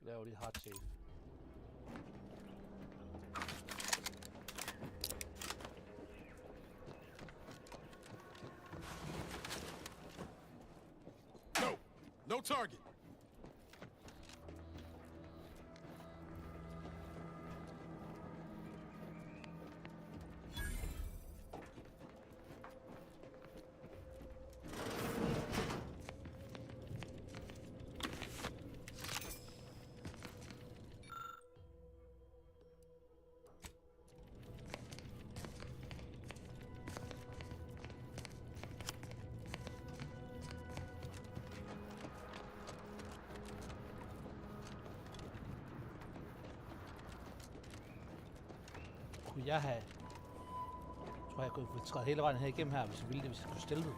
Laver lige hard save. No target. Kunne jeg have... Jeg kunne træde hele vejen her igennem her, hvis jeg ville det, hvis jeg skulle stille det.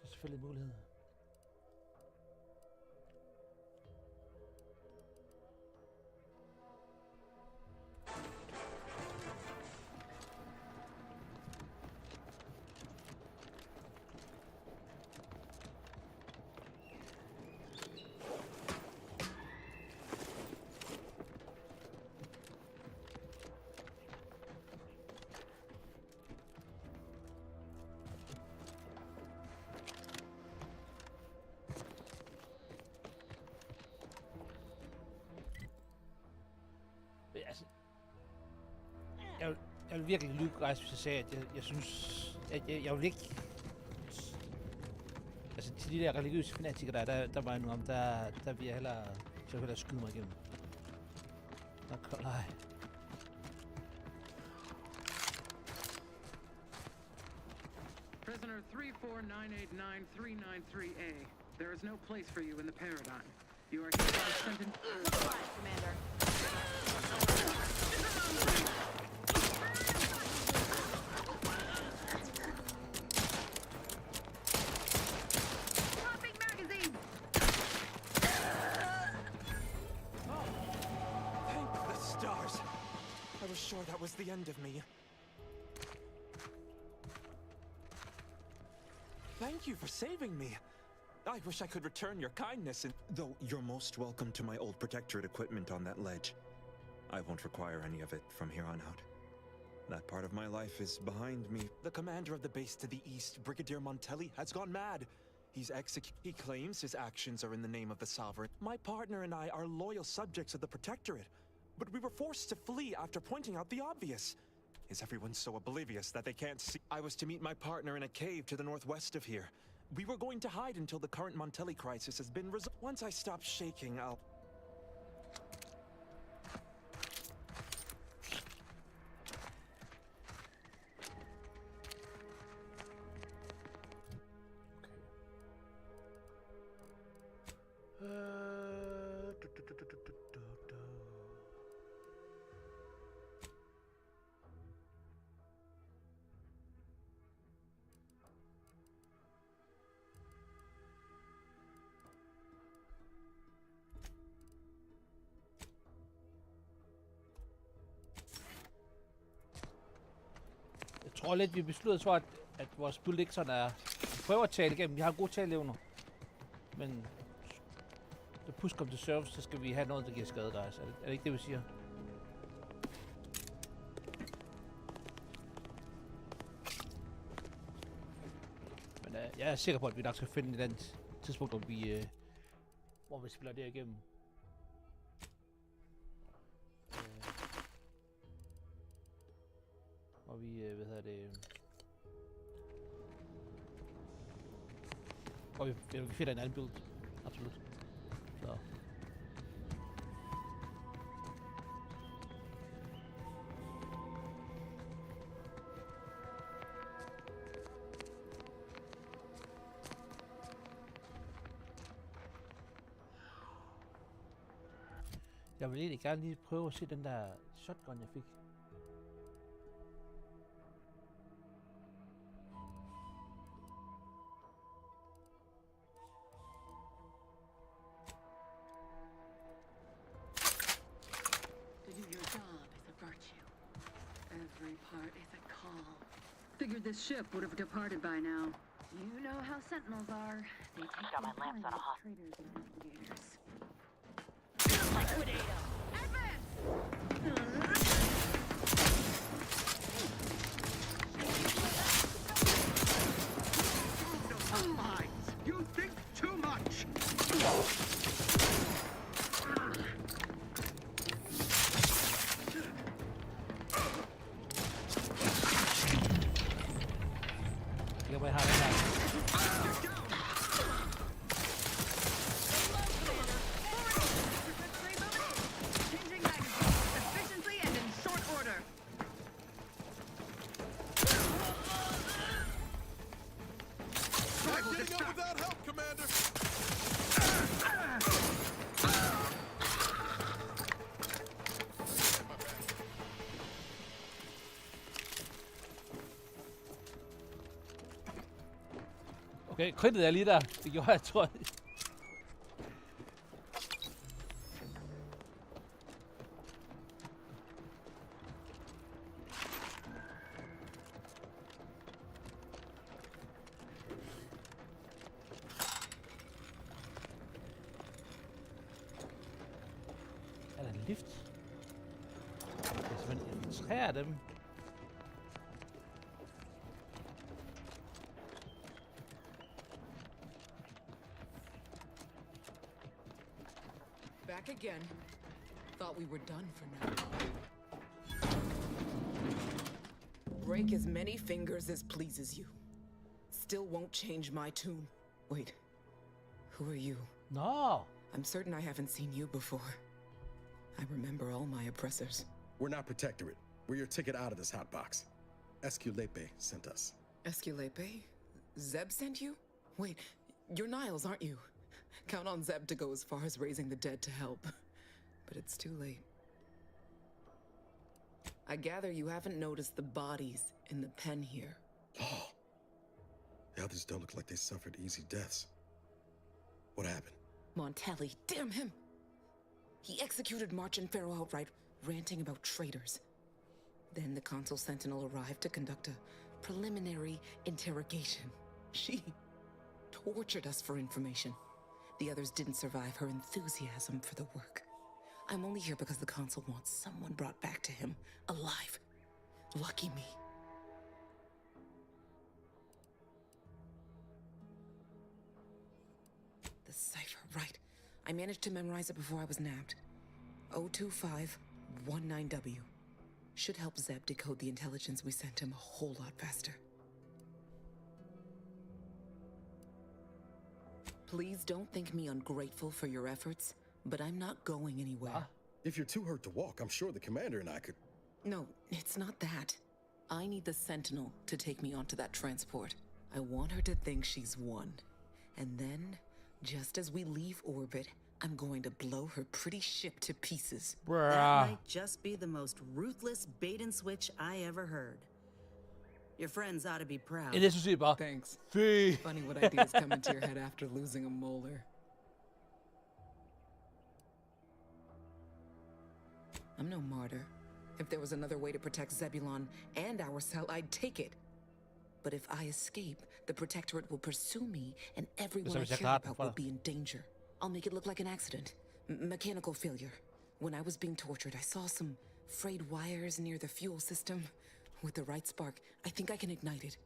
Det er selvfølgelig en mulighed. Altså, jeg vil virkelig lyve, guys, hvis jeg sagde, at jeg synes, at jeg vil ikke... Altså, til de der religiøse fanatikere der var jeg nu om, der vil jeg hellere... Så vil jeg hellere skyde mig igennem. Nej. Prisoner 34989-393A. There is no place for you in the paradigm. You are hereby sentenced... Quiet, Commander. Swapping magazine! Thank the stars! I was sure that was the end of me. Thank you for saving me. I wish I could return your kindness, and Though you're most welcome to my old Protectorate equipment on that ledge. I won't require any of it from here on out. That part of my life is behind me. the commander of the base to the east, Brigadier Montelli, has gone mad. He claims his actions are in the name of the Sovereign. My partner and I are loyal subjects of the Protectorate, but we were forced to flee after pointing out the obvious. Is everyone so oblivious that they can't see? I was to meet my partner in a cave to the northwest of here, We were going to hide until the current Montelli crisis has been resolved. Once I stop shaking, I'll... Jeg tror lidt, vi besluttede for, at vores build ikke sådan er... Vi prøver at tale igennem. Vi har gode taleevner. Men... Da push kommer til service, så skal vi have noget, der giver skade, guys. Er det ikke det, vi siger? Men jeg er sikker på, at vi nok skal finde et andet tidspunkt, hvor vi spiller det igennem. Og vi, og vi finder en anden build. Absolut. Så. Jeg vil egentlig gerne lige prøve at se den der shotgun, jeg fik. Figured this ship would have departed by now. You know how Sentinels are. They take their time as traitors and investigators. Liquidator! You think too much! Okay, kridtet er lige der. Det gjorde jeg, tror jeg. Er der en lift? Det er simpelthen 3 af dem. Back again. Thought we were done for now. Break as many fingers as pleases you. Still won't change my tune. Wait. Who are you? No. I'm certain I haven't seen you before. I remember all my oppressors. We're not Protectorate. We're your ticket out of this hotbox. Esculepe sent us. Esculepe? Zeb sent you? Wait, you're Niles, aren't you? Count on Zeb to go as far as raising the dead to help. But it's too late. I gather you haven't noticed the bodies in the pen here. Oh. The others don't look like they suffered easy deaths. What happened? Montelli, damn him! He executed March and Pharaoh outright, ranting about traitors. Then the Consul Sentinel arrived to conduct a preliminary interrogation. She tortured us for information. The others didn't survive her enthusiasm for the work. I'm only here because the Consul wants someone brought back to him, alive. Lucky me. The cipher, right. I managed to memorize it before I was nabbed. 02519W. Should help Zeb decode the intelligence we sent him a whole lot faster. Please don't think me ungrateful for your efforts, but I'm not going anywhere. If you're too hurt to walk, I'm sure the commander and I could... No, it's not that. I need the Sentinel to take me onto that transport. I want her to think she's won. And then, just as we leave orbit, I'm going to blow her pretty ship to pieces. That might just be the most ruthless bait and switch I ever heard. Your friends ought to be proud. Det synes jeg bare. Thanks. Fy. Funny what ideas come into your head after losing a molar. I'm no martyr. If there was another way to protect Zebulon and our cell, I'd take it. But if I escape, the Protectorate will pursue me, and everyone I care about will be in danger. I'll make it look like an accident. Mechanical failure. When I was being tortured, I saw some frayed wires near the fuel system. With the right spark, I think I can ignite it.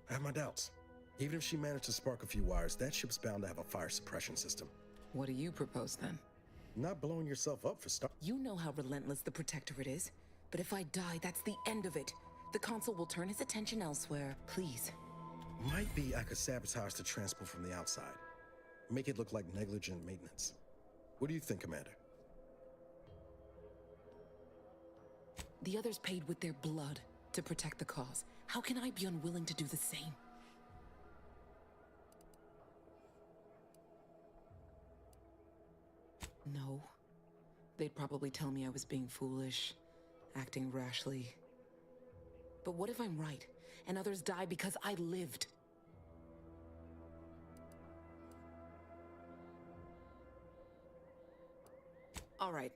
I have my doubts. Even if she managed to spark a few wires, that ship's bound to have a fire suppression system. What do you propose, then? Not blowing yourself up for start. You know how relentless the Protectorate is. But if I die, that's the end of it. The Consul will turn his attention elsewhere. Please. Might be I could sabotage the transport from the outside. Make it look like negligent maintenance. What do you think, Commander? The others paid with their blood to protect the cause. How can I be unwilling to do the same? No. They'd probably tell me I was being foolish, acting rashly. But what if I'm right, and others die because I lived? All right.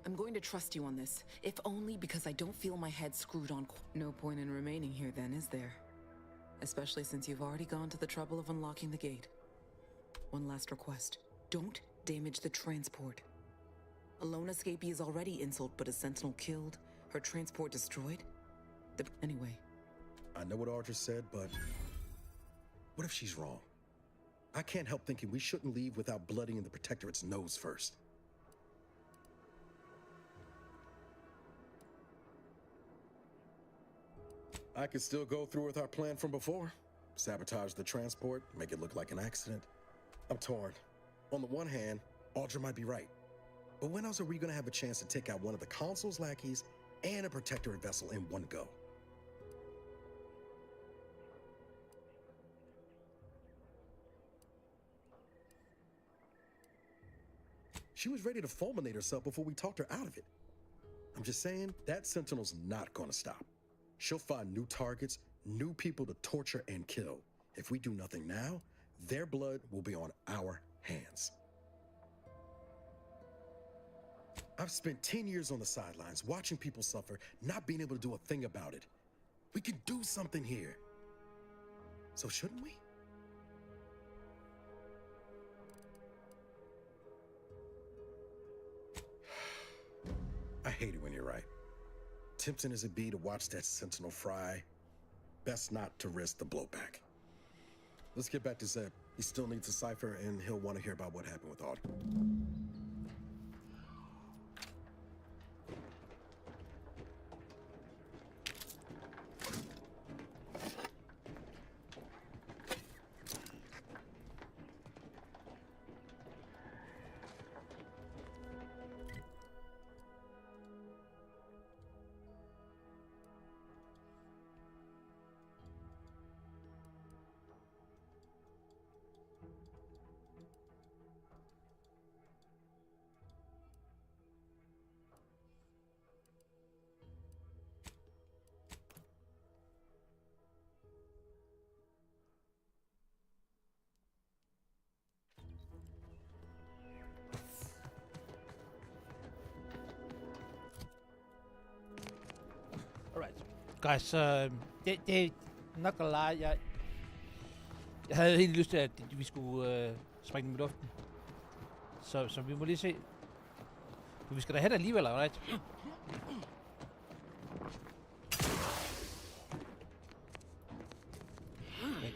I'm going to trust you on this, if only because I don't feel my head screwed on. No point in remaining here then, is there? Especially since you've already gone to the trouble of unlocking the gate. One last request. Don't damage the transport. A lone escapee is already insult, but a Sentinel killed, her transport destroyed? Anyway. I know what Audra said, but... what if she's wrong? I can't help thinking we shouldn't leave without bloodying the Protectorate's nose first. I could still go through with our plan from before. Sabotage the transport, make it look like an accident. I'm torn. On the one hand, Audra might be right. But when else are we going to have a chance to take out one of the Consul's lackeys and a Protectorate vessel in one go? She was ready to fulminate herself before we talked her out of it. I'm just saying, that Sentinel's not going to stop. She'll find new targets, new people to torture and kill. If we do nothing now, their blood will be on our hands. I've spent 10 years on the sidelines, watching people suffer, not being able to do a thing about it. We can do something here. So shouldn't we? I hate it when you're right. Tempting as it be to watch that Sentinel fry, best not to risk the blowback. Let's get back to Zeb. He still needs a cipher, and he'll want to hear about what happened with Audra. Guys, det not gonna lie, jeg havde helt lyst til, at vi skulle springe dem i luften. Så vi må lige se. For vi skal da have det alligevel, right? Okay.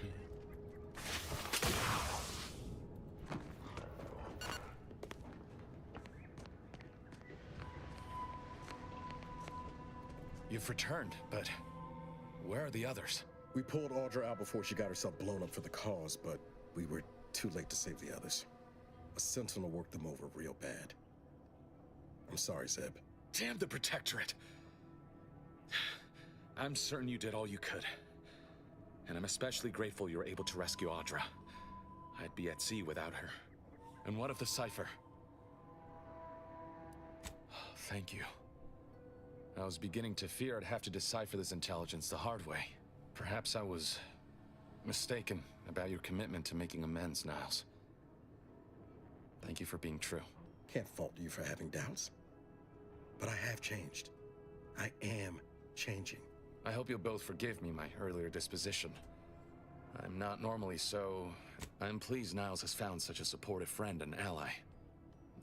You've returned, but where are the others? We pulled Audra out before she got herself blown up for the cause, but we were too late to save the others. A sentinel worked them over real bad. I'm sorry, Zeb. Damn the Protectorate! I'm certain you did all you could. And I'm especially grateful you were able to rescue Audra. I'd be at sea without her. And what of the cipher? Thank you. I was beginning to fear I'd have to decipher this intelligence the hard way. Perhaps I was mistaken about your commitment to making amends, Niles. Thank you for being true. Can't fault you for having doubts. But I have changed. I am changing. I hope you'll both forgive me my earlier disposition. I'm not normally so... I'm pleased Niles has found such a supportive friend and ally.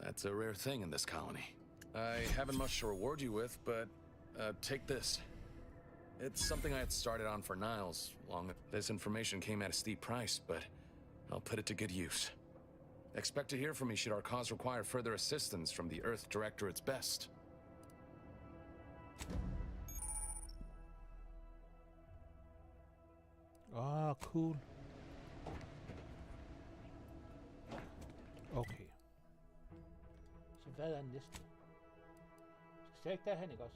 That's a rare thing in this colony. I haven't much to reward you with, but take this. It's something I had started on for Niles long. This information came at a steep price, but I'll put it to good use. Expect to hear from me should our cause require further assistance from the Earth Directorate's best. Ah, cool. Okay. Så hvad er næste? Skal jeg ikke derhen, ikke også?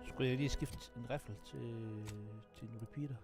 Skulle jeg lige skifte en riffel til en repeater?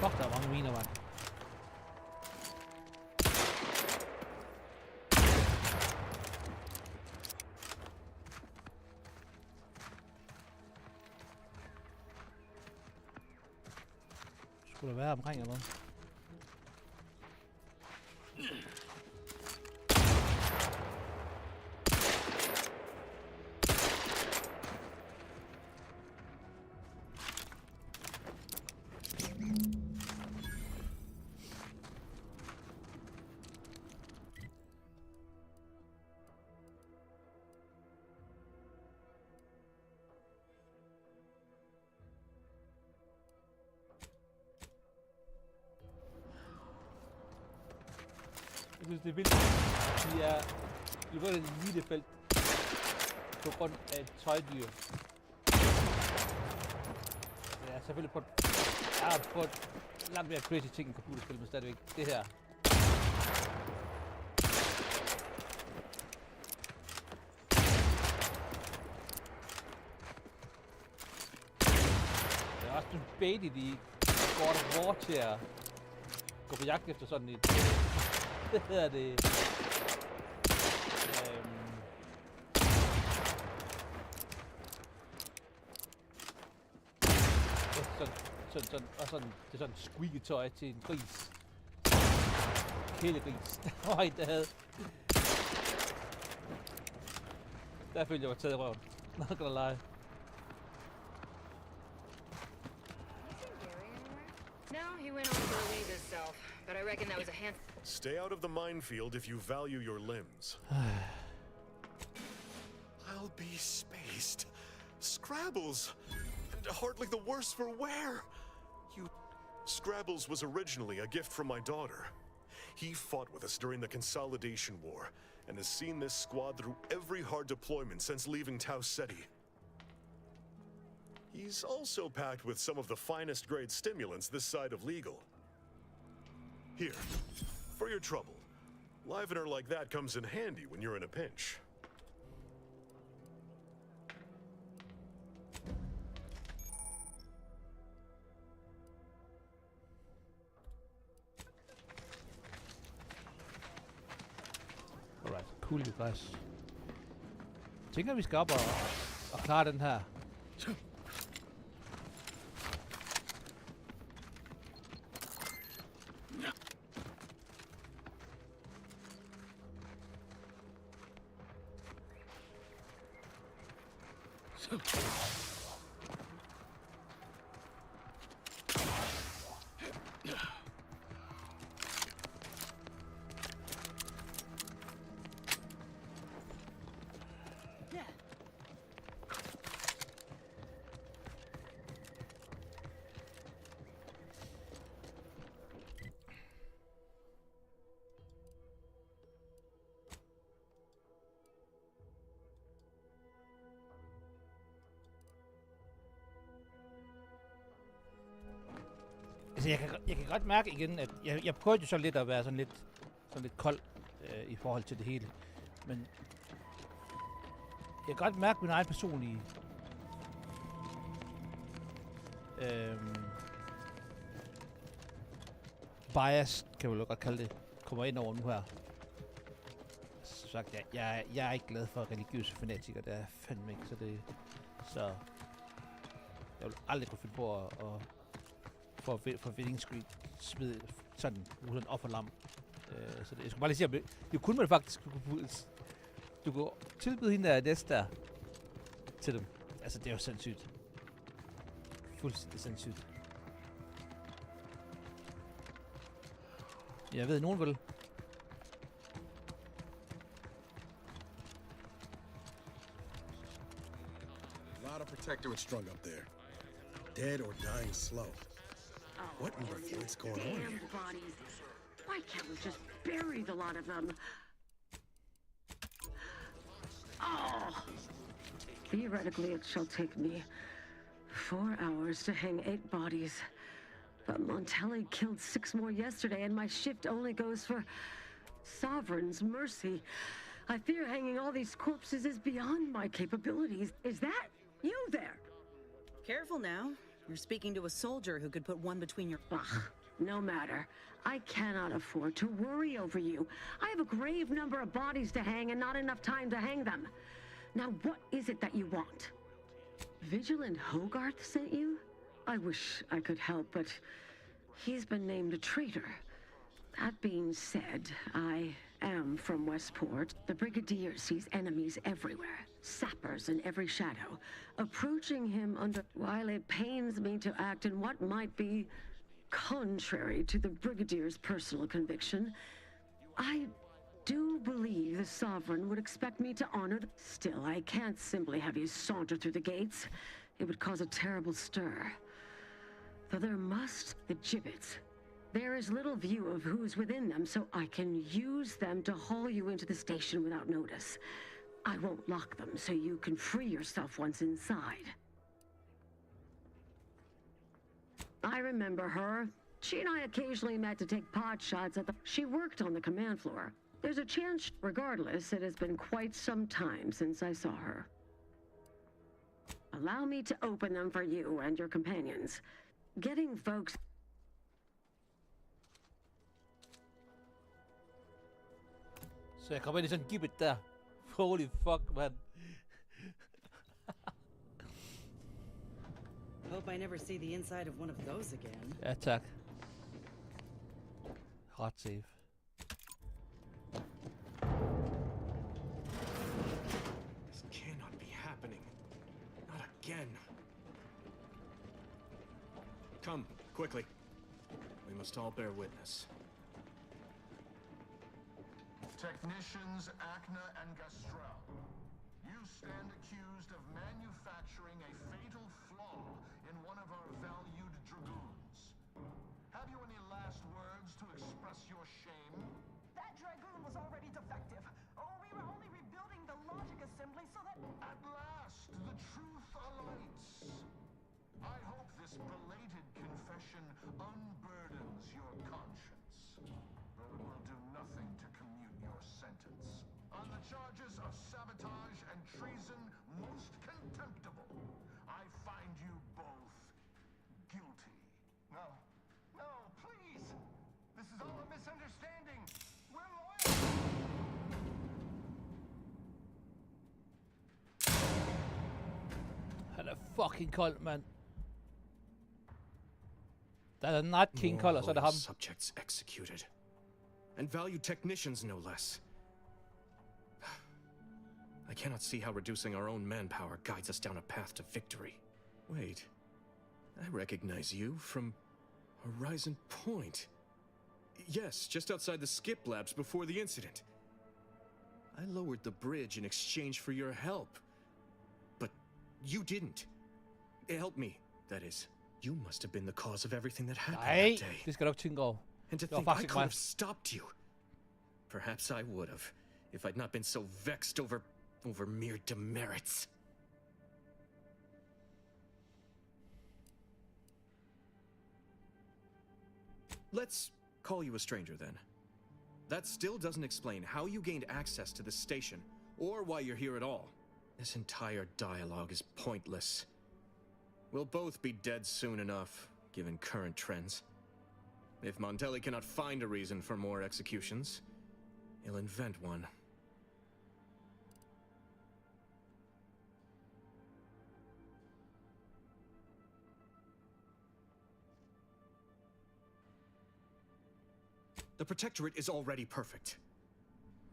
Fuck, der er mange miner, mand. Skulle der være omkring eller noget? Jeg synes, det er vildt. De er løbet et lille felt på grund af et tøjdyr. Ja, selvfølgelig på et langt mere crazy ting end computerspil, men stadigvæk det her. Det er også en bait i de God of War til at gå på jagt efter sådan et... Hvad hedder det? Sådan, og sådan, det er sådan squeaky-tøj til en gris. Kælegris. Der var en, der havde... Der følte jeg var taget i røven. Not gonna lie. No, he went on to relieve himself, but I reckon that was a hand. Stay out of the minefield if you value your limbs. I'll be spaced. Scrabbles! And hardly the worse for wear! Scrabbles was originally a gift from my daughter. He fought with us during the Consolidation War, and has seen this squad through every hard deployment since leaving Tau Ceti. He's also packed with some of the finest grade stimulants this side of legal. Here, for your trouble. Livener like that comes in handy when you're in a pinch. Alright, cool guys. Jeg tænker, vi skal op og klare den her. Altså, jeg kan godt mærke igen, at jeg prøvede jo så lidt at være sådan lidt kold i forhold til det hele. Men jeg kan godt mærke min egen personlige bias, kan man jo godt kalde det, kommer ind over nu her. Så sagt, jeg er ikke glad for religiøse fanatikere, det er fandme ikke, så jeg vil aldrig kunne finde på at for Winning Street smide sådan uden offerlam. Så det, jeg skulle bare lige sige, at det kunne man faktisk du kunne tilbyde hende der næste der til dem. Altså, det er jo sindssygt. Fuldstændig sindssygt. Jeg ved, nogen vil. A lot of protectorates strung up there. Dead or dying slow. What in the fuck's going on here? Bodies. Why can't we just bury the lot of them? Oh! Theoretically, it shall take me 4 hours to hang 8 bodies. But Montelli killed 6 more yesterday, and my shift only goes for Sovereign's mercy. I fear hanging all these corpses is beyond my capabilities. Is that you there? Careful now. You're speaking to a soldier who could put one between your... Ugh, no matter. I cannot afford to worry over you. I have a grave number of bodies to hang and not enough time to hang them. Now, what is it that you want? Vigilant Hogarth sent you? I wish I could help, but he's been named a traitor. That being said, I am from Westport. The Brigadier sees enemies everywhere. Sappers in every shadow. Approaching him under... While it pains me to act in what might be contrary to the Brigadier's personal conviction, I do believe the Sovereign would expect me to honor... Still, I can't simply have you saunter through the gates. It would cause a terrible stir. Though there must... The gibbets. There is little view of who's within them, so I can use them to haul you into the station without notice. I won't lock them, so you can free yourself once inside. I remember her. She and I occasionally met to take pot shots at the... She worked on the command floor. There's a chance... Regardless, it has been quite some time since I saw her. Allow me to open them for you and your companions. Getting folks... Så jeg kommer ind i sådan en gibbet der. Holy fuck, man. Hope I never see the inside of one of those again. Ja, tak. Ret safe. This cannot be happening. Not again. Come, quickly. We must all bear witness. Technicians Acna and Gastrell, you stand accused of manufacturing a fatal flaw in one of our valued dragoons. Have you any last words to express your shame? That dragoon was already defective. Oh, we were only rebuilding the logic assembly so that... At last, the truth alights. I hope this belated confession unburdens your conscience, though it will do nothing to commute your sentence. On the charges of sabotage and treason most contemptible, I find you both guilty. No. No, please! This is all a misunderstanding. We're loyal! Han er fucking kold, mand. Der er Night King kold, og så er det ham. Subjects executed. And valued technicians, no less. I cannot see how reducing our own manpower guides us down a path to victory. Wait. I recognize you from Horizon Point. Yes, just outside the skip labs before the incident. I lowered the bridge in exchange for your help. But you didn't. Help me, that is. You must have been the cause of everything that happened Nej, that day. det skal du ikke tænke over. And to Det var think I faktisk could mig. have stopped you. Perhaps I would have, if I'd not been so vexed over mere demerits. Let's call you a stranger then. That still doesn't explain how you gained access to the station, or why you're here at all. This entire dialogue is pointless. We'll both be dead soon enough, given current trends. If Montelli cannot find a reason for more executions, he'll invent one. The Protectorate is already perfect,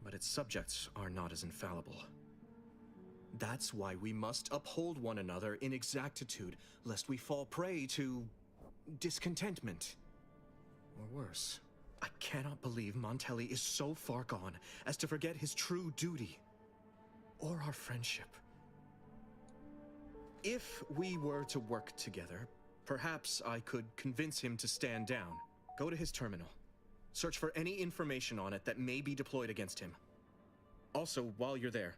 but its subjects are not as infallible. That's why we must uphold one another in exactitude, lest we fall prey to discontentment. Or worse. I cannot believe Montelli is so far gone as to forget his true duty, or our friendship. If we were to work together, perhaps I could convince him to stand down. Go to his terminal. Search for any information on it that may be deployed against him. Also, while you're there,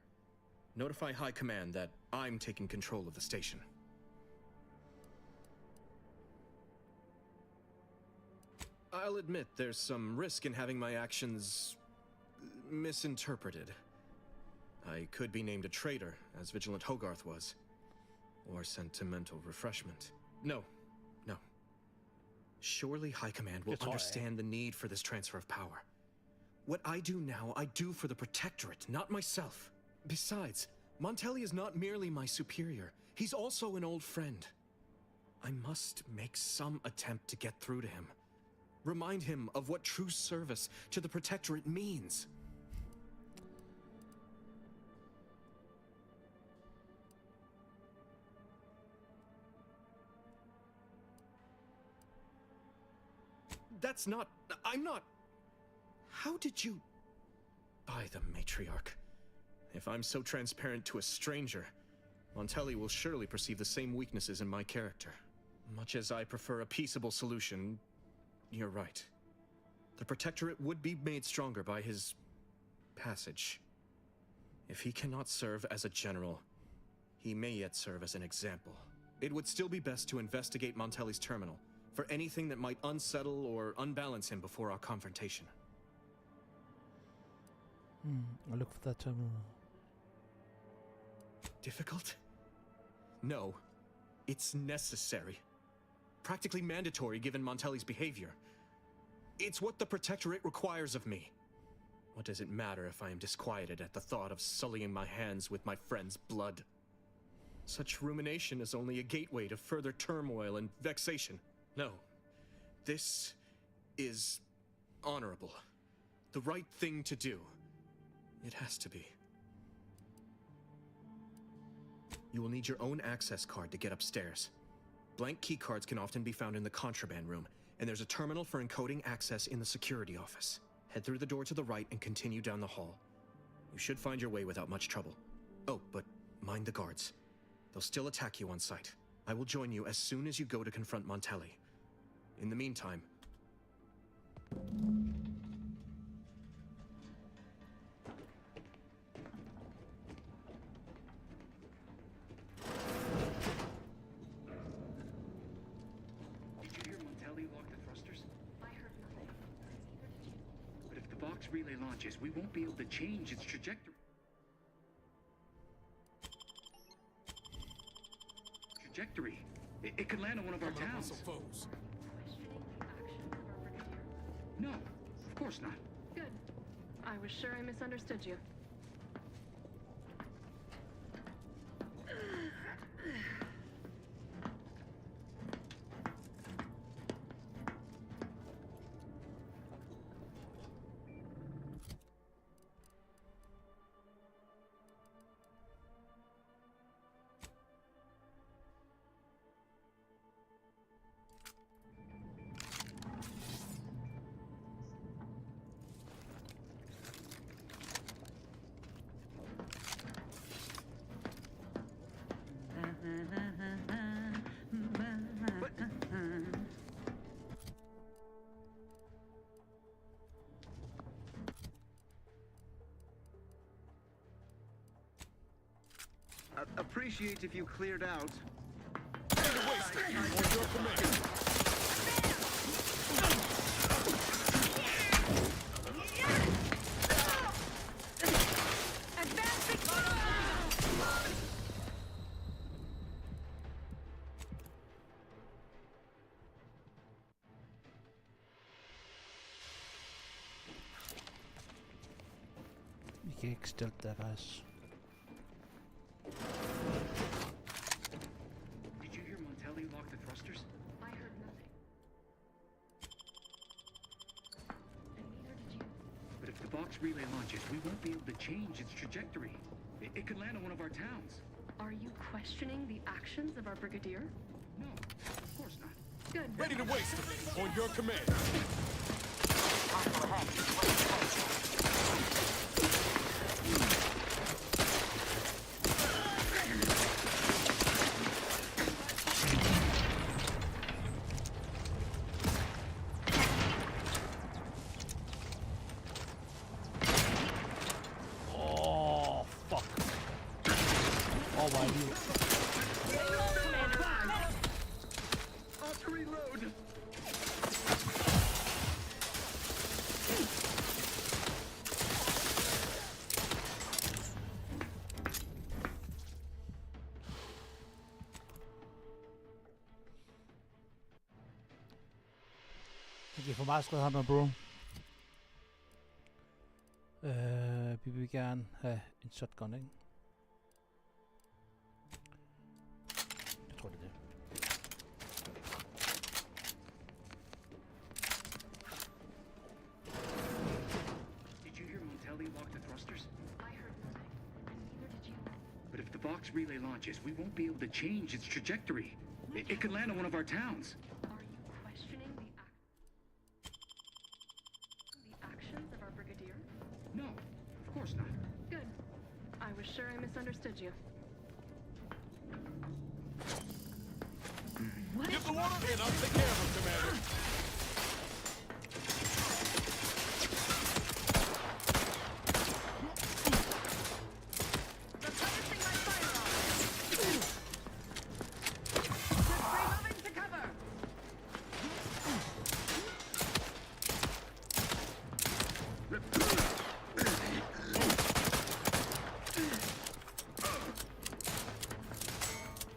notify High Command that I'm taking control of the station. I'll admit there's some risk in having my actions misinterpreted. I could be named a traitor, as Vigilant Hogarth was. Or sent to mental refreshment. No. Surely High Command will understand the need for this transfer of power. What I do now, I do for the Protectorate, not myself. Besides, Montelli is not merely my superior. He's also an old friend. I must make some attempt to get through to him. Remind him of what true service to the Protectorate means. I'm not... How did you... By the Matriarch. If I'm so transparent to a stranger, Montelli will surely perceive the same weaknesses in my character. Much as I prefer a peaceable solution, you're right. The Protectorate would be made stronger by his passage. If he cannot serve as a general, he may yet serve as an example. It would still be best to investigate Montelli's terminal for anything that might unsettle or unbalance him before our confrontation. I'll look for that terminal. Difficult? No. It's necessary. Practically mandatory given Montelli's behavior. It's what the Protectorate requires of me. What does it matter if I am disquieted at the thought of sullying my hands with my friend's blood? Such rumination is only a gateway to further turmoil and vexation. No, this is honorable. The right thing to do. It has to be. You will need your own access card to get upstairs. Blank key cards can often be found in the contraband room, and there's a terminal for encoding access in the security office. Head through the door to the right and continue down the hall. You should find your way without much trouble. Oh, but mind the guards. They'll still attack you on sight. I will join you as soon as you go to confront Montelli. In the meantime... Did you hear Montelli lock the thrusters? I heard nothing. But if the box relay launches, we won't be able to change its trajectory. It could land on one of our towns. No, of course not. Good. I was sure I misunderstood you. Appreciate if you cleared out. Vi kan ikke stelte der, guys. Did you hear Montelli lock the thrusters? I heard nothing. And neither did you. But if the box relay launches, we won't be able to change its trajectory. It could land on one of our towns. Are you questioning the actions of our brigadier? No, of course not. Good. Ready to waste it. On your command. Oh, fuck. Oh, my God. Off to reload. Det giver for meget skade ham, bro. Vi vil gerne have en shotgun, ikke? Jeg tror, det er det. Did you hear Montelli lock the thrusters? I heard nothing. And neither did you. But if the box relay launches, we won't be able to change its trajectory. It could land on one of our towns. Are you questioning the actions of our brigadier? No, of course not. Good. I was sure I misunderstood you. What? Give the water and I'll take care of him, Commander.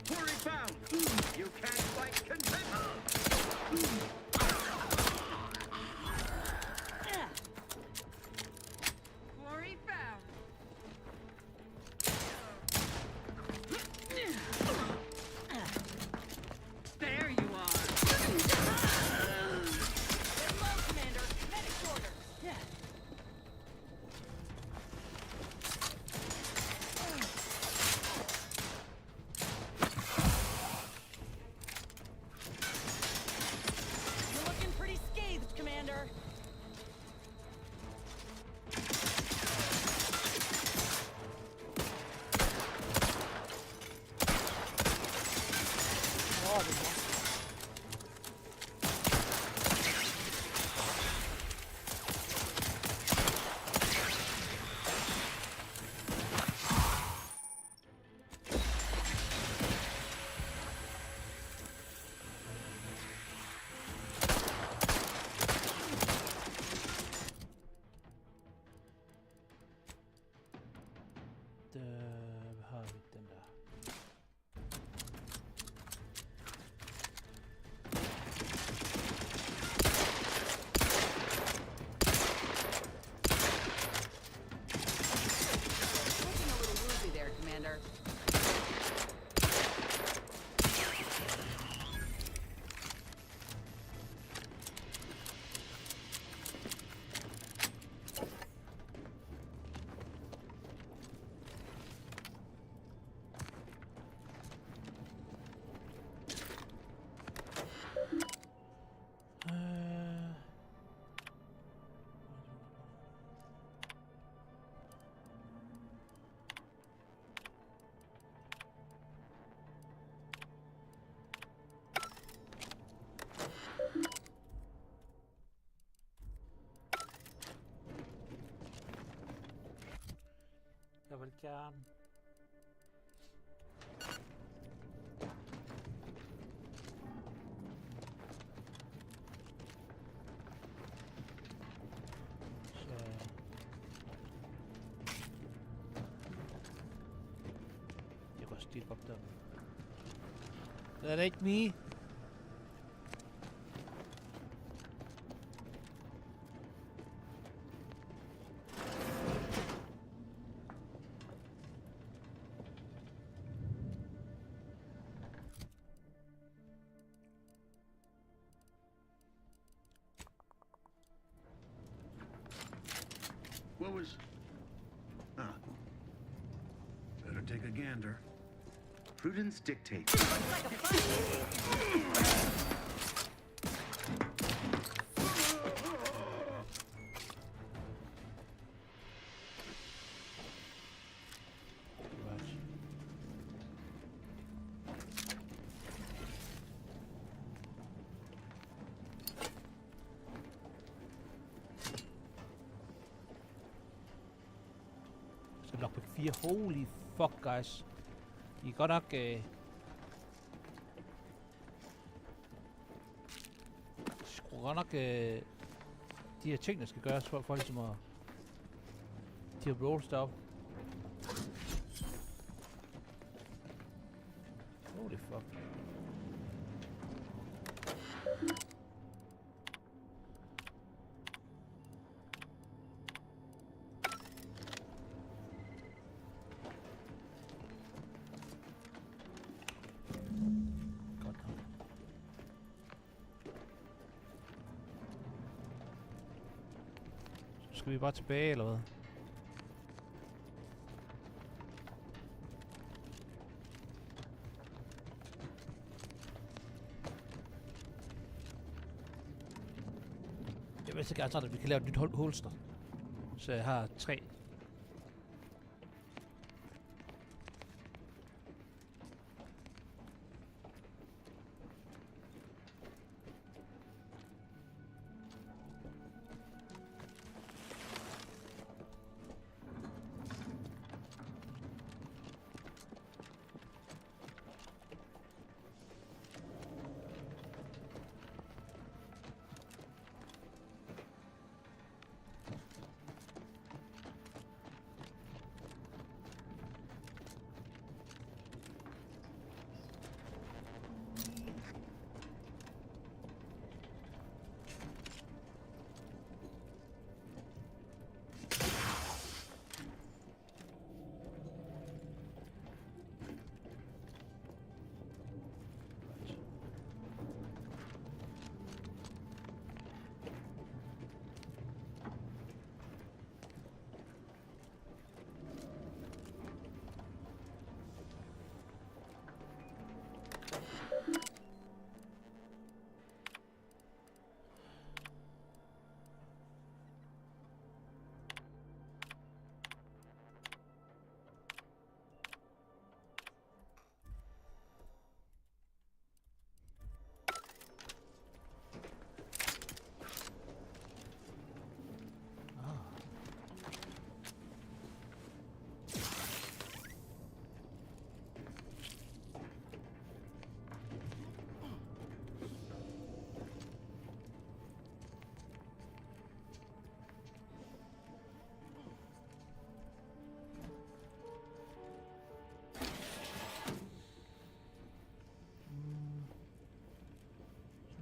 Quarry found! You can't fight contender! vil gerne. Jeg kan stikke op der. That ain't me. What was... Better take a gander. Prudence dictates. Nok på 4. Holy fuck, guys. I er godt nok... Sgu godt nok... de her ting, der skal gøres, for ligesom at... De her rolls deroppe. Holy fuck. Skal vi bare tilbage, eller hvad? Jeg vil så gerne sådan, at vi kan lave et nyt holster. Så jeg har 3.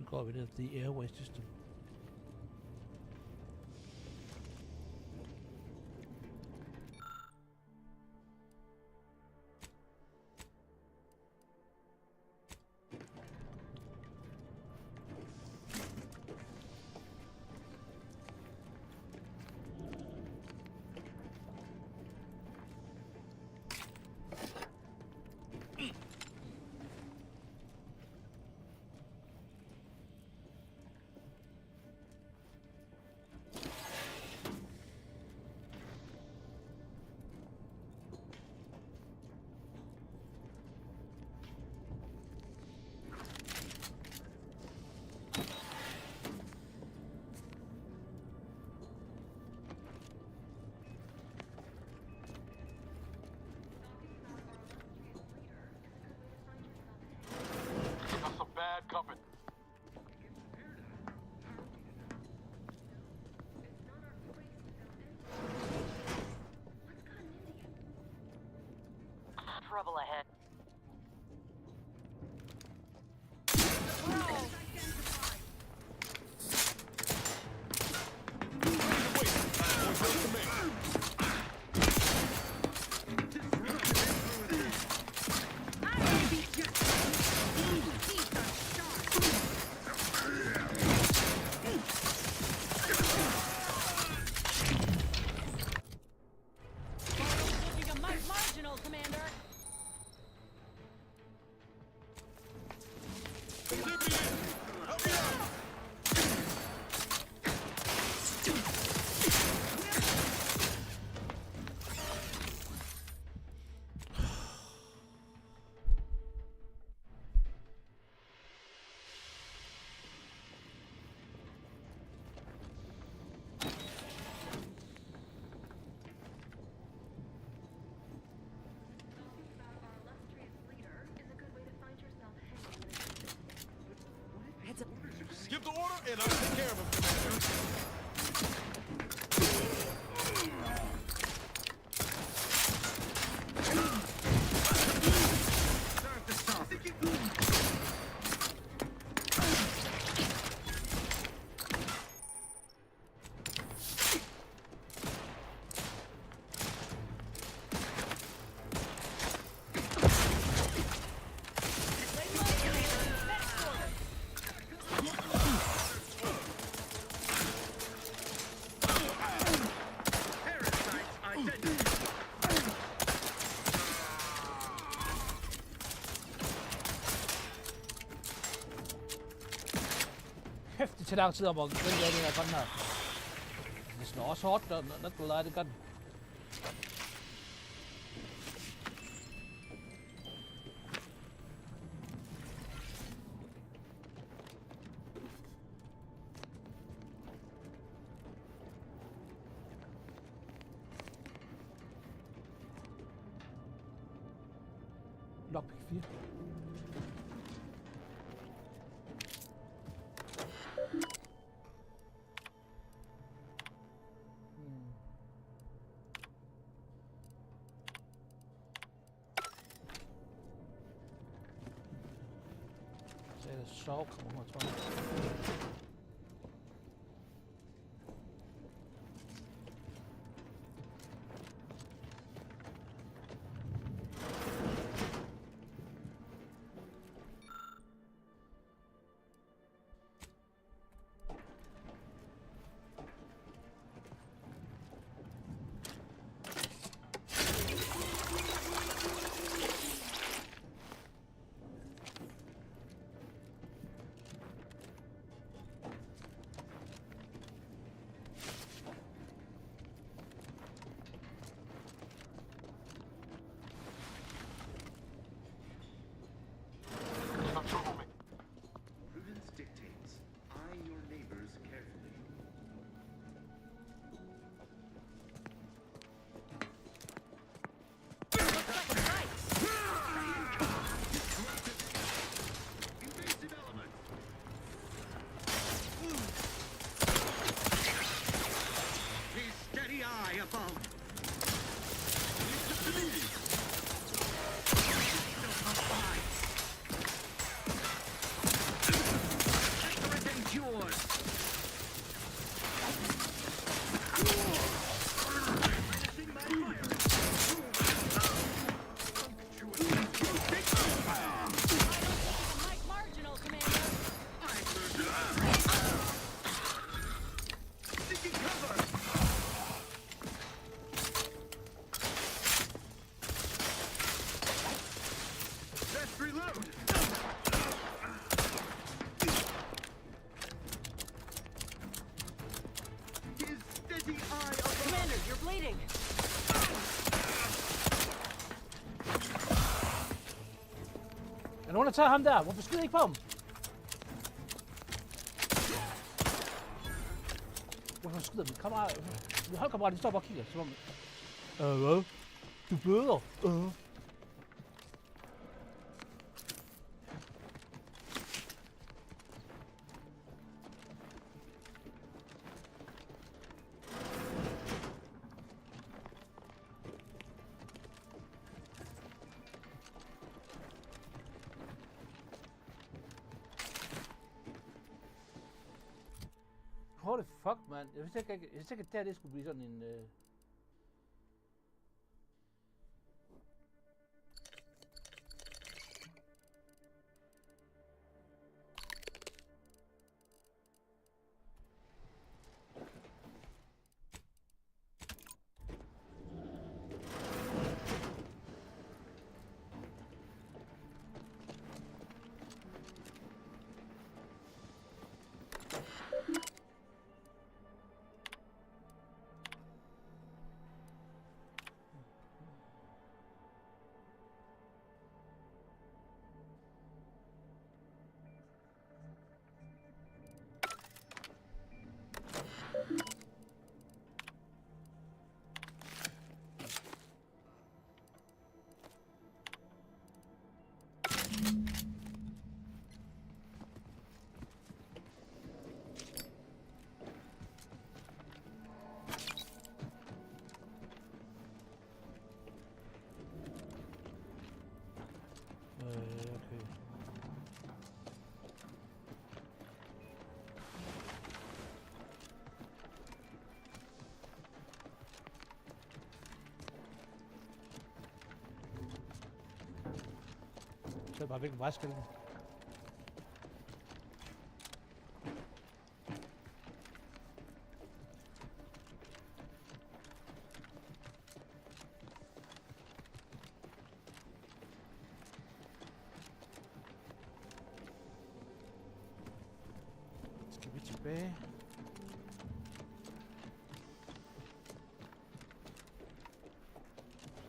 Går vi ned til the airway system. Give the order, and I'll take care of him, Commander. Serve the stuff. Kæft, det tager lang tid om at vælge af den her gun her. Det slår også hårdt, når du lader det gun. Lockpick 4. Så er det savescum, tror jeg. Prudence dictates, eye your neighbors carefully. Invasive element. His steady eye above. Commander, you're bleeding. Er nogen, der tager ham der? Hvorfor skyder I ikke på ham? Hvorfor skyder vi? Kammerat, vi holdkammerater, de står bare og kigger, som om... hvad? Du bløder. Holy fuck, man. Jeg vidste ikke, at det her det skulle blive sådan en... ved bare, hvilken vej skal den. Skal vi tilbage?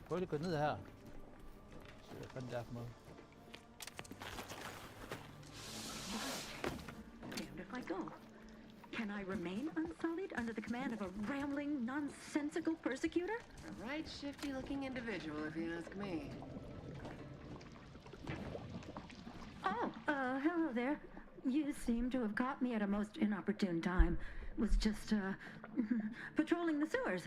Prøv lige at gå ned her. Se hvad fanden det er for noget. Damned if I go. Can I remain unsullied under the command of a rambling, nonsensical persecutor? A right shifty-looking individual, if you ask me. Oh, hello there. You seem to have caught me at a most inopportune time. Was just, patrolling the sewers.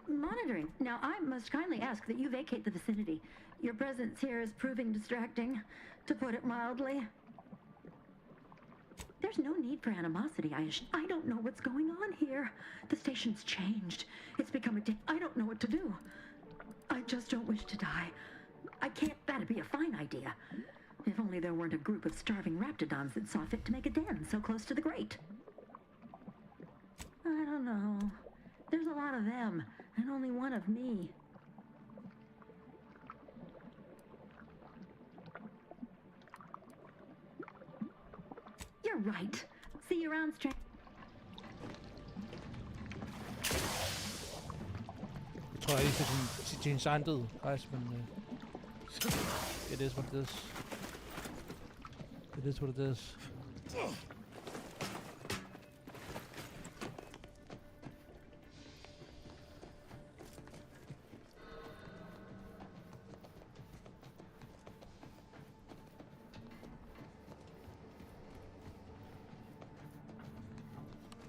Monitoring. Now, I must kindly ask that you vacate the vicinity. Your presence here is proving distracting, to put it mildly. There's no need for animosity. I don't know what's going on here. The station's changed. It's become I don't know what to do. I just don't wish to die. I can't. That'd be a fine idea. If only there weren't a group of starving raptidons that saw fit to make a den so close to the grate. I don't know. There's a lot of them, and only one of me. You're right. See you around, Strange. Jeg tror, jeg lige skal til hendes egen død, faktisk, men... it is what it is. It is what it is.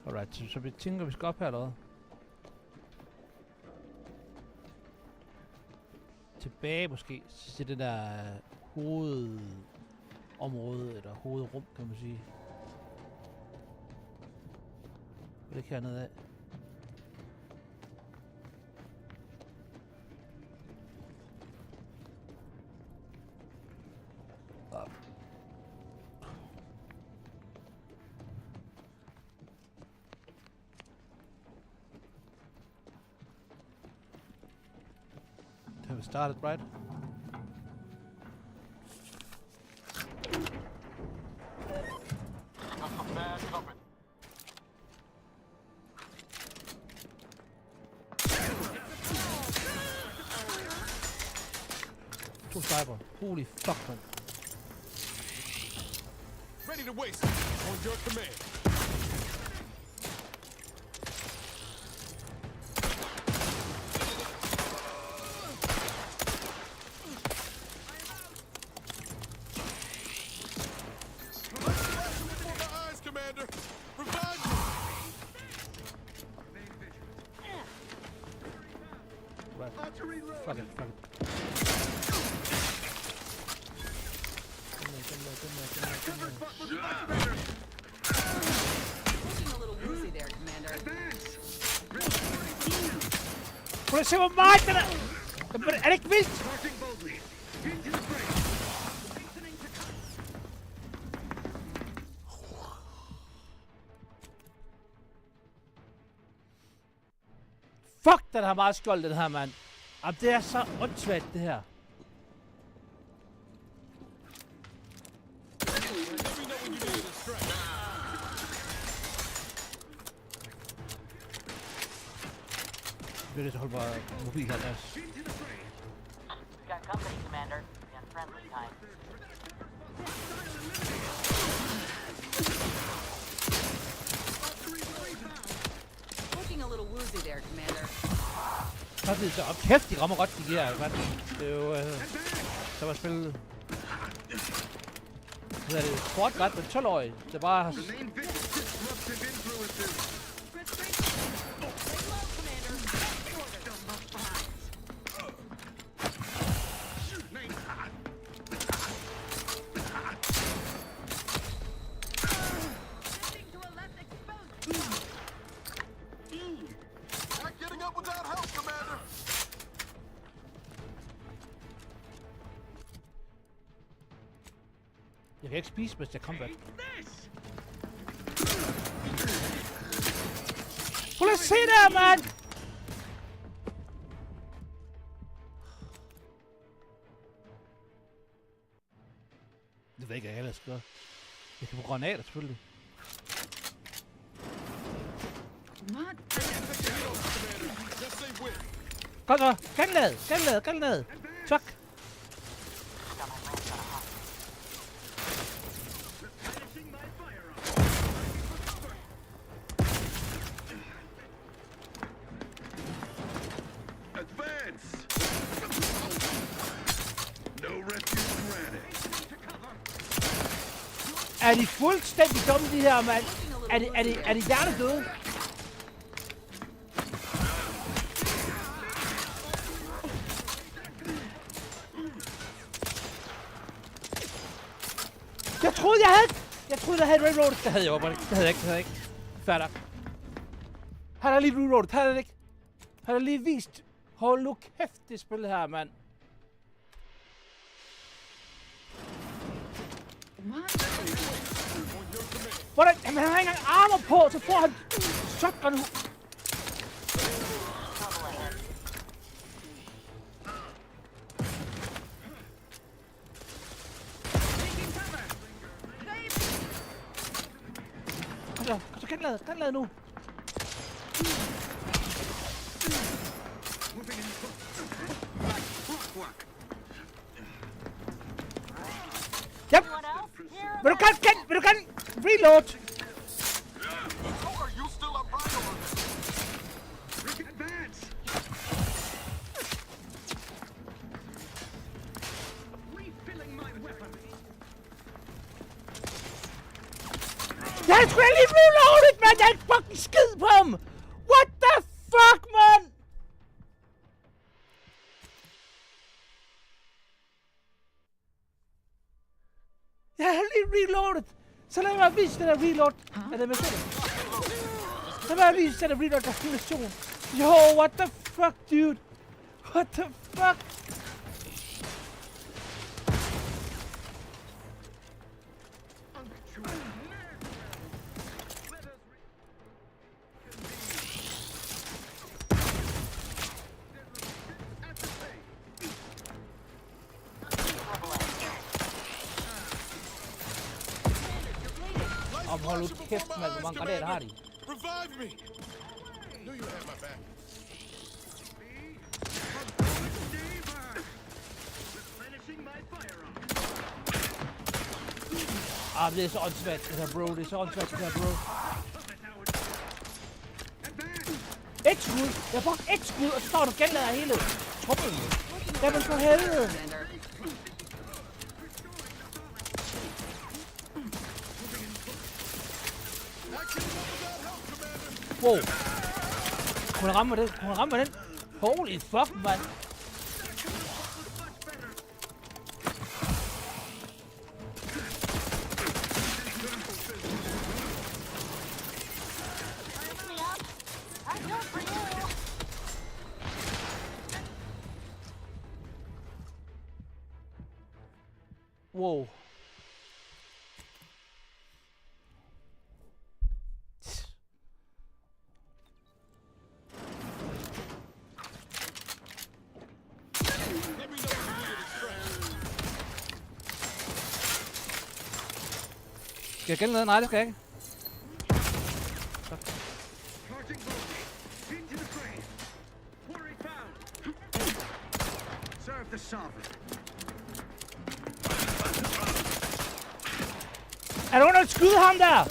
Alright, så vi tænker, vi skal op her, eller hvad? Tilbage måske til det der hovedområde, eller hovedrum, kan man sige. Det kan hernede af. Have we started, right? Two sniper. Holy fuck, man. Ready to waste. On your command. Fuck it, fuck it. Looking a little woozy there, Commander. Prøv at se, hvor meget den er! Er det ikke vildt? Fuck, den har meget skjold, den her, mand. Jamen, det er så åndssvagt, det her. Det er det, så hold bare mobil her, Mads. We got company, Commander. The unfriendly kind. Looking a little woozy there, Commander. Så kæft, de rammer godt, de her, mand. Det er jo, så var spillet... Hvad er det? Sportret med 12-årige. Det er bare... Jeg kan ikke spise, hvis jeg kommer back. Prøv at se der, mand! Det ved ikke, jeg ellers gør. Jeg kan bruge granater, selvfølgelig. Kom så! Granlad! Tak! Er de fuldstændig dumme, de her, mand? Er de hjernedøde? Jeg troede, jeg havde reloadet. Det havde jeg åbenbart ikke. Det havde jeg ikke. Færdig. Han har lige reloadet. Han har lige vist. Hold nu kæft, det spil her, mand. Hvordan? Jamen, han har ikke engang armor på, så får han shotgun. Kom så, granlad nu. Yep. Vil du kan reload? Jeg skulle lige reloadet, man! Jeg er fucking skid på ham! What the fuck, man? Jeg har lige reloadet! Så lad mig vise den der reload animation. Så lad mig vise den der reload animation. Yo, what the fuck, dude? What the fuck? Hold nu kæft, mand. Hvor mange granater har de? Revive me! Knew you had my back. Det er så åndssvagt, det her, bro. Det er så åndssvagt, det her, bro. Et skud! Jeg har brugt et skud, og så står du genlader hele truppen. Jamen for helvede! Wow. Hun rammer den. Holy fuck, man. Wow. Skal jeg gælde noget? Nej, det skal jeg ikke. Er der nogen, der skyder ham der?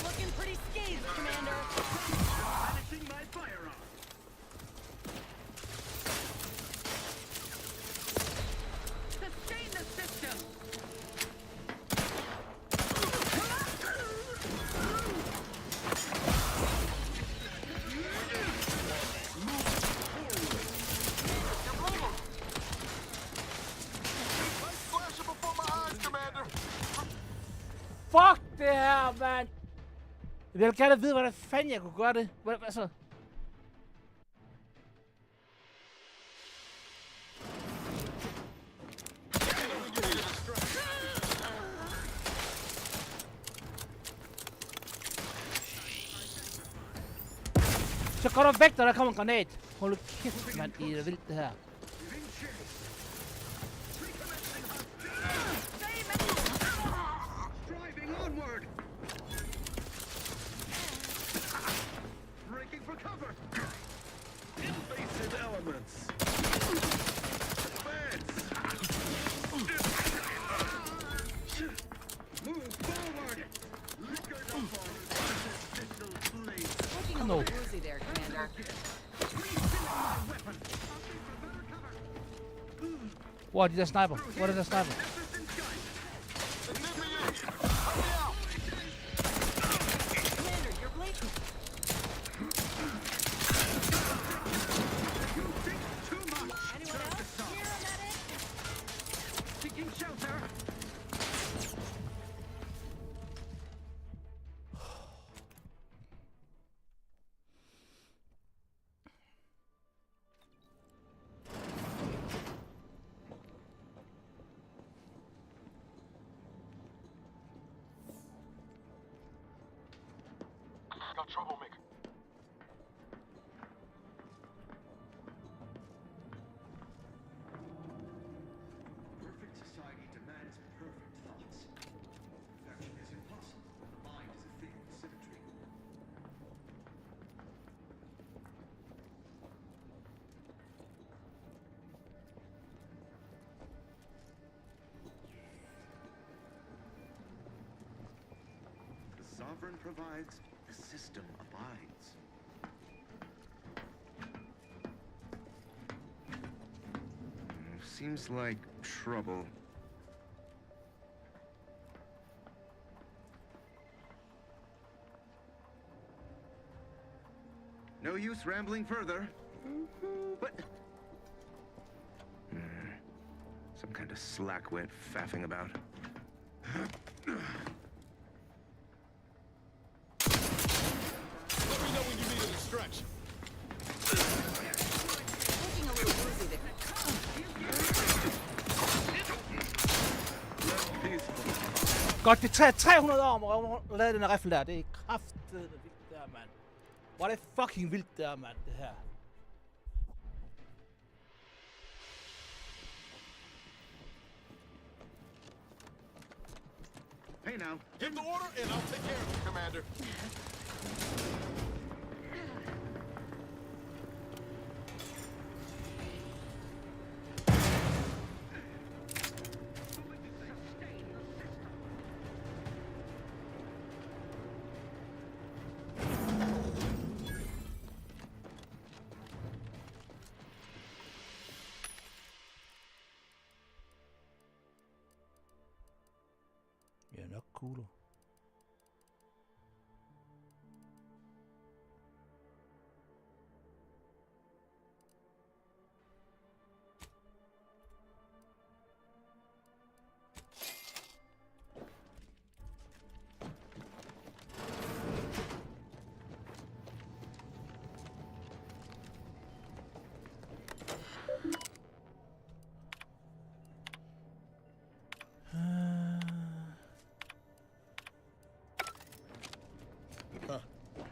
Fuck det her, mand! Jeg vil gerne vide, hvordan fanden jeg kunne gøre det. Altså... Så går du væk, når der kommer en granat. Hold kæft, mand. I er vildt, det her. Driving onward. Breaking for cover. Invasive elements. Fence. Move forward. Liquored up on artificial place. Looking a little woozy there, Commander. Hvor er de der sniper? Hvor er det der sniper? Got trouble, Mick. Perfect society demands perfect thoughts. Perfection is impossible. The mind is a thing of symmetry. The sovereign provides, the system abides. Seems like trouble. No use rambling further. What? Some kind of slackwit faffing about. Let me know when you need a stretch. Looking a little woozy there. Godt, det tager 300 år at lade den her rifle der. Det er kraftedeme vildt der, mand. Hvor er det fucking vildt der, mand, det her. Hey now, give the order and I'll take care of it, Commander. Ja, nok cooler.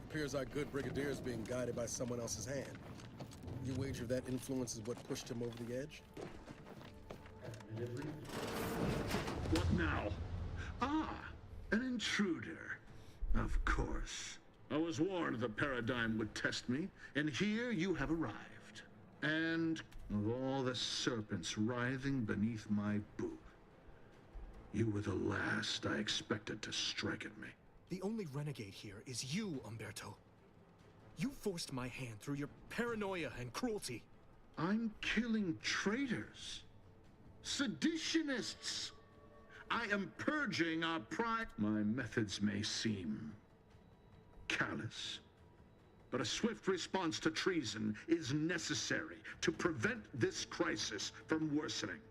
Appears our good brigadier is being guided by someone else's hand. You wager that influence is what pushed him over the edge? What now? Ah, an intruder. Of course. I was warned the paradigm would test me, and here you have arrived. And of all the serpents writhing beneath my boot, you were the last I expected to strike at me. The only renegade here is you, Umberto. You forced my hand through your paranoia and cruelty. I'm killing traitors. Seditionists. I am purging our pride. My methods may seem callous, but a swift response to treason is necessary to prevent this crisis from worsening.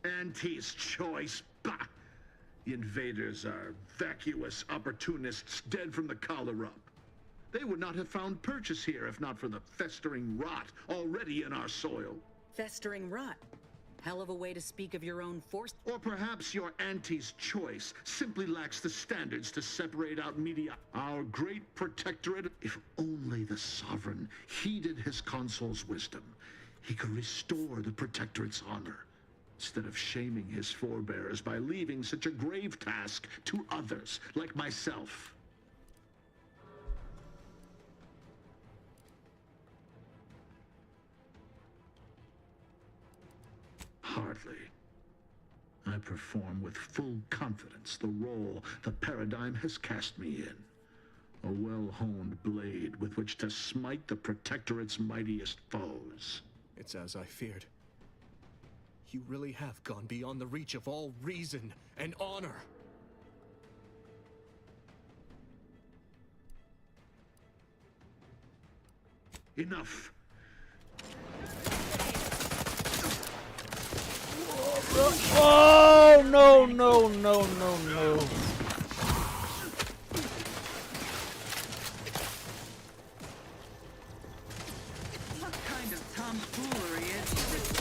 Auntie's choice. Bah! The invaders are vacuous opportunists dead from the collar up. They would not have found purchase here if not for the festering rot already in our soil. Festering rot? Hell of a way to speak of your own force. Or perhaps your auntie's choice simply lacks the standards to separate out media. Our great protectorate, if only the sovereign heeded his consul's wisdom, he could restore the protectorate's honor, instead of shaming his forebears by leaving such a grave task to others, like myself. Hardly. I perform with full confidence the role the paradigm has cast me in. A well-honed blade with which to smite the Protectorate's mightiest foes. It's as I feared. You really have gone beyond the reach of all reason and honor. Enough. Oh, no, no, no, no, no. What kind of tomfoolery is this?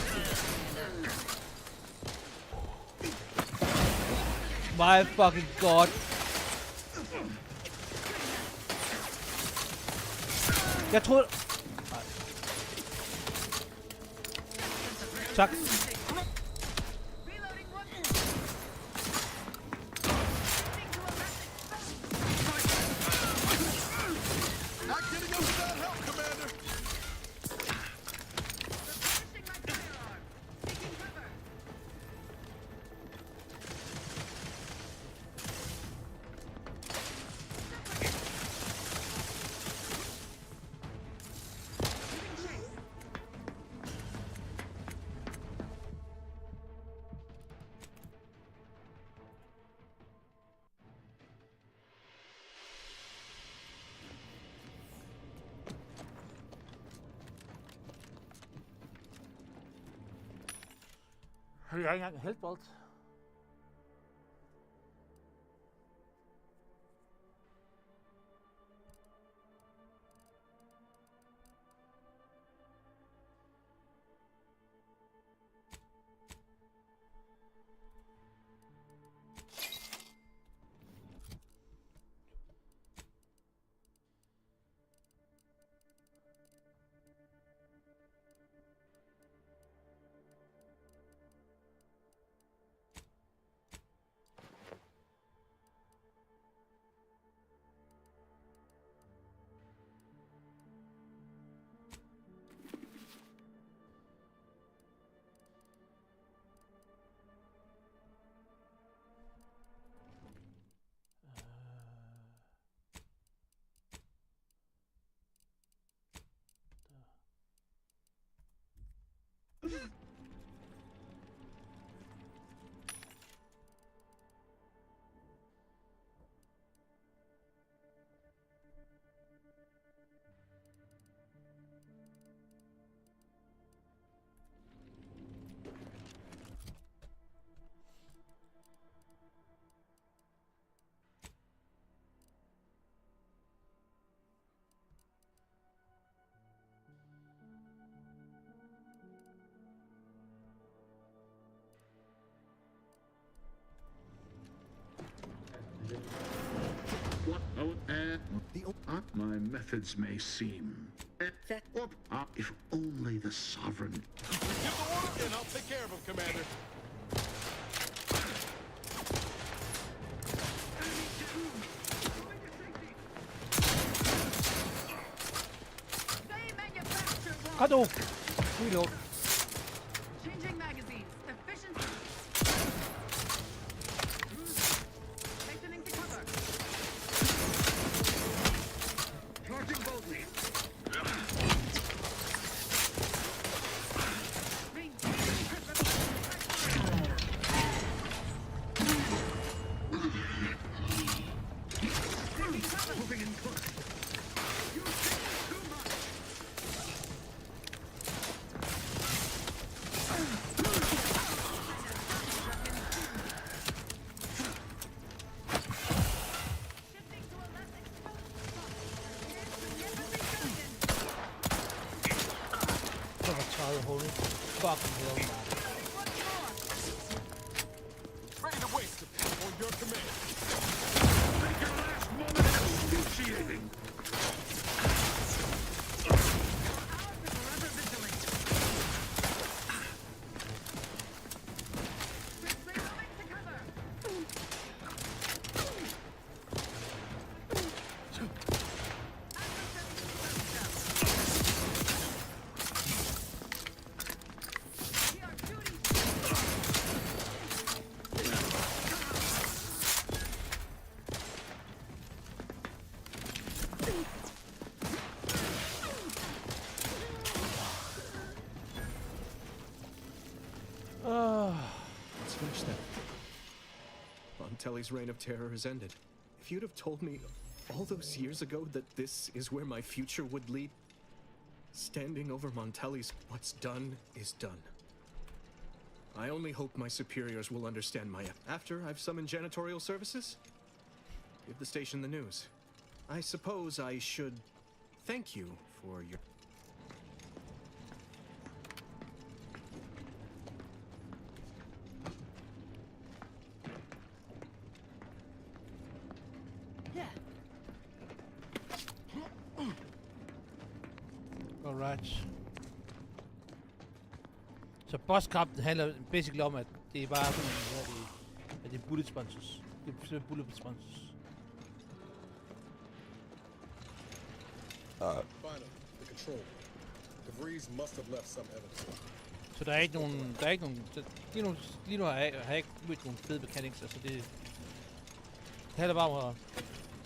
My fucking god. Jeg troede... Tak. Jeg har ikke engang heltbolt. My methods may seem... if only the sovereign... Give the order and I'll take care of him, Commander. Kado! Reload. Changing magazines. Efficiency. Hastening to cover. Charging boldly. Moving in close. Holy fucking hell, man. Montelli's reign of terror has ended. If you'd have told me all those years ago that this is where my future would lead, standing over Montelli's, what's done is done. I only hope my superiors will understand my... After I've summoned janitorial services, give the station the news. I suppose I should thank you for your... Alright. Så bosskampen handler basically om, at det er bare sådan, at det er bullet sponsors. Det er simpelthen bullet sponsors. Finally, the control. DeVries must have left some evidence. Så der er ikke nogen, lige nu har jeg ikke mødt nogle fede mechanics, altså det handler bare om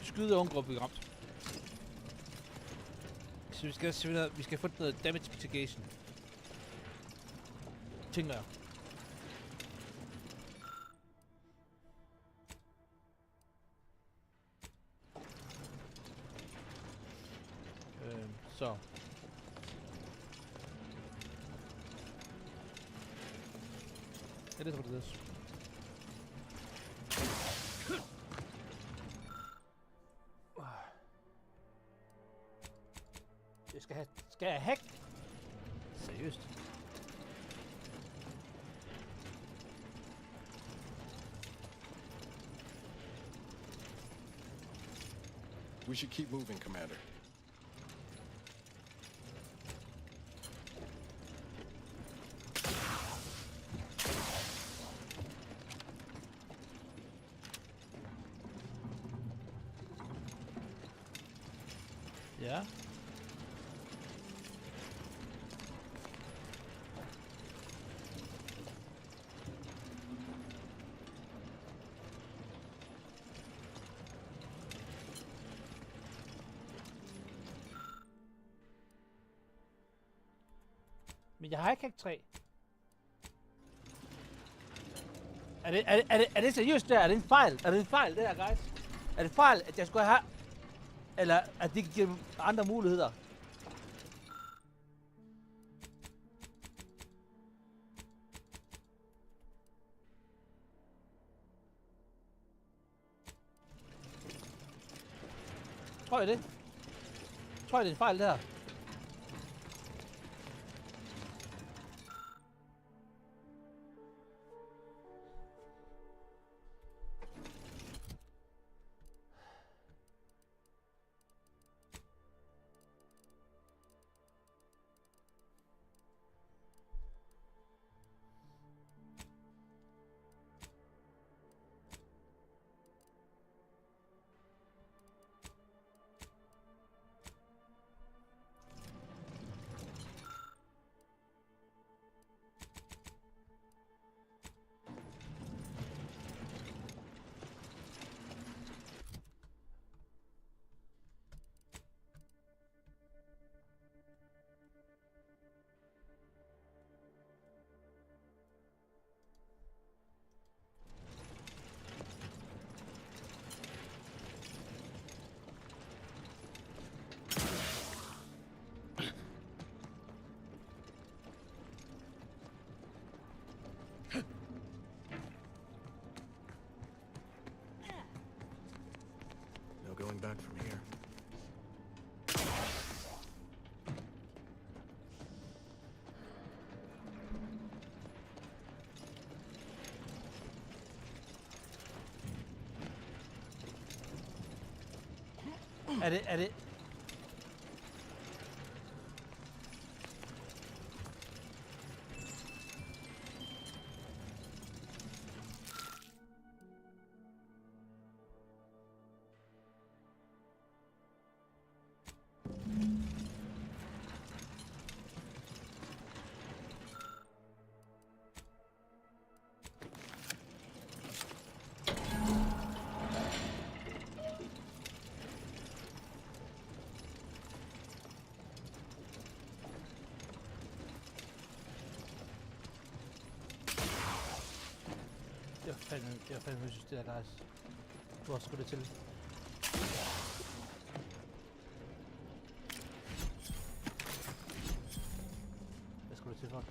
at skyde og undgå at blive ramt. Så vi skal få noget damage mitigation. Tænker jeg. Så. Ja, det tror jeg, det er. Skal jeg hack? Seriøst? We should keep moving, Commander. Ja. Men jeg har ikke hack 3. Er det seriøst der? Er det en fejl? Er det en fejl der, guys? Er det fejl, at jeg skulle have... Eller at det kan give andre muligheder? Tror jeg det? Tror jeg det er en fejl der? No going back from here. Er det... fandme synes det der, guys. Hvor skal det til? Hvad skal det til for?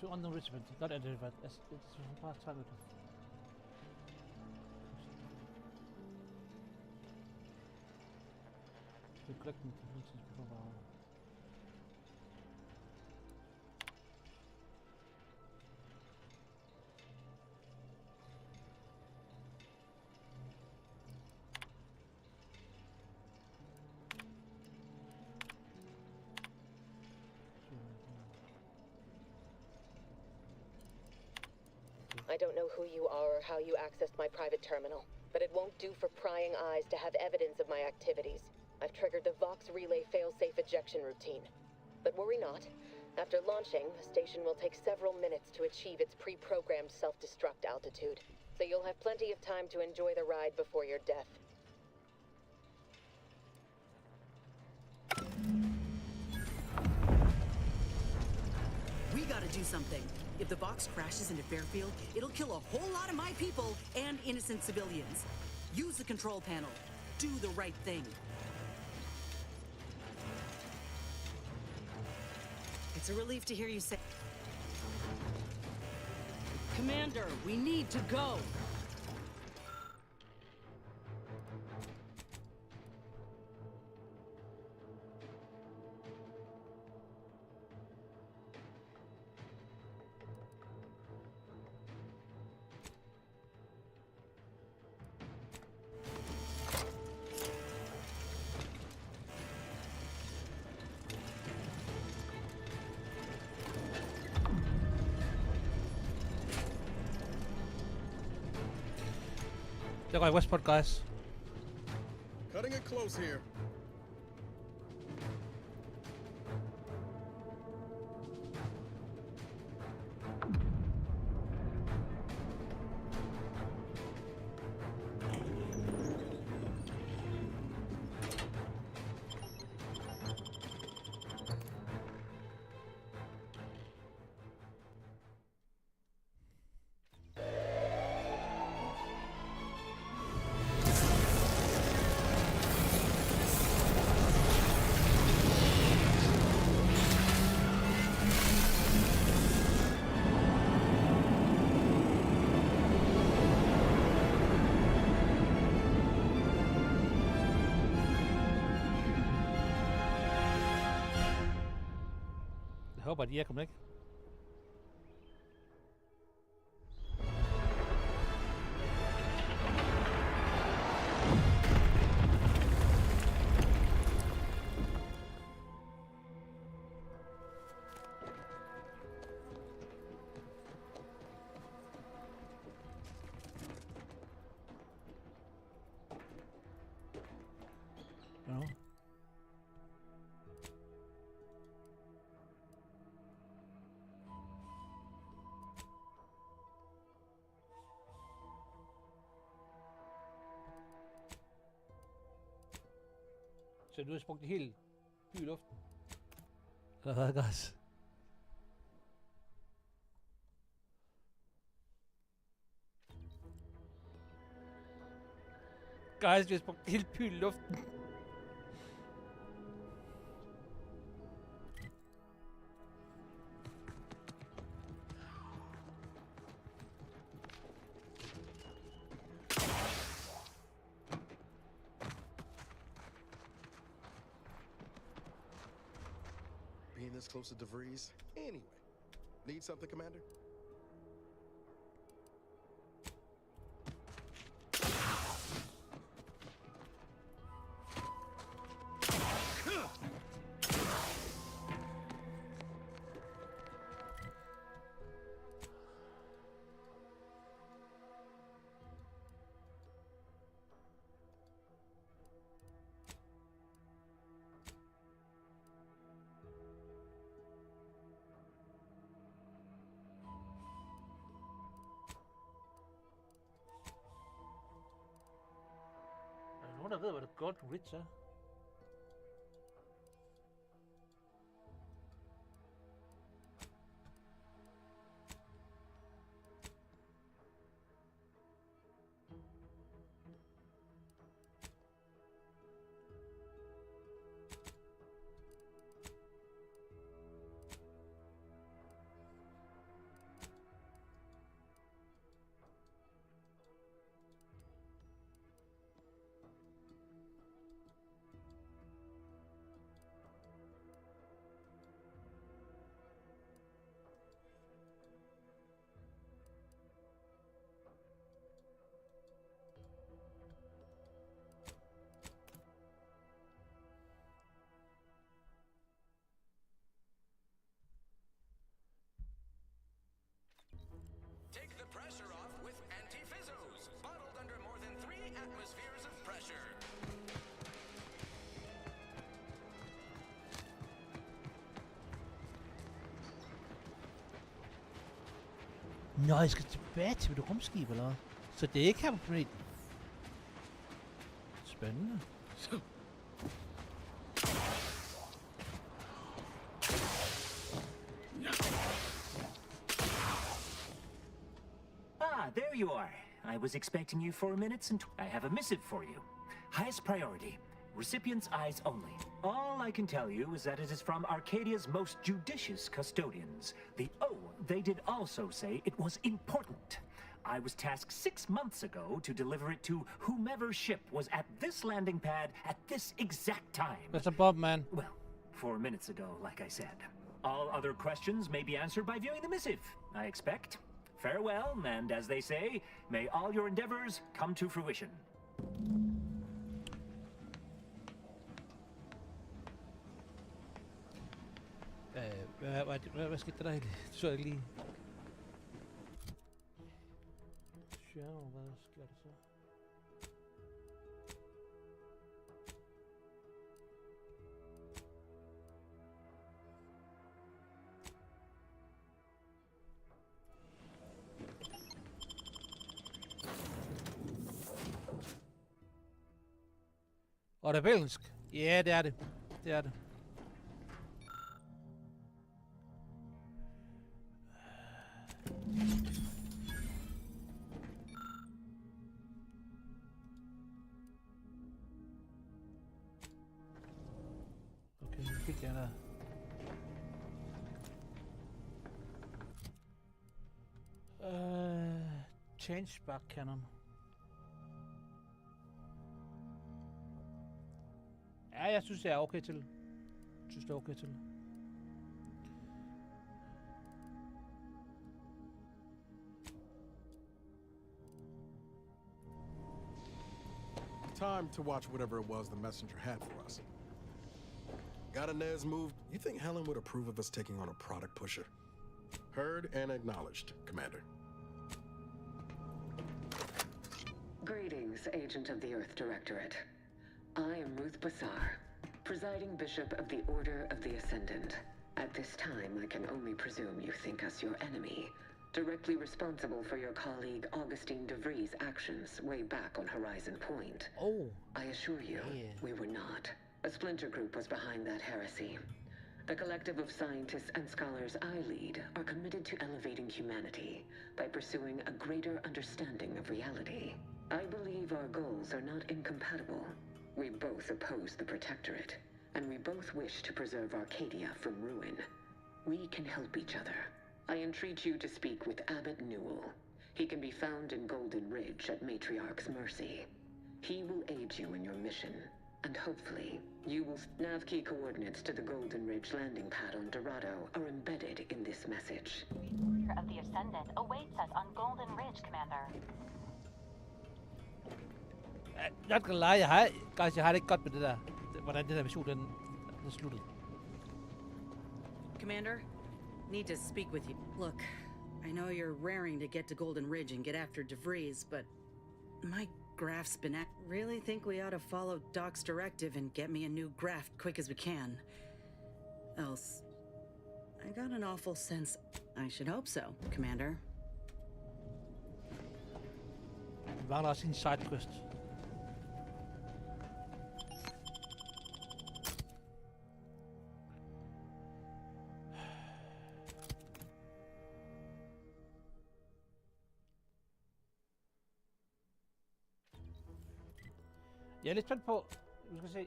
To unknown regiment, not identified. It's part time. Collecting information before I don't know who you are or how you accessed my private terminal, but it won't do for prying eyes to have evidence of my activities. I've triggered the Vox Relay fail-safe ejection routine. But worry not. After launching, the station will take several minutes to achieve its pre-programmed self-destruct altitude. So you'll have plenty of time to enjoy the ride before your death. We gotta do something. If the Vox crashes into Fairfield, it'll kill a whole lot of my people and innocent civilians. Use the control panel. Do the right thing. It's a relief to hear you say... Commander, we need to go! Der går i Westport, guys. Cutting it close here. Jeg håber, at I er kommet, ikke? No. Så du har sprunget helt by i luften. Eller hvad, guys? Guys, vi har sprunget helt by i luften. Being this close to DeVries, anyway. Need something, Commander? Er der nogen, der ved, hvad det Golden Ridge er? Nå, jeg skal tilbage til mit rumskib, eller hvad? Så det er ikke her på planeten. Spændende. Ah, there you are. I was expecting you for a minute, and I have a missive for you. Highest priority. Recipient's eyes only. All I can tell you is that it is from Arcadia's most judicious custodians. They did also say it was important. I was tasked 6 months ago to deliver it to whomever ship was at this landing pad at this exact time. That's a Bob, man. Well, 4 minutes ago, like I said. All other questions may be answered by viewing the missive, I expect. Farewell, and as they say, may all your endeavors come to fruition. Hvad skete der egentlig? Det så jeg ikke lige. Shadow, hvad sker der så? Og det er belgisk. Ja, det er det. Det er det. Okay, nu fik jeg der. Change back cannon. Ja, jeg synes, det er okay til. Jeg synes, det er okay til. Time to watch whatever it was the messenger had for us. Got Inez moved. You think Helen would approve of us taking on a product pusher? Heard and acknowledged, Commander. Greetings, Agent of the Earth Directorate. I am Ruth Bassar, presiding Bishop of the Order of the Ascendant. At this time, I can only presume you think us your enemy, directly responsible for your colleague Augustine DeVries' actions way back on Horizon Point. Oh. I assure you, we were not. A splinter group was behind that heresy. The collective of scientists and scholars I lead are committed to elevating humanity by pursuing a greater understanding of reality. I believe our goals are not incompatible. We both oppose the Protectorate, and we both wish to preserve Arcadia from ruin. We can help each other. I entreat you to speak with Abbot Newell. He can be found in Golden Ridge at Matriarch's mercy. He will aid you in your mission, and hopefully, you will... Nav key coordinates to the Golden Ridge landing pad on Dorado are embedded in this message. The Order of the Ascendant awaits us on Golden Ridge, Commander. Jeg kan lege, jeg har det ikke godt med det der. Hvordan det der mission, den sluttede. Commander, need to speak with you. Look, I know you're raring to get to Golden Ridge and get after DeVries, but my graft's been really think we ought to follow Doc's directive and get me a new graft quick as we can. Else, I got an awful sense. I should hope so, Commander. Vi mangler også en sidequest. Jeg er lidt spændt på. Vi skal se.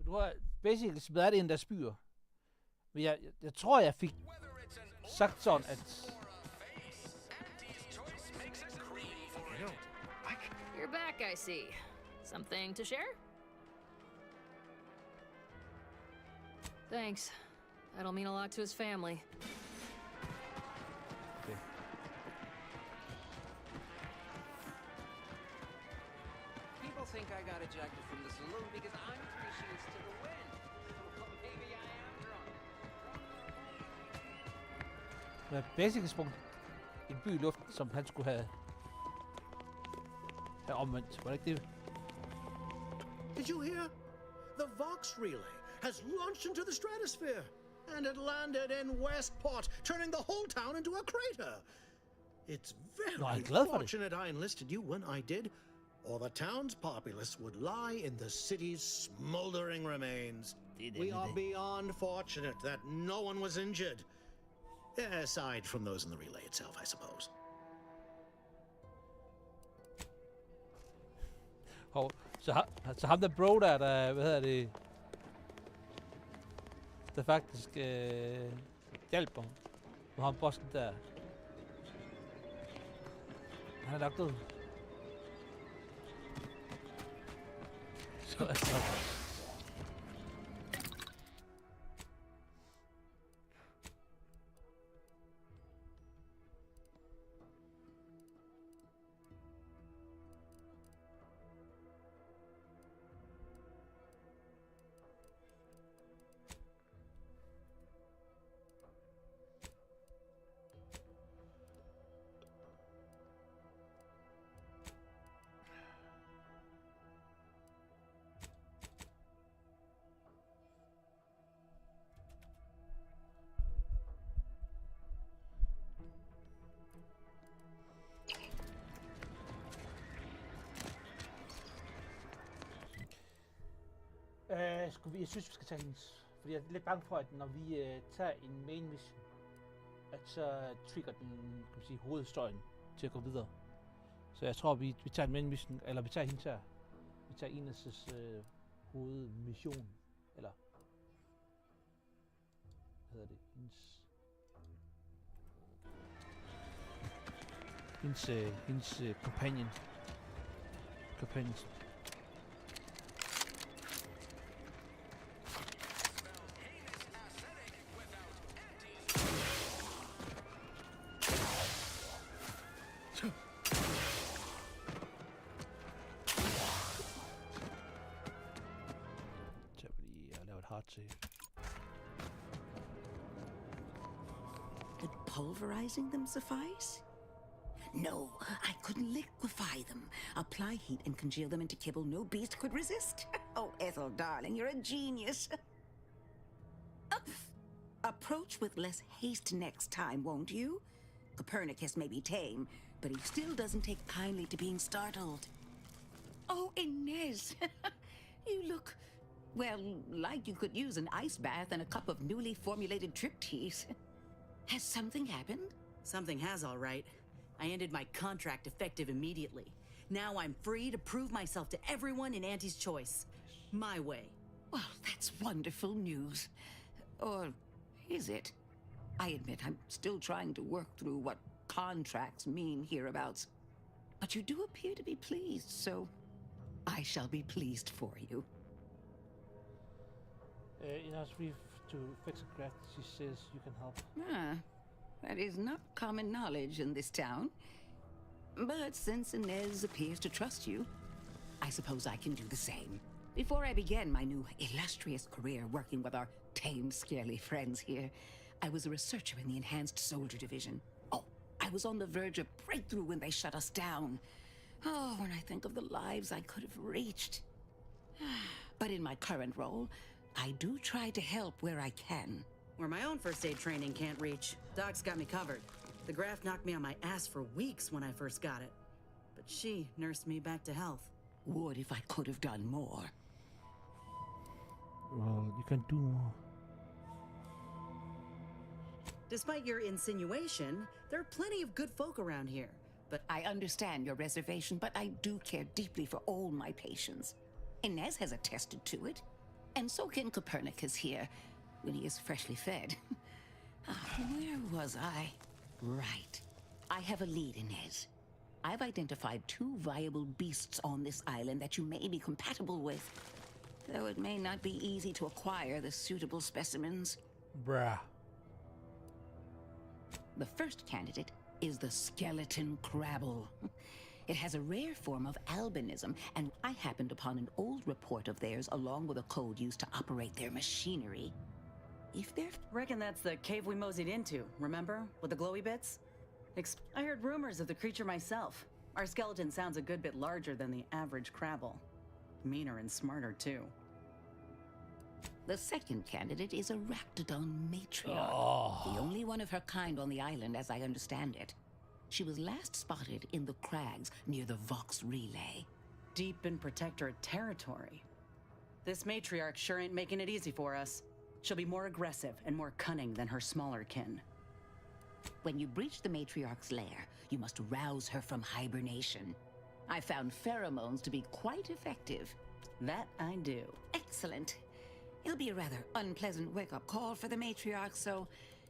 Du har basically smadret det, en der spyr. Men jeg tror, jeg fik sagt sådan, at... You're back, I see. Something to share? Thanks. That'll mean a lot to his family. ejected from the saloon because I'm 3 sheets to the wind. Well, maybe I am drunk. Med basic sprung en by i luften, som han skulle have omvendt. Var det ikke det? Did you hear? The Vox relay has launched into the stratosphere, and it landed in Westport, turning the whole town into a crater. It's very fortunate I enlisted you when I did, or the town's populace would lie in the city's smoldering remains. We are beyond fortunate that no one was injured. Aside from those in the relay itself, I suppose. Hov, så ham der bro der, hvad hedder det, der faktisk hjælper med ham bossen der. Han er lagt ud. Så altså. Jeg synes, vi skal tage hendes, fordi jeg er lidt bange for, at når vi tager en main mission, at så trigger den, kan man sige, hovedhistorien til at gå videre. Så jeg tror, vi tager en main mission, eller vi tager hendes her. Vi tager Ines' hovedmission, eller hvad hedder det? Hendes companion. Companions. Would pulverizing them suffice? No, I couldn't liquefy them. Apply heat and congeal them into kibble no beast could resist. Oh, Ethel, darling, you're a genius. Approach with less haste next time, won't you? Copernicus may be tame, but he still doesn't take kindly to being startled. Oh, Inez, you look, well, like you could use an ice bath and a cup of newly formulated triptease. Has something happened? Something has, all right. I ended my contract effective immediately. Now I'm free to prove myself to everyone in Auntie's choice. My way. Well, that's wonderful news. Or is it? I admit I'm still trying to work through what contracts mean hereabouts. But you do appear to be pleased, so I shall be pleased for you. It has me to fix a craft. She says you can help. Ah, that is not common knowledge in this town. But since Inez appears to trust you, I suppose I can do the same. Before I began my new illustrious career working with our tame, scaly friends here, I was a researcher in the Enhanced Soldier Division. Oh, I was on the verge of breakthrough when they shut us down. Oh, when I think of the lives I could have reached. But in my current role, I do try to help where I can. Where my own first aid training can't reach, Doc's got me covered. The graft knocked me on my ass for weeks when I first got it. But she nursed me back to health. Would if I could have done more. Well, you can do more. Despite your insinuation, there are plenty of good folk around here. But I understand your reservation, but I do care deeply for all my patients. Inez has attested to it. And so can Copernicus here, when he is freshly fed. Where was I? Right. I have a lead, Inez. I've identified 2 viable beasts on this island that you may be compatible with. Though it may not be easy to acquire the suitable specimens. Bruh. The first candidate is the skeleton crabble. It has a rare form of albinism, and I happened upon an old report of theirs along with a code used to operate their machinery. If they're... Reckon that's the cave we moseyed into, remember? With the glowy bits? I heard rumors of the creature myself. Our skeleton sounds a good bit larger than the average Crabble. Meaner and smarter, too. The second candidate is a Raptidon matriarch. The only one of her kind on the island, as I understand it. She was last spotted in the crags near the Vox Relay. Deep in Protectorate territory. This matriarch sure ain't making it easy for us. She'll be more aggressive and more cunning than her smaller kin. When you breach the matriarch's lair, you must rouse her from hibernation. I found pheromones to be quite effective. That I do. Excellent. It'll be a rather unpleasant wake-up call for the matriarch, so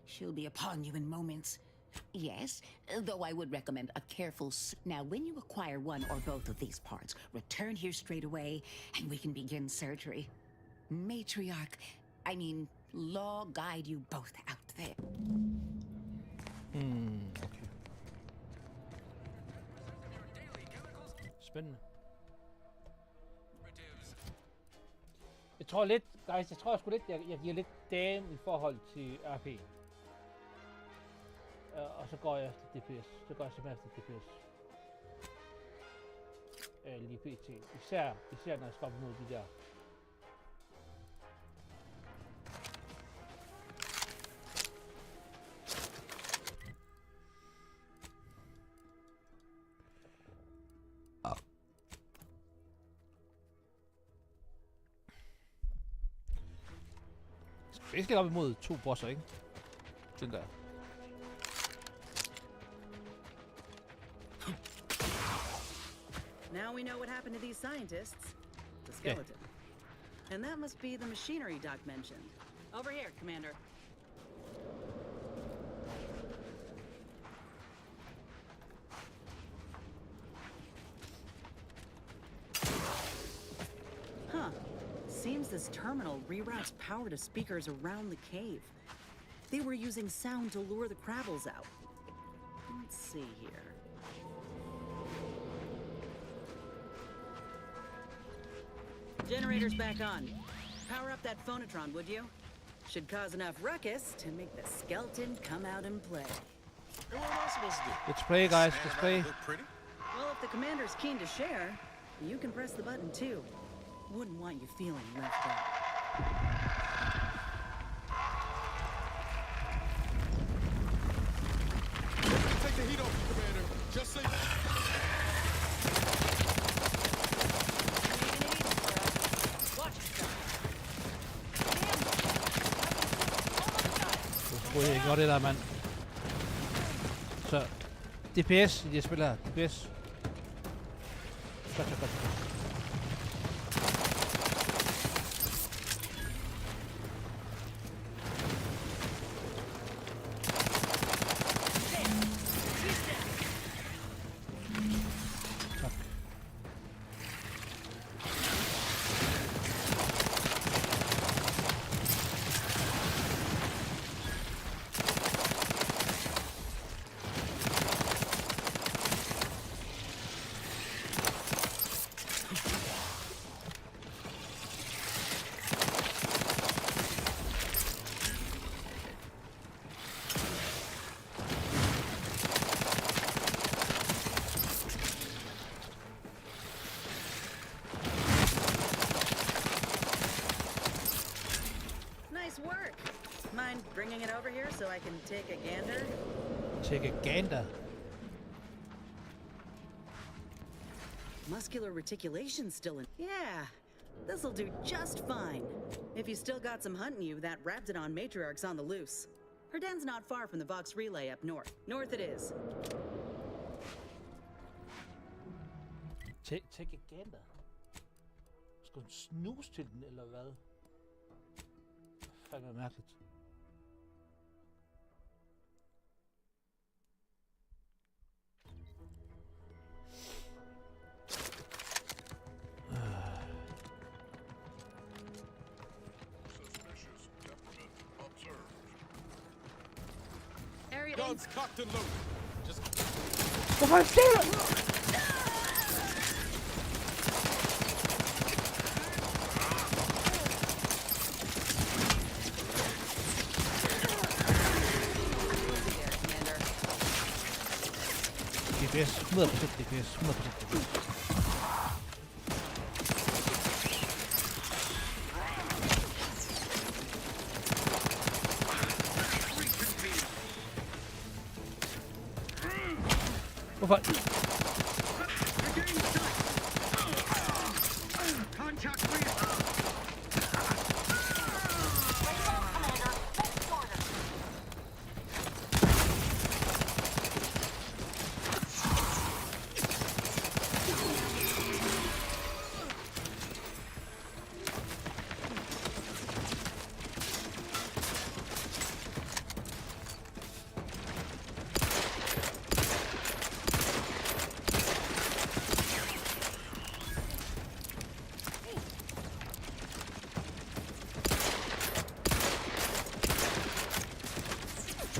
she'll be upon you in moments. Yes, though I would recommend a careful... Now, when you acquire one or both of these parts, return here straight away, and we can begin surgery. Matriarch, I mean, law guide you both out there. Okay. Spændende. Jeg tror lidt, guys, jeg tror sgu lidt, jeg giver lidt damn i forhold til RP. Og så går jeg efter DPS. Så går jeg simpelthen efter DPS. Lige PT. Især når jeg skal op imod de der. Vi skal op imod 2 bosser, ikke? Tænker jeg. Now we know what happened to these scientists. The skeleton. And that must be the machinery Doc mentioned. Over here, Commander. Huh. Seems this terminal reroutes power to speakers around the cave. They were using sound to lure the Crabbles out. Let's see here. Generator's back on. Power up that phonotron, would you? Should cause enough ruckus to make the skeleton come out and play. Hey, what am I supposed to do? Let's play, guys. Let's play. Look pretty? Well, if the commander's keen to share, you can press the button too. Wouldn't want you feeling left out. Take the heat off, Commander. Just say... Jeg ikke godt det der, mand. Så DPS i de spil her. DPS. Godt. Bringing it over here so I can take a gander? Take a gander? Muscular reticulation's still in... Yeah, this'll do just fine. If you still got some hunting you, that Raptidon matriarch's on the loose. Her den's not far from the Vox Relay up north. North it is. Take a gander? Skal hun snuse til den, eller hvad? Fandme mærkeligt. Guns cocked and loaded. Just... Hvorfor er det? DPS. 100% DPS. 100% DPS. Hvorfor?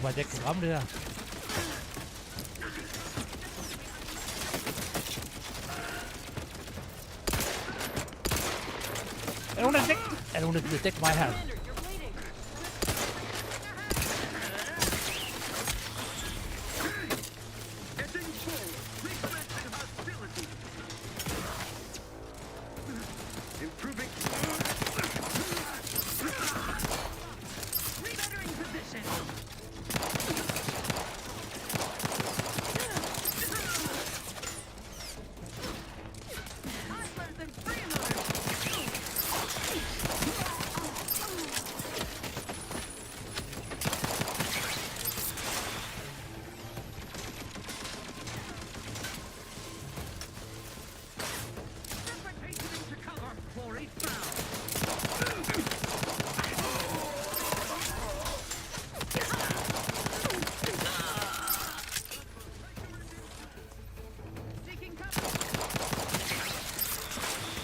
Bare jeg kan ramme det her. Er nogen, der dækker? Er nogen, der dækker mig her?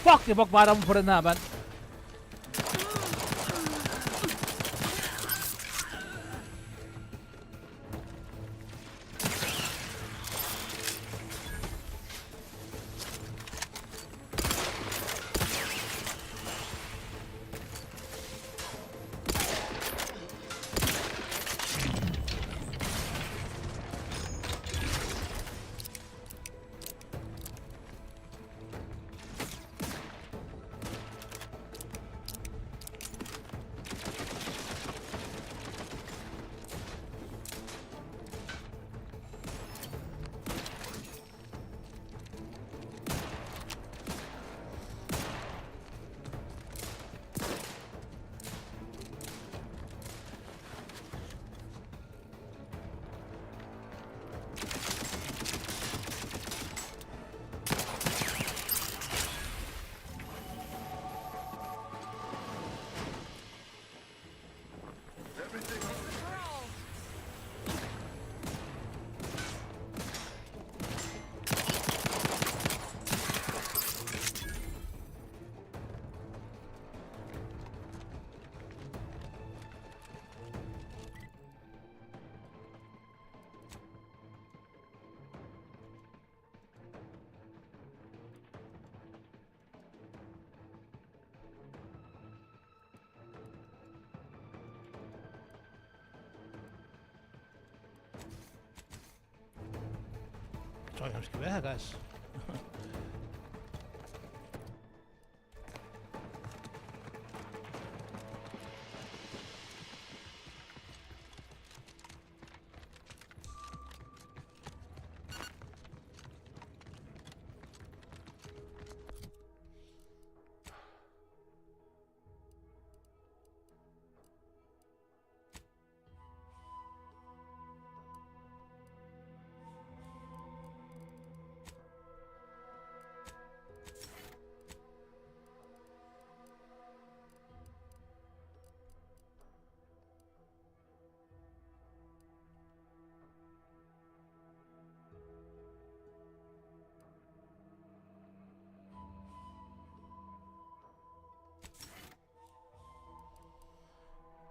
Fuck, jeg brugte meget om på den her, mand. Jeg tror, jeg skal være her, guys.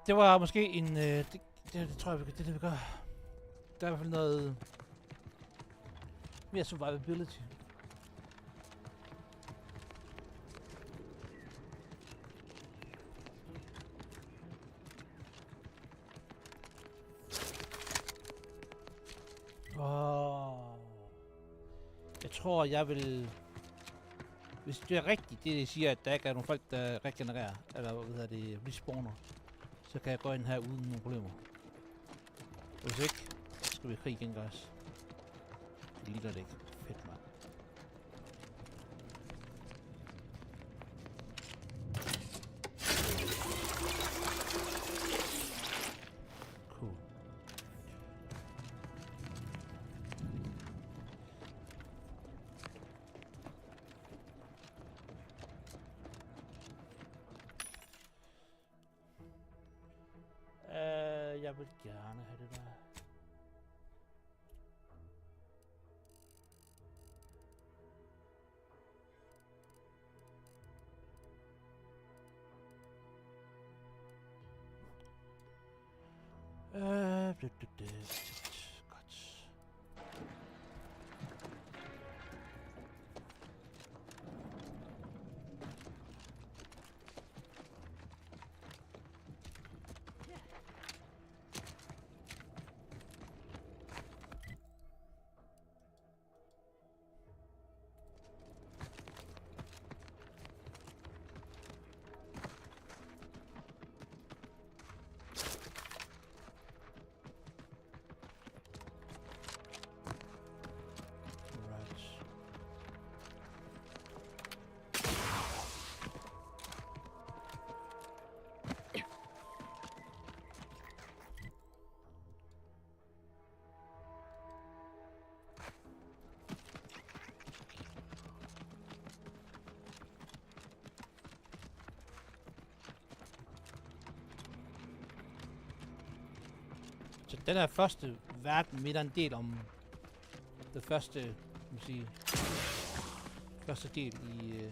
Det var måske en... det tror jeg, det vi gør. Der er i hvert fald noget... mere survivability. tror, jeg vil... Hvis det er rigtigt, det siger, at der ikke er nogen folk, der regenererer, eller hvad hedder det, respawner, så kan jeg gå ind her uden nogen problemer. Hvis ikke, så skal vi i krig igen, guys. Det ligner det ikke. Fedt, mand. Cool. Jeg vil gerne have det der. Godt. Så den her første verden minder en del om det første, man sige, første del i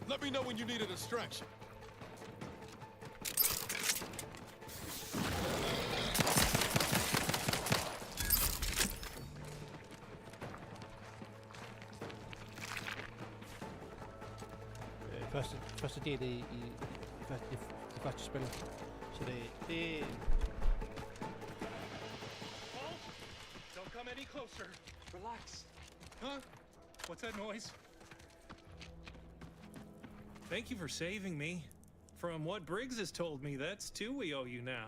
Let me know when you need a distraction. første del i det første spil. Så det Don't come any closer. Relax. Huh? What's that noise? Thank you for saving me. From what Briggs has told me, that's two we owe you now.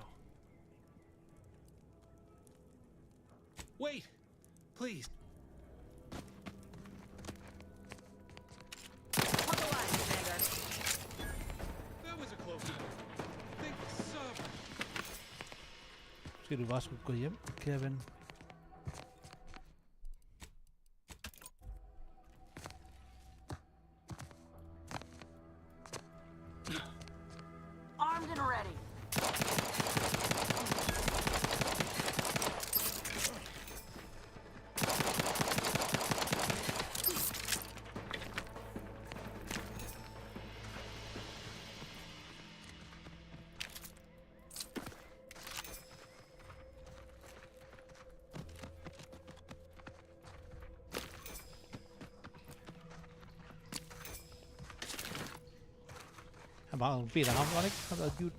Wait! Please. That was a close one. Think so. Skal du bare skulle gå hjem, kære ven. Armed and ready. Han bare bedt af ham, var det ikke? Han har været dyrt.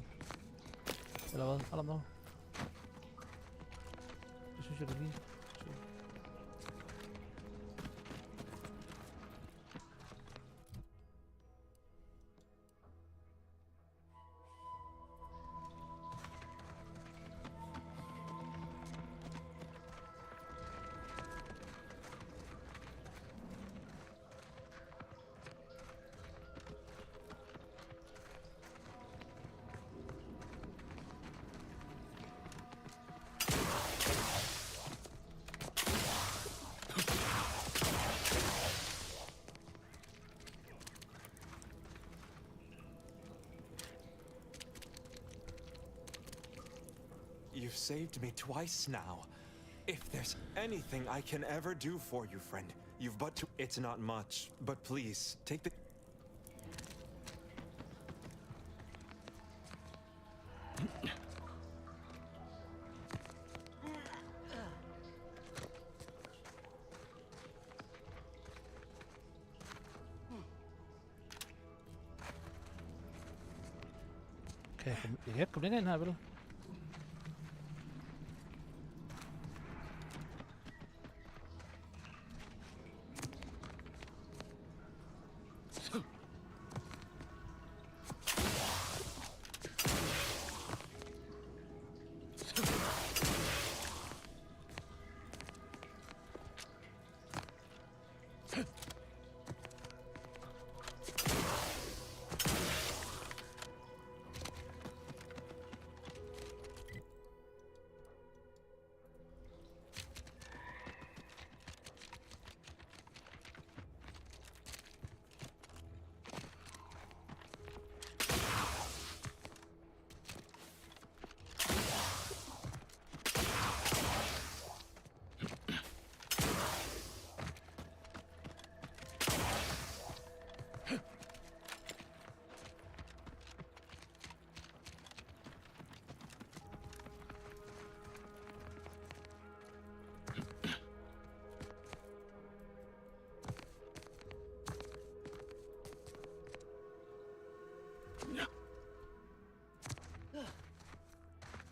Eller hvad? Hold om noget. Det synes jeg, det er lige. You've saved me twice now. If there's anything I can ever do for you, friend, you've but to... It's not much, but please, take the... Jeg kan ikke komme længere ind her, vel?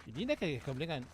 Det ligner ikke, at jeg kan komme længere ind.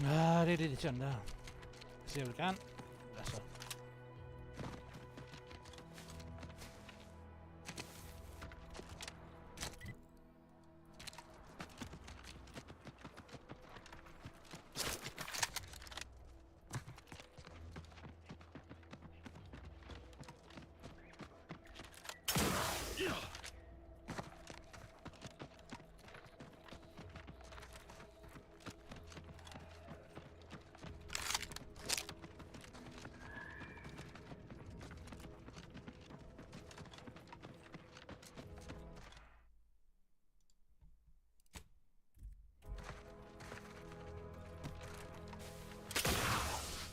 Ja, det er lidt sådan der. Så jeg vil gerne... Altså...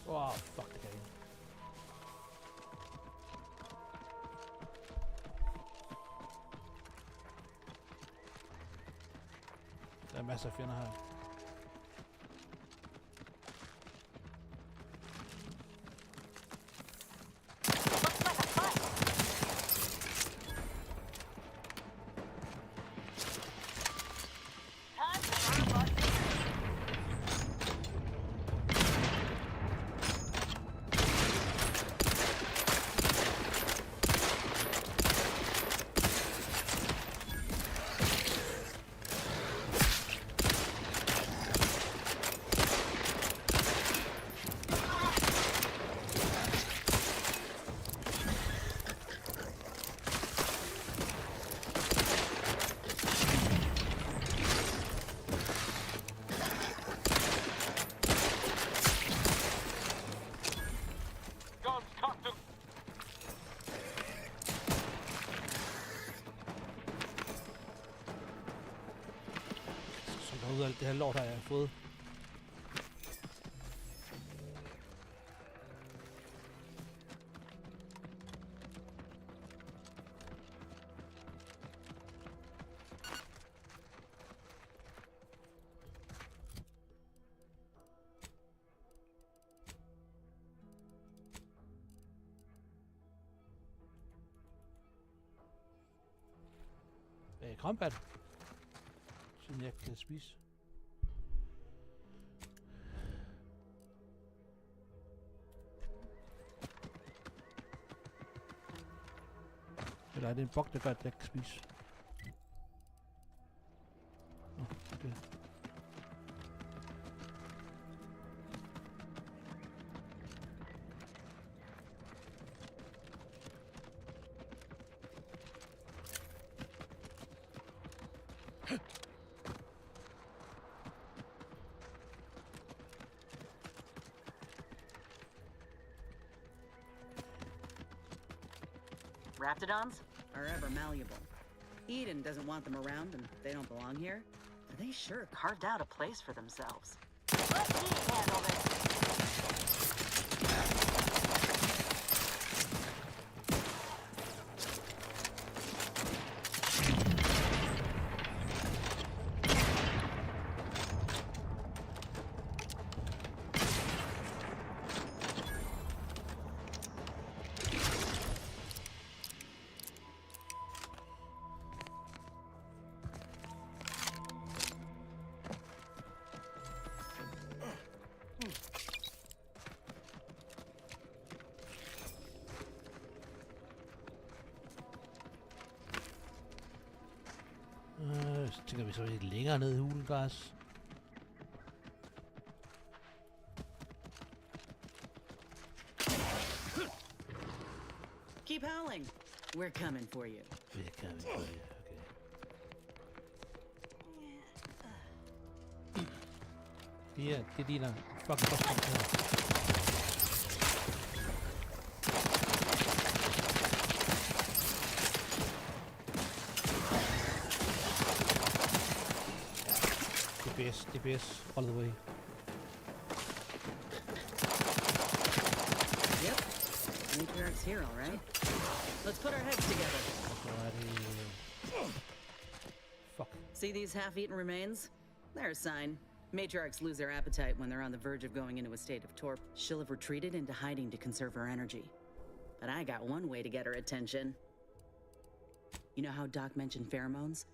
Oh, fuck det game. Der er masser af fjender her. alt det her lort, jeg har fået. Krampat, siden jeg kan spise. Eller er det en bok, der gør, at jeg kan spise? Nå, okay. Raptidons are ever malleable. Eden doesn't want them around and they don't belong here. But they sure carved out a place for themselves. Let me handle this. Så tænker vi så lidt længere ned i hulengræs. Keep howling. We're coming for you. We're coming for you. Okay. Det ligner fucking godt. DPS all the way. Yep. Matriarch's here, all right. Let's put our heads together. Fuck. See these half-eaten remains? They're a sign. Matriarchs lose their appetite when they're on the verge of going into a state of torpor. She'll have retreated into hiding to conserve her energy. But I got one way to get her attention. You know how Doc mentioned pheromones?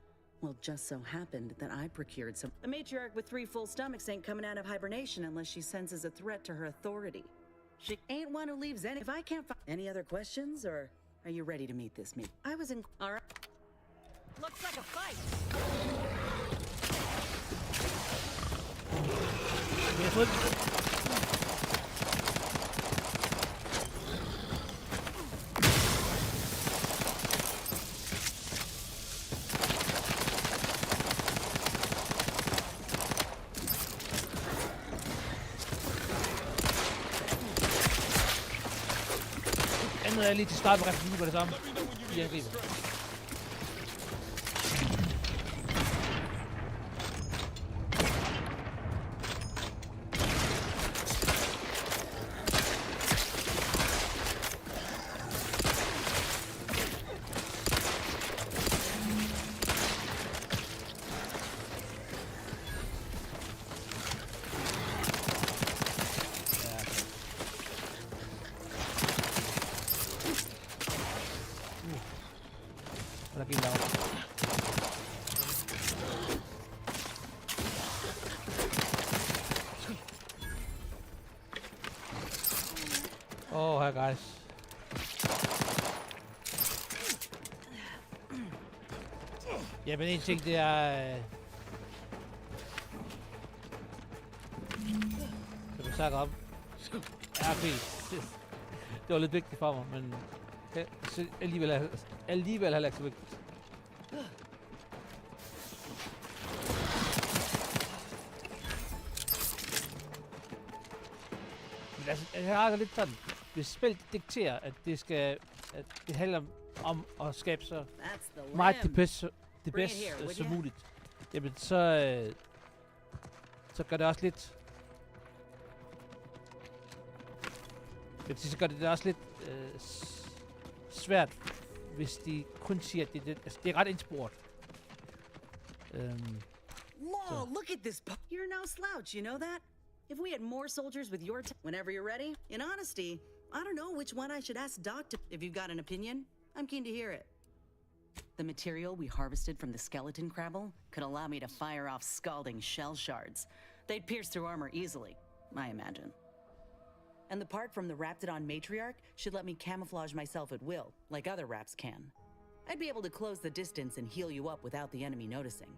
Well, just so happened that I procured some. A matriarch with 3 full stomachs ain't coming out of hibernation unless she senses a threat to her authority. She ain't one who leaves any. If I can't find any other questions, or are you ready to meet this me? I was in. All right. Looks like a fight. Yes, look. Jeg er lige til start med resten på det samme. I angriber. Oh, hi guys. Ja, men en ting det er... Som vi snakker om. Ja, okay. Det var lidt vigtigt for mig, men... Alligevel heller ikke så vigtigt. Men altså, jeg har lidt sådan... Hvis spillet dikterer, at det skal... At det handler om at skabe så meget det bedste som muligt. Jamen så... så gør det også lidt... Så gør det også lidt svært, hvis de kun siger, at det er ret indspurgt. Whoa, look at this. You're no slouch, you know that? If we had more soldiers with your whenever you're ready, in honesty, I don't know which one I should ask Doc to. If you've got an opinion, I'm keen to hear it. The material we harvested from the skeleton crabble could allow me to fire off scalding shell shards. They'd pierce through armor easily, I imagine. And the part from the Raptidon matriarch should let me camouflage myself at will, like other Raps can. I'd be able to close the distance and heal you up without the enemy noticing.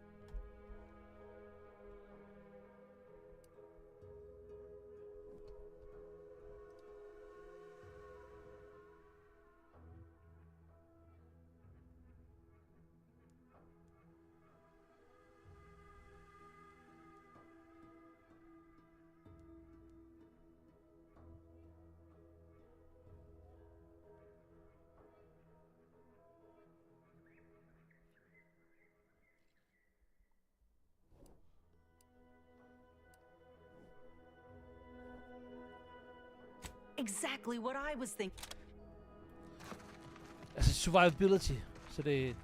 Exactly what I was thinking. Altså survivability, så det...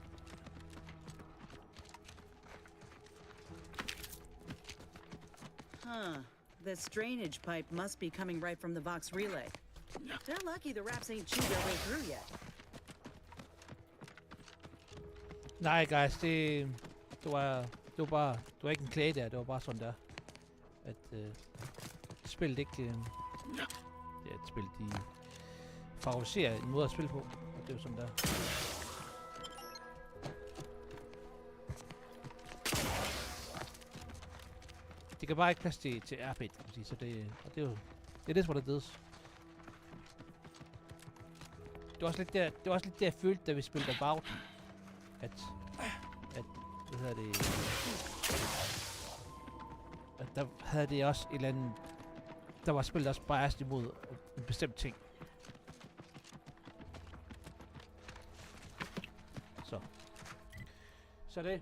This drainage pipe must be coming right from the Vox relay. They're lucky the Raps ain't chewed their way through yet. Nej, guys, det var ikke en klage der, det var bare sådan der. At spillet ikke... det er et spil, de favoriserer en måde at spille på, og det er jo sådan der. Det kan bare ikke plads til RP, kan man sige, så det er jo... Det er what it is. Det var også lidt der, jeg følte, da vi spillede About. At hvad hedder det... At der havde det også et eller andet... Der var spillet også biased imod en bestemt ting. Så det.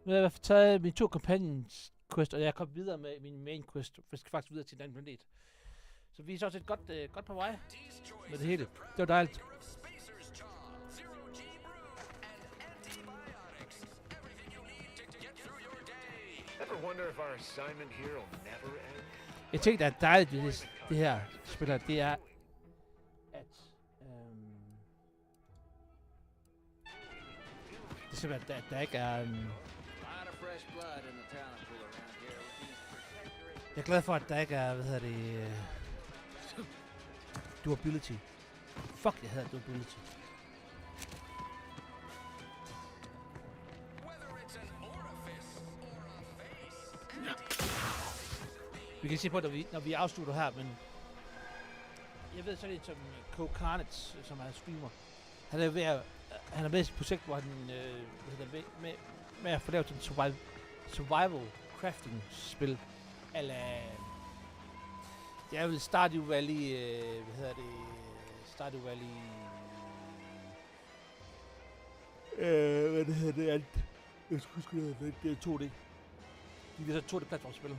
Nu har jeg i hvert fald taget mine 2 companions quest, og jeg er kommet videre med min main quest. Jeg skal faktisk videre til en anden planet. Så vi er så også godt på vej med det hele. Det var dejligt. Jeg tænkte, at dejligt ved det her spiller, det er, at det er simpelthen, at der ikke er... Jeg er glad for, at der ikke er, hvad hedder det... durability. Fuck, jeg hader durability. Vi kan se på, når vi afslutter her, men... Jeg ved sådan en som Carnage, som er streamer. Han er med i et projekt, hvor han med at få lavet en survival crafting spil. Eller... Det er vel Stardew Valley... Stardew Valley... hvad det hedder det alt? Jeg skal huske det er 2D. Det er så 2D-platformspil.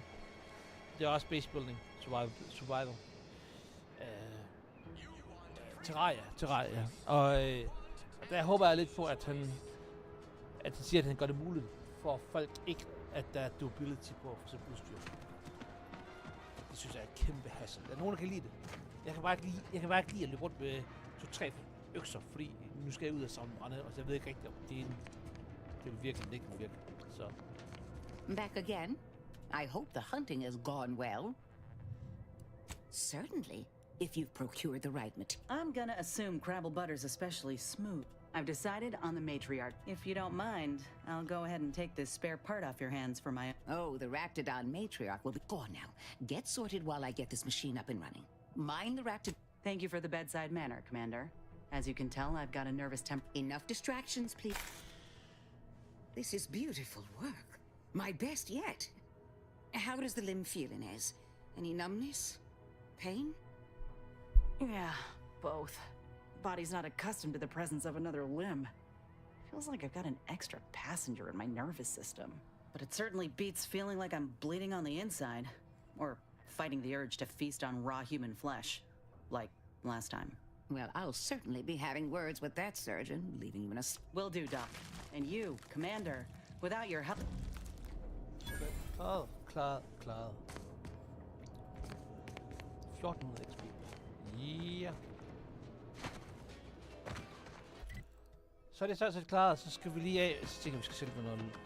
Det er også base building, survival. Terraria. Og der håber jeg lidt på, at han siger, at han gør det muligt for folk ikke, at der er durability på for eksempel udstyr. Det synes jeg er et kæmpe hassel. Der er nogen, der kan lide det. Jeg kan bare ikke lide at løbe rundt med 2-3 økser, fordi nu skal jeg ud og samle brænde, og så jeg ved ikke rigtigt, om det vil virkelig ikke virke. Så. Back again? I hope the hunting has gone well. Certainly, if you've procured the right material. I'm gonna assume Crabble Butter's especially smooth. I've decided on the matriarch. If you don't mind, I'll go ahead and take this spare part off your hands for my... Oh, the Raptidon matriarch will be gone now. Get sorted while I get this machine up and running. Mind the Raptidon... Thank you for the bedside manner, Commander. As you can tell, I've got a nervous temper. Enough distractions, please. This is beautiful work. My best yet. How does the limb feel, Inez? Any numbness? Pain? Yeah, both. Body's not accustomed to the presence of another limb. Feels like I've got an extra passenger in my nervous system. But it certainly beats feeling like I'm bleeding on the inside. Or fighting the urge to feast on raw human flesh. Like last time. Well, I'll certainly be having words with that surgeon, leaving you in a... Will do, Doc. And you, Commander, without your help... Klar. 1400 XP. Ja. Så er det sådan set klaret, så skal vi lige af. Så tænker vi skal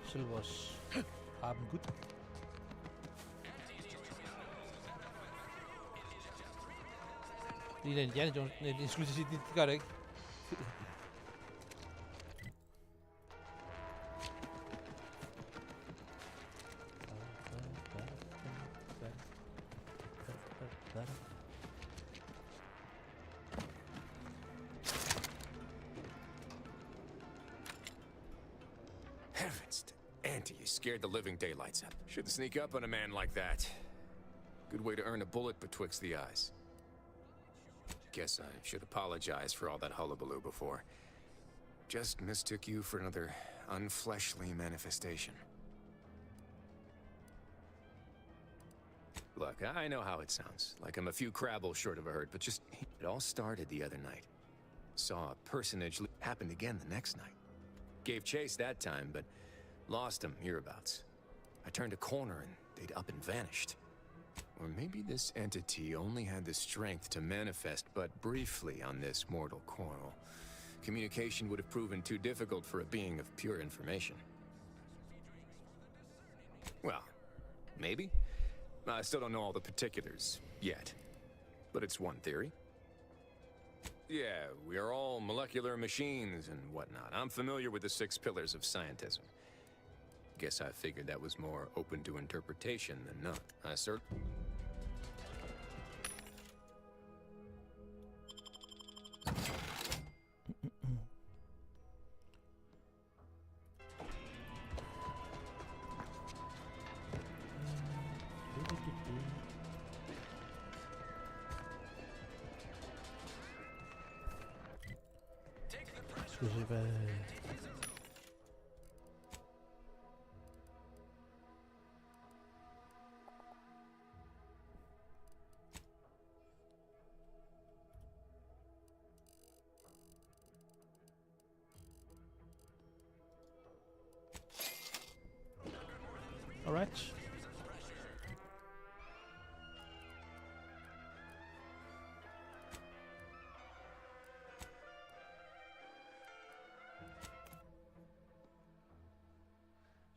sælge vores harpen gut. Lige den Indiana Jones. Nej, jeg skulle sige, det gør det ikke. Heavens, Auntie, you scared the living daylights out. Shouldn't sneak up on a man like that. Good way to earn a bullet betwixt the eyes. Guess I should apologize for all that hullabaloo before. Just mistook you for another unfleshly manifestation. Look, I know how it sounds, like I'm a few crabbles short of a hurt, but just... It all started the other night. Saw a personage... Happened again the next night. Gave chase that time, but lost him hereabouts. I turned a corner and they'd up and vanished. Or maybe this entity only had the strength to manifest but briefly on this mortal coil. Communication would have proven too difficult for a being of pure information. Well, maybe. I still don't know all the particulars yet. But it's one theory. Yeah, we are all molecular machines and whatnot. I'm familiar with the 6 pillars of scientism. Guess I figured that was more open to interpretation than not. Sir? Skal vi se, hvad... Alright.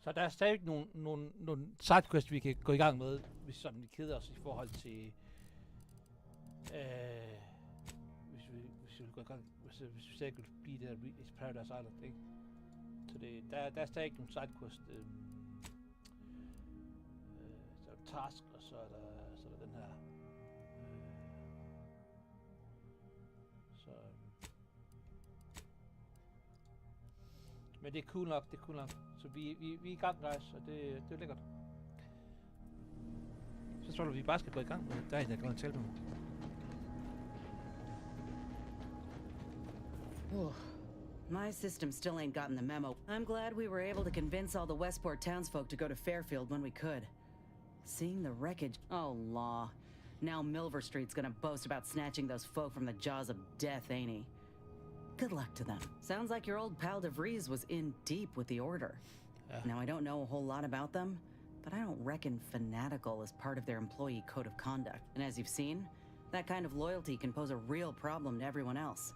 Så der er stadig nogle sidequests, vi kan gå i gang med, hvis vi keder os i forhold til... hvis vi går i gang... Hvis vi stadig vil blive der i Paradise Island, ikke? Så der er stadig nogle sidequests. Så er der task, og så er der den her. Men det er cool nok, Så vi er i gang, guys, og det er lækkert. Så tror du, vi bare skal gå i gang med det. Der er en, der kan tale med mig. My system still ain't gotten the memo. I'm glad we were able to convince all the Westport townsfolk to go to Fairfield when we could. Seeing the wreckage... Oh, law. Now Milver Street's gonna boast about snatching those folk from the jaws of death, ain't he? Good luck to them. Sounds like your old pal DeVries was in deep with the Order. Yeah. Now, I don't know a whole lot about them, but I don't reckon fanatical is part of their employee code of conduct. And as you've seen, that kind of loyalty can pose a real problem to everyone else.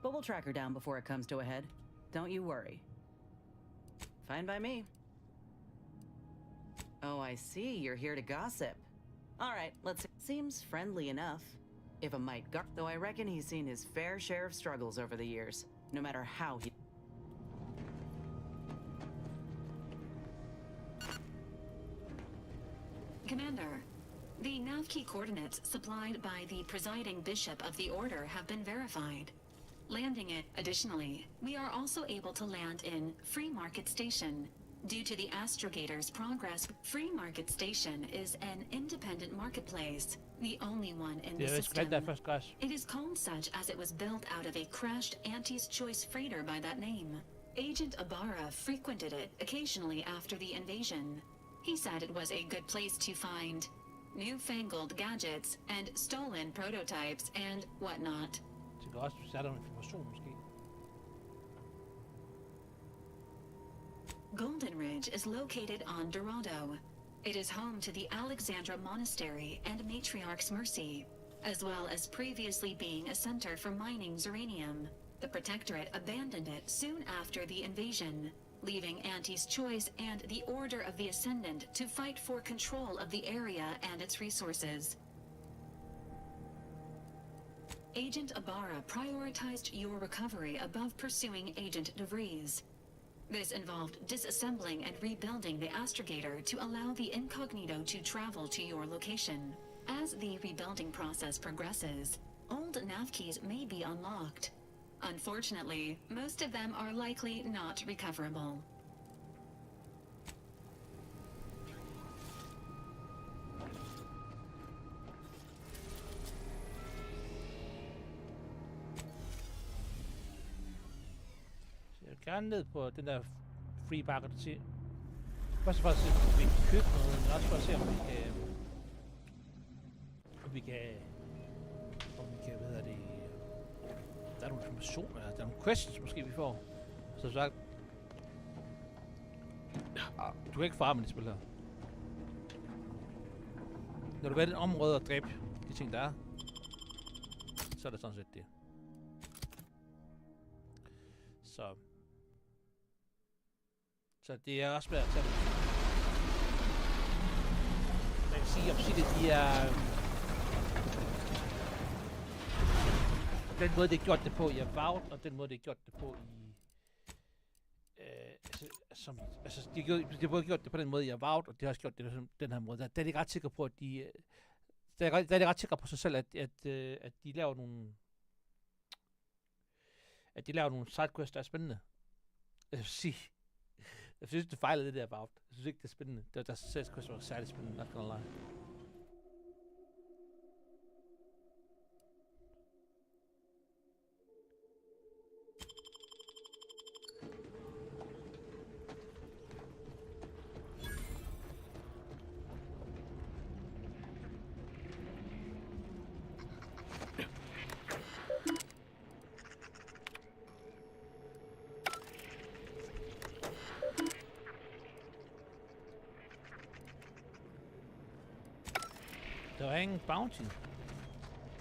But we'll track her down before it comes to a head. Don't you worry. Fine by me. Oh, I see. You're here to gossip. All right, let's... Seems friendly enough. If a mite guard... Though I reckon he's seen his fair share of struggles over the years. No matter how he... Commander, the nav key coordinates supplied by the presiding bishop of the Order have been verified. Landing it. Additionally, we are also able to land in Free Market Station. Due to the astrogator's progress, Free Market Station is an independent marketplace the only one in the Det er system. sgu der først, guys. It is called such as it was built out of a crashed Auntie's Choice freighter by that name. Agent Ibarra frequented it occasionally after the invasion. He said it was a good place to find newfangled gadgets and stolen prototypes and whatnot. Det kan også være der information, måske. Golden Ridge is located on Dorado. It is home to the Alexandra Monastery and Matriarch's Mercy, as well as previously being a center for mining uranium. The Protectorate abandoned it soon after the invasion, leaving Auntie's Choice and the Order of the Ascendant to fight for control of the area and its resources. Agent Ibarra prioritized your recovery above pursuing Agent DeVries. This involved disassembling and rebuilding the astrogator to allow the incognito to travel to your location. As the rebuilding process progresses, old nav keys may be unlocked. Unfortunately, most of them are likely not recoverable. Jeg vil gerne ned på den der free market til. Først og fremmest se, om vi kan købe noget, men også for at se, om vi kan... hvad hedder det... Der er nogle informationer, der er nogle questions måske, vi får. Så sagt... Du kan ikke farme det spil her. Når du vil i et område og dræbe de ting, der er, så er det sådan set det. Så det er også svært at tage det. Man kan sige, at de er... Den måde, det er gjort det på i Avowed, og den måde, det er gjort det på i... de har både gjort det på den måde i Avowed, og de har også gjort det på den her måde. Der er de ret sikre på, at de... Der er de ret sikre på sig selv, at de laver nogle... At de laver nogle sidequests, der er spændende. Jeg synes, det fejlede det der Avowed. Jeg synes ikke, det er spændende. Der sidequests var særlig spændende, not gonna lie. Bounty.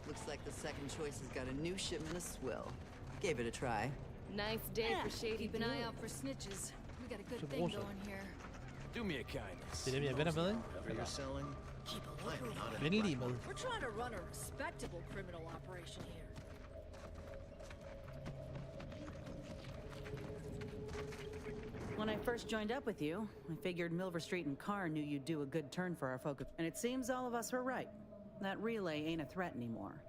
Looks like the second choice has got a new shipment of swill. Gave it a try. Nice day for Shady. Keep an eye out for snitches. We got a good thing going here. Do me a kindness. Det er dem, jeg vender med, ikke? Whatever you're selling, keep a lookout. Venlige med. We're trying to run a respectable criminal operation here. When I first joined up with you, I figured Milver Street and Carr knew you'd do a good turn for our focus. And it seems all of us were right. That relay ain't a threat anymore.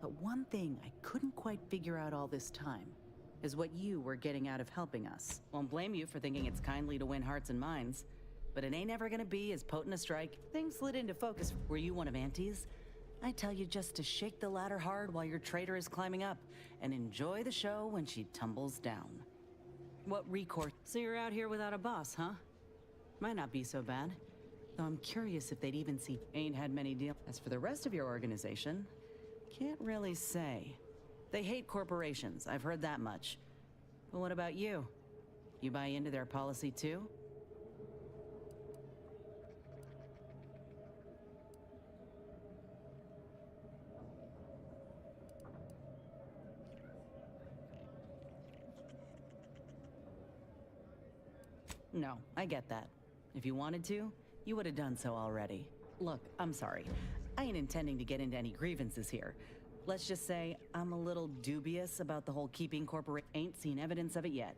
But one thing I couldn't quite figure out all this time is what you were getting out of helping us. Won't blame you for thinking it's kindly to win hearts and minds, but it ain't ever gonna be as potent a strike. Things slid into focus. Were you one of Auntie's? I tell you just to shake the ladder hard while your traitor is climbing up, and enjoy the show when she tumbles down. What recourse? So you're out here without a boss, huh? Might not be so bad. Though I'm curious if they'd even see. Ain't had many deals. As for the rest of your organization, can't really say. They hate corporations, I've heard that much. But what about you? You buy into their policy too? No, I get that. If you wanted to, you would have done so already. Look, I'm sorry. I ain't intending to get into any grievances here. Let's just say I'm a little dubious about the whole keeping corporate. Ain't seen evidence of it yet.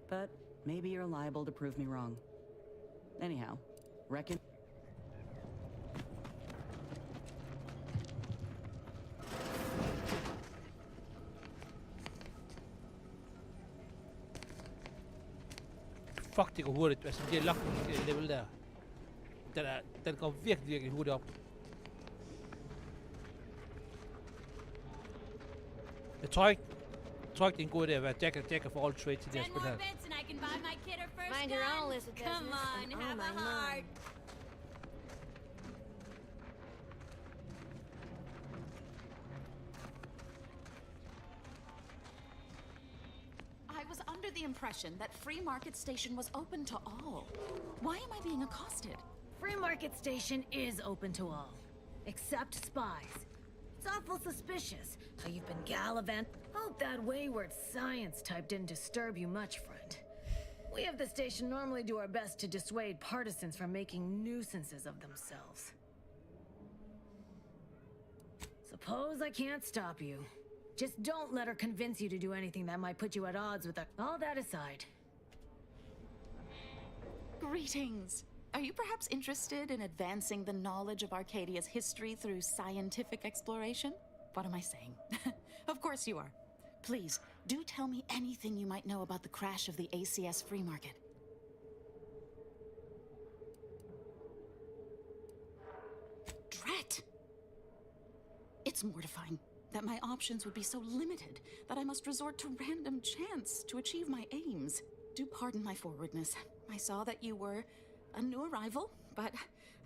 But maybe you're liable to prove me wrong. Anyhow, reckon... Fuck, det går hurtigt. Altså, det er lock level der. Den går virkelig hurtigt op. Jeg tror ikke, det er en god idé at være jack of all trades til det her spil her. and I can buy my kid her first Mind your own, Elizabeth. Come on, Oh, have my a heart. I was under the impression that Free Market Station was open to all. Why am I being accosted? Free Market Station is open to all, except spies. It's awful suspicious how you've been gallivant. Hope that wayward science type didn't disturb you much, friend. We of the station normally do our best to dissuade partisans from making nuisances of themselves. Suppose I can't stop you. Just don't let her convince you to do anything that might put you at odds with her. All that aside. Greetings. Are you perhaps interested in advancing the knowledge of Arcadia's history through scientific exploration? What am I saying? Of course you are. Please, do tell me anything you might know about the crash of the ACS Free Market. Drat! It's mortifying that my options would be so limited that I must resort to random chance to achieve my aims. Do pardon my forwardness. I saw that you were a new arrival, but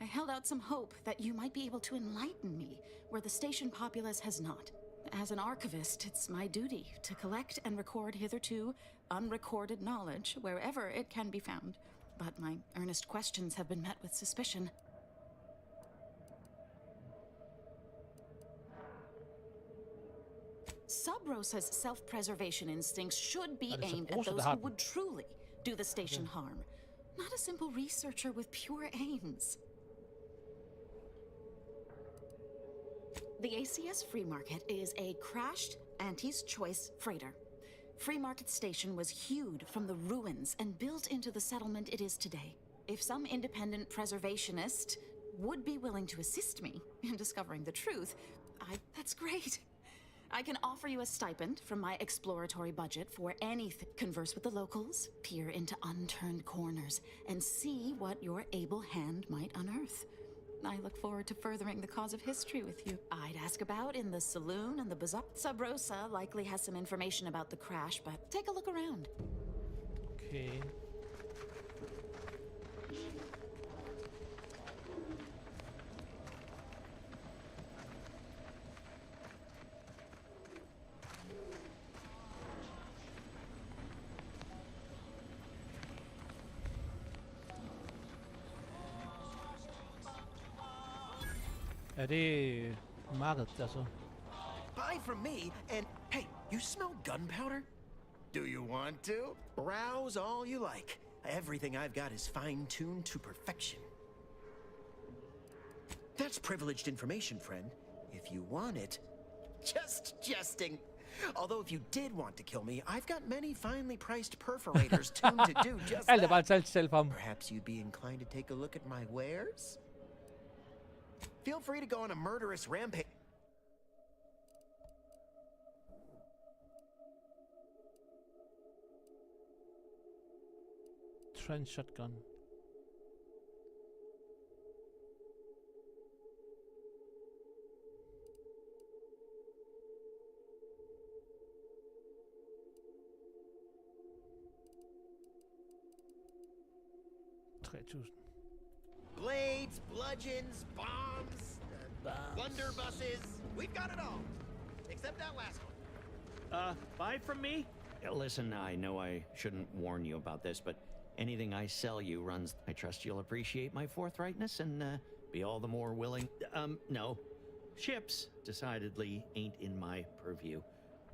I held out some hope that you might be able to enlighten me where the station populace has not. As an archivist, it's my duty to collect and record hitherto unrecorded knowledge wherever it can be found. But my earnest questions have been met with suspicion. Sub Rosa's self-preservation instincts should be aimed at those who would truly do the station harm, not a simple researcher with pure aims. The ACS Free Market is a crashed Auntie's Choice freighter. Free Market Station was hewed from the ruins and built into the settlement it is today. If some independent preservationist would be willing to assist me in discovering the truth, that's great. I can offer you a stipend from my exploratory budget for anything. Converse with the locals, peer into unturned corners, and see what your able hand might unearth. I look forward to furthering the cause of history with you. I'd ask about in the saloon and the bazaar. Sub Rosa likely has some information about the crash, but take a look around. Okay. Er det markedet, altså? Buy from me, and hey, you smell gunpowder? Do you want to? Browse all you like. Everything I've got is fine-tuned to perfection. That's privileged information, friend. If you want it. Just jesting. Although if you did want to kill me, I've got many finely priced perforators tuned to do just Alt er bare that. talt selv for ham. Perhaps you'd be inclined to take a look at my wares? Feel free to go on a murderous rampage. Trench shotgun. Blades, bludgeons, bombs, blunderbusses. We've got it all. Except that last one. Buy from me? Listen, I know I shouldn't warn you about this, but anything I sell you runs... I trust you'll appreciate my forthrightness and be all the more willing... no. Ships, decidedly, ain't in my purview.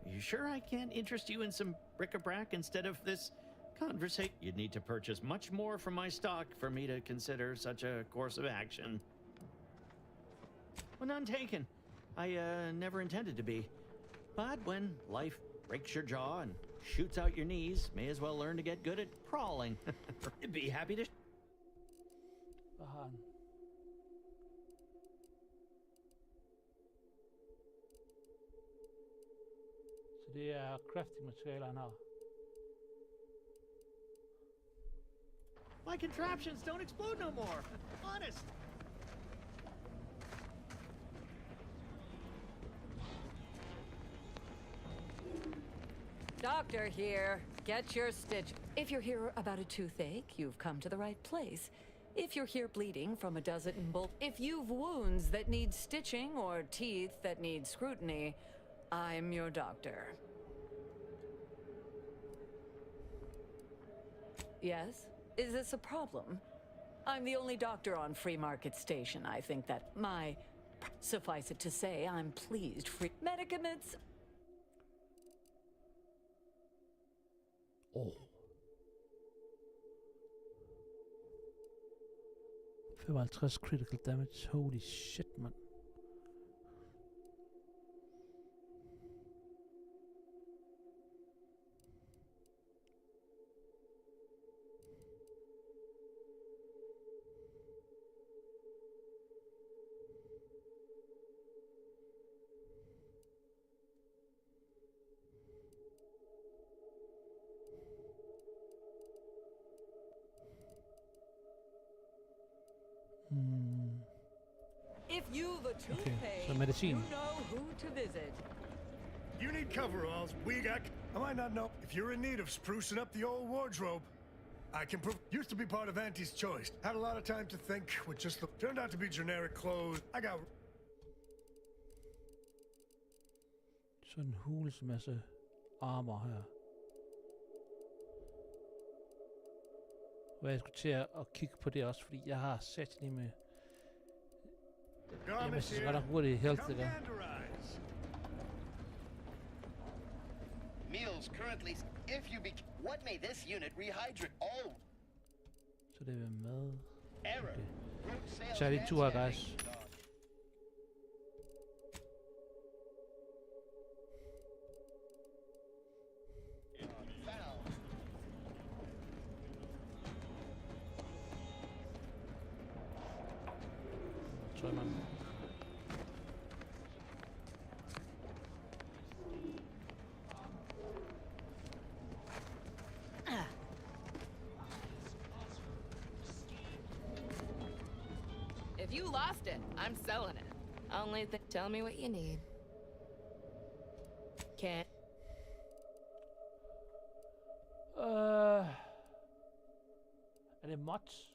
You sure I can't interest you in some bric-a-brac instead of this conversation? You'd need to purchase much more from my stock for me to consider such a course of action. Well, none taken. I never intended to be. But when life breaks your jaw and shoots out your knees, may as well learn to get good at crawling. Be happy to... Hvad har han? Så det er crafting materialer, han har. My contraptions don't explode no more. Honest. Doctor here. Get your stitch. If you're here about a toothache, you've come to the right place. If you're here bleeding from a dozen bolt, if you've wounds that need stitching or teeth that need scrutiny, I'm your doctor. Yes? Is this a problem? I'm the only doctor on Free Market Station. I think that suffice it to say, I'm pleased. Free medicaments. Oh. 55 critical damage. Holy shit, man. If you've a tooth pain, so medicine. you know who to visit. You need coveralls. We got... I might not know. If you're in need of sprucing up the old wardrobe, I can prove... Used to be part of Auntie's choice. Had a lot of time to think with just the... Turned out to be generic clothes. I got... Sådan en hulens masse armor her. Og jeg skulle til at kigge på det også, fordi jeg har sat lige med... Jamen, så godt nok hurtigt health, det der. Meals currently... If you be... What may this unit rehydrate? Oh! Så det er mad. Error. Okay. Så er det tur, guys. Tror man. If you lost it, I'm selling it. Only tell me what you need. Can't. Er det mods?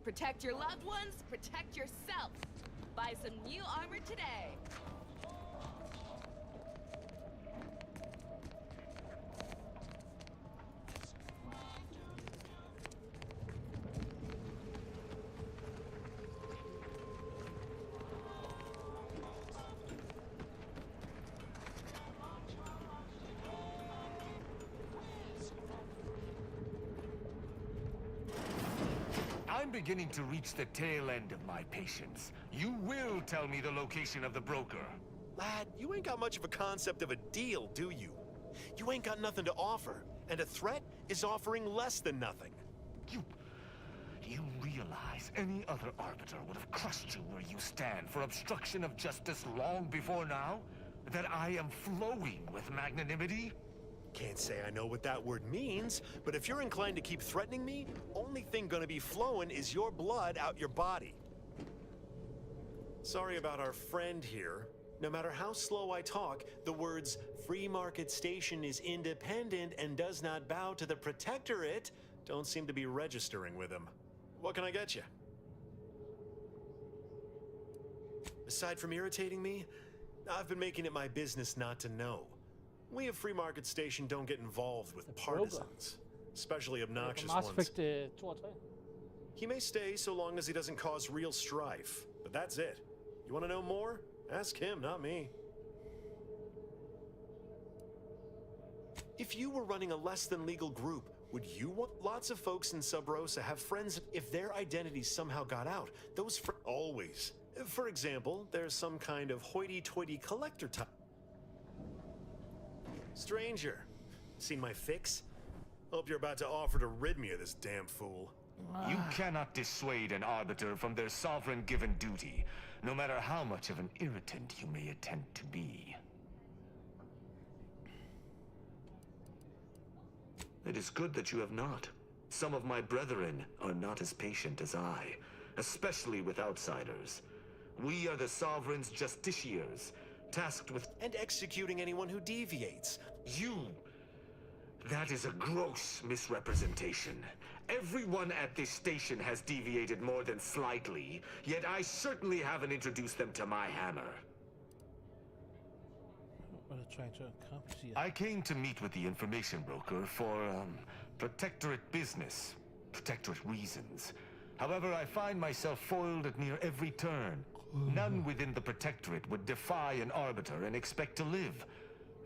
Protect your loved ones, protect yourself. Buy some new armor today. I'm beginning to reach the tail end of my patience. You will tell me the location of the broker. Lad, you ain't got much of a concept of a deal, do you? You ain't got nothing to offer, and a threat is offering less than nothing. Do you realize any other arbiter would have crushed you where you stand for obstruction of justice long before now? That I am flowing with magnanimity? Can't say I know what that word means, but if you're inclined to keep threatening me, only thing gonna be flowing is your blood out your body. Sorry about our friend here. No matter how slow I talk, the words Free Market Station is independent and does not bow to the Protectorate don't seem to be registering with him. What can I get you? Aside from irritating me, I've been making it my business not to know. We at Free Market Station don't get involved with partisans, especially obnoxious ones. He may stay so long as he doesn't cause real strife, but that's it. You want to know more? Ask him, not me. If you were running a less than legal group, would you want lots of folks in Sub Rosa have friends if their identities somehow got out? Those always. For example, there's some kind of hoity-toity collector type. Stranger, seen my fix? Hope you're about to offer to rid me of this damn fool. You cannot dissuade an arbiter from their sovereign given duty, no matter how much of an irritant you may attempt to be. It is good that you have not. Some of my brethren are not as patient as I, especially with outsiders. We are the Sovereign's justiciars, tasked with... And executing anyone who deviates. You! That is a gross misrepresentation. Everyone at this station has deviated more than slightly, yet I certainly haven't introduced them to my hammer. What are you trying to accomplish here? I came to meet with the information broker for, Protectorate business. Protectorate reasons. However, I find myself foiled at near every turn. None within the Protectorate would defy an arbiter and expect to live.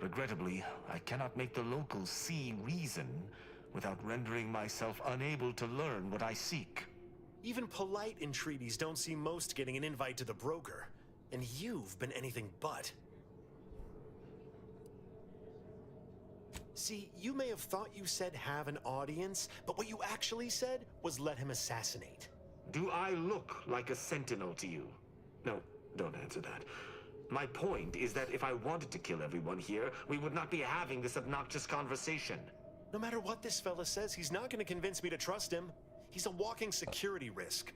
Regrettably, I cannot make the locals see reason without rendering myself unable to learn what I seek. Even polite entreaties don't see most getting an invite to the broker. And you've been anything but. See, you may have thought you said have an audience, but what you actually said was let him assassinate. Do I look like a sentinel to you? No, don't answer that. My point is that if I wanted to kill everyone here, we would not be having this obnoxious conversation. No matter what this fella says, he's not going to convince me to trust him. He's a walking security risk.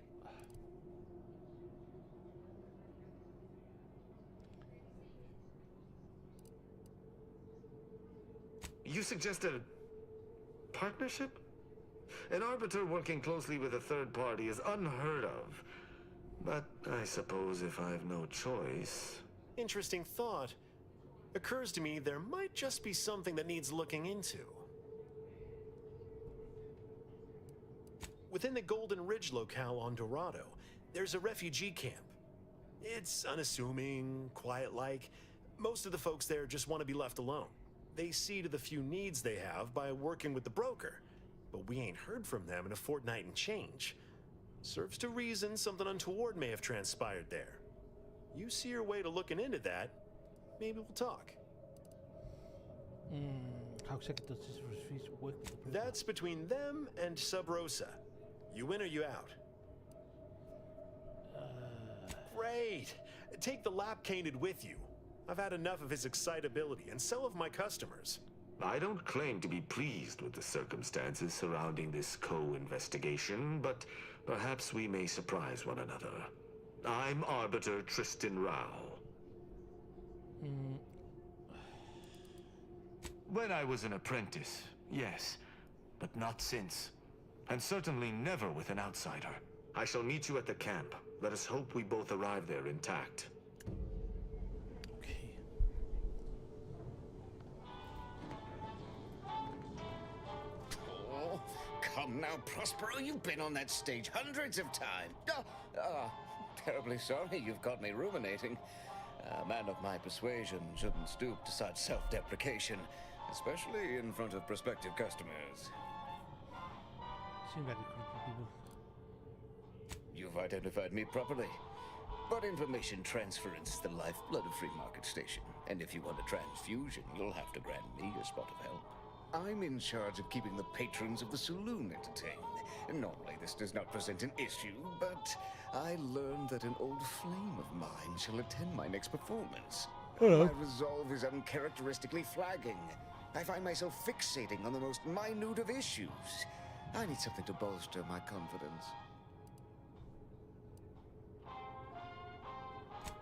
You suggest a partnership? An arbiter working closely with a third party is unheard of. But I suppose if I've no choice... Interesting thought. Occurs to me there might just be something that needs looking into. Within the Golden Ridge locale on Dorado, there's a refugee camp. It's unassuming, quiet-like. Most of the folks there just want to be left alone. They see to the few needs they have by working with the broker. But we ain't heard from them in a fortnight and change. Serves to reason something untoward may have transpired there. You see your way to looking into that, maybe we'll talk. How exactly does this refuse work with the broker? That's between them and Sub Rosa. You in or you out? Great! Take the lap canid with you. I've had enough of his excitability, and so have my customers. I don't claim to be pleased with the circumstances surrounding this co-investigation, but perhaps we may surprise one another. I'm Arbiter Tristan Rao. When I was an apprentice, yes, but not since. And certainly never with an outsider. I shall meet you at the camp. Let us hope we both arrive there intact. Come now, Prospero, you've been on that stage hundreds of times. Terribly sorry you've got me ruminating. A man of my persuasion shouldn't stoop to such self-deprecation, especially in front of prospective customers. Seem like a group of people. You've identified me properly. But information transference is the lifeblood of Free Market Station. And if you want a transfusion, you'll have to grant me a spot of help. I'm in charge of keeping the patrons of the saloon entertained. Normally this does not present an issue, but I learned that an old flame of mine shall attend my next performance. Hello. My resolve is uncharacteristically flagging. I find myself fixating on the most minute of issues. I need something to bolster my confidence.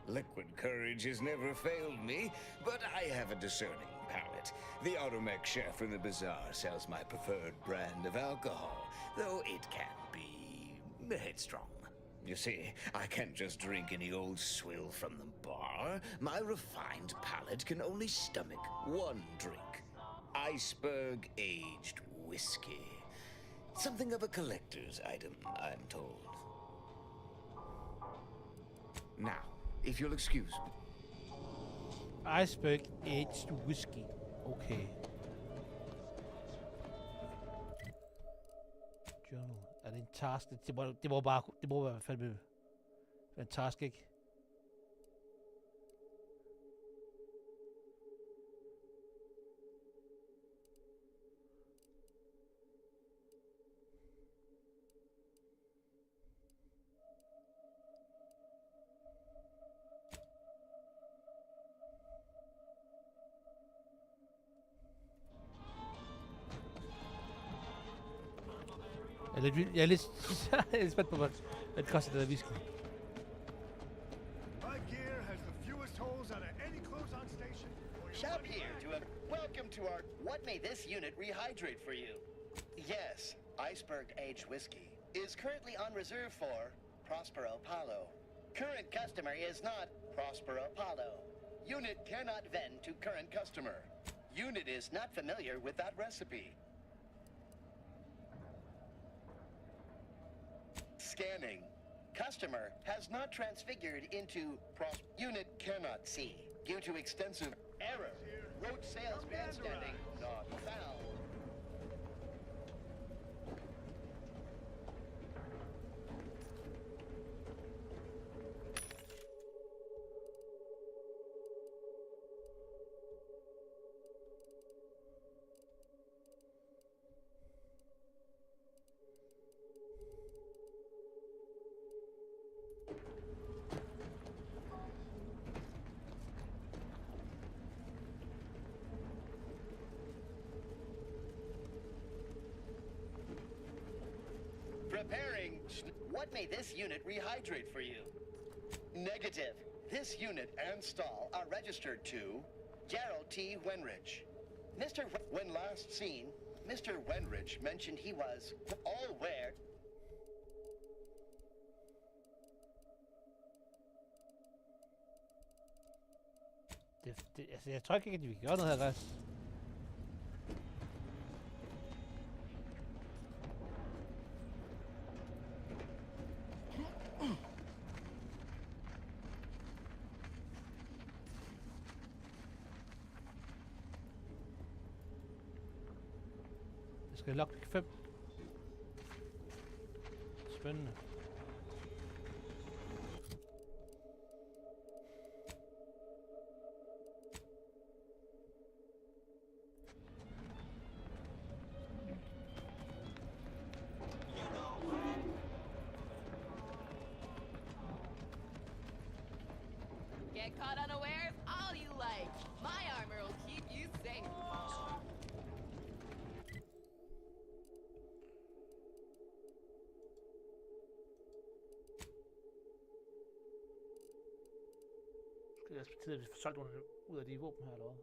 Liquid courage has never failed me, but I have a discerning palate. The automac chef in the bazaar sells my preferred brand of alcohol, though it can be headstrong. You see, I can't just drink any old swill from the bar. My refined palate can only stomach one drink. Iceberg aged whiskey. Something of a collector's item, I'm told. Now, if you'll excuse me. Iceberg aged whiskey. Okay. Journal. Er det en task? Det må være fandme en task, ikke? Jeg er lidt spændt på, hvad det koster, det der whisky. My gear has the fewest holes out of any close-on station. Shop here to welcome to our... What may this unit rehydrate for you? Yes, Iceberg Aged Whiskey is currently on reserve for Prospero Palo. Current customer is not Prospero Palo. Unit cannot vend to current customer. Unit is not familiar with that recipe. Scanning. Customer has not transfigured into Unit cannot see due to extensive error. Road salesman standing not found. Preparing. What may this unit rehydrate for you? Negative. This unit and stall are registered to Gerald T. Wenrich. When last seen, Mr. Wenrich mentioned he was all wear. Altså, jeg tror ikke, at vi kan gøre noget her, guys. Jeg skal logge 5. Spændende. Get caught unawares all you like. My armor will keep you safe. Skal jeg tid, at vi får solgt nogle ud af de våben her, eller hvad?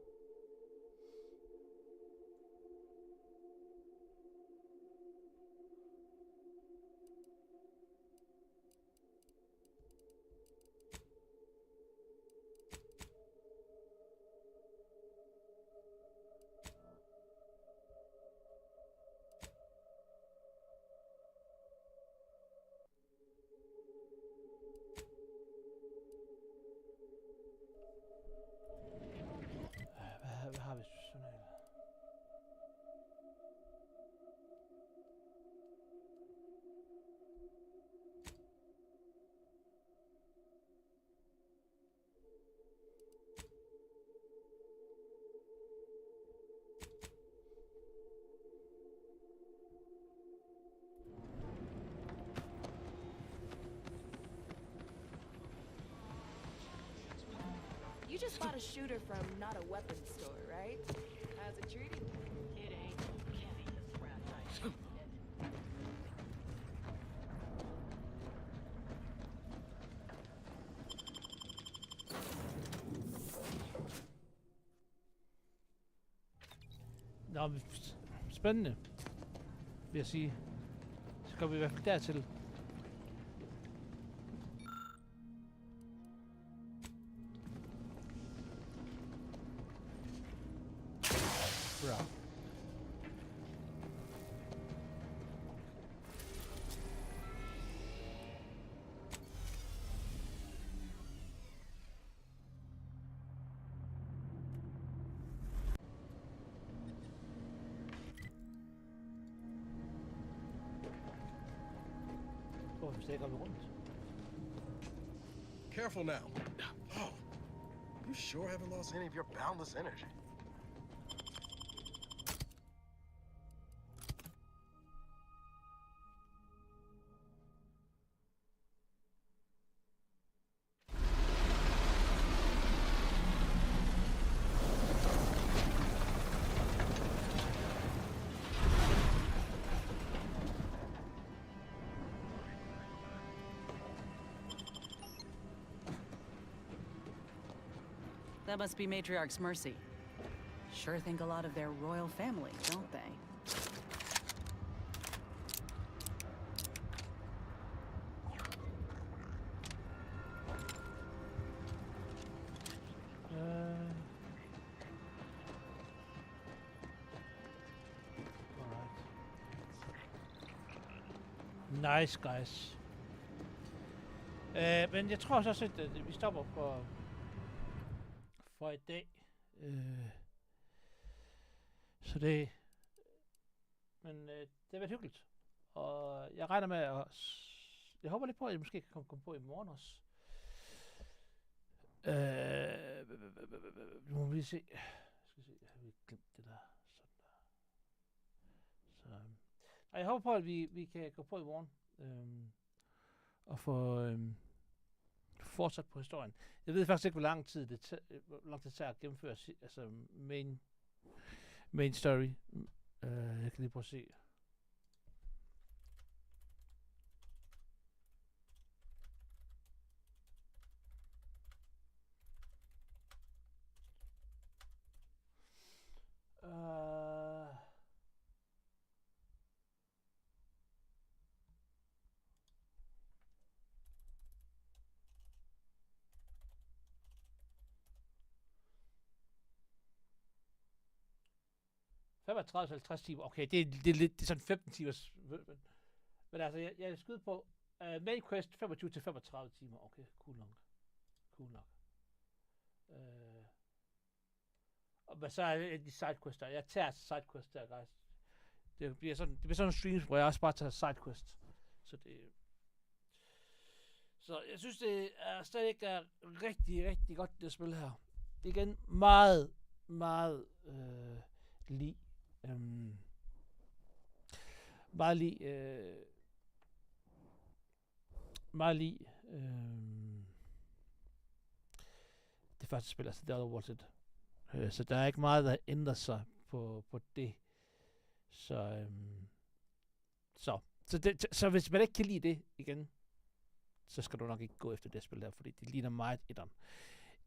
Hvad har vi sådan her? You just bought a shooter from not a weapons store, right? How's it treating you? It ain't. Kenny is rat nice. Nå, spændende, vil jeg sige. Så går vi i hvert fald dertil. Bra. Careful now. Oh, you sure haven't lost any of your boundless energy. That must be Matriarch's Mercy. Sure think a lot of their royal family, don't they? Nice, guys. Men jeg tror også, at vi stopper for i dag. Så det... Men det har været hyggeligt. Og jeg regner med at... Jeg håber lidt på, at jeg måske kan komme på i morgen også. Nu må vi lige se. Skal se, jeg har lige glemt det der. Sådan der. Så... jeg håber på, at vi kan gå på i morgen. Og få fortsat på historien. Jeg ved faktisk ikke, hvor lang tid det tager at gennemføre altså main story. Jeg kan lige prøve at se. Uh, 35-50 timer. Okay, det er sådan 15 timers. Men altså, jeg skyder på main quest 25 til 35 timer. Okay, cool nok. Og hvad så er de sidequests der? Jeg tager sidequests der, guys. Det bliver sådan nogle streams, hvor jeg også bare tager sidequests. Så jeg synes, det er stadig rigtig, rigtig godt, det spil her. Igen, meget lige. Det første spil, altså The Other Worlds. Så der er ikke meget, der ændrer sig på det. Så hvis man ikke kan lide det igen, så skal du nok ikke gå efter det spil der, fordi det ligner meget etteren.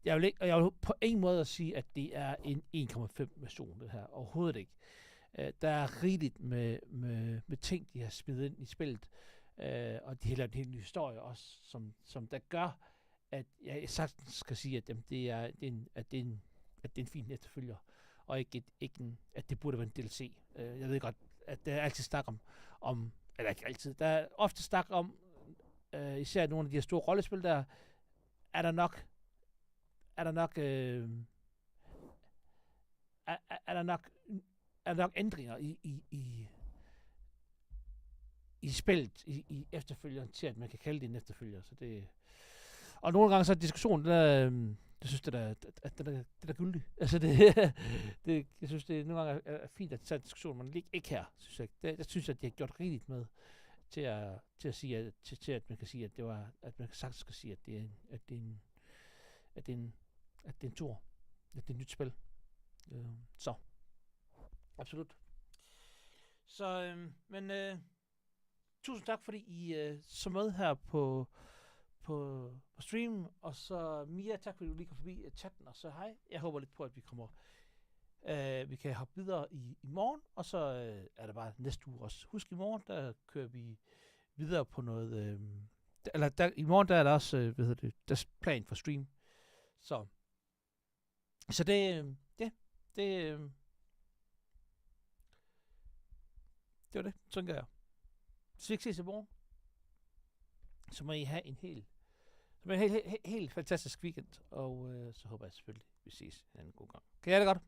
Jeg vil på ingen måde at sige, at det er en 1,5 version, det her. Overhovedet ikke. Der er rigeligt med ting, de har smidt ind i spillet, og de har lavet en helt ny historie også, som der gør, at jeg sagtens skal sige, at det er en fin efterfølger, og ikke at det burde være en DLC. Jeg ved godt, at der er altid snak om eller ikke altid, der er ofte snak om, især nogle af de her store rollespil der, er der nok ændringer i spillet, i efterfølgeren, til at man kan kalde det en efterfølger. Så det, og nogle gange så er diskussionen, jeg synes, det er gyldigt. Altså jeg synes, det nogle gange er fint at tage en diskussion, men ikke her, synes jeg. Jeg synes, at de har gjort rigeligt med til at sige, at man kan sige, at det var, at man sagtens skal sige, at det er en tur. At det er et nyt spil. Så. Absolut. Så, tusind tak, fordi I så med her på streamen, og så Mia, tak fordi du lige kom forbi chatten, og så hej. Jeg håber lidt på, at vi kan hoppe videre i morgen, og så er der bare næste uge også. Husk, i morgen, der kører vi videre på noget, i morgen, der er der også, der er plan for stream. Så det var det. Sådan gør jeg. Så vi ikke ses i morgen, så må I have en helt fantastisk weekend, og så håber jeg selvfølgelig, vi ses en anden god gang. Kan I have det godt?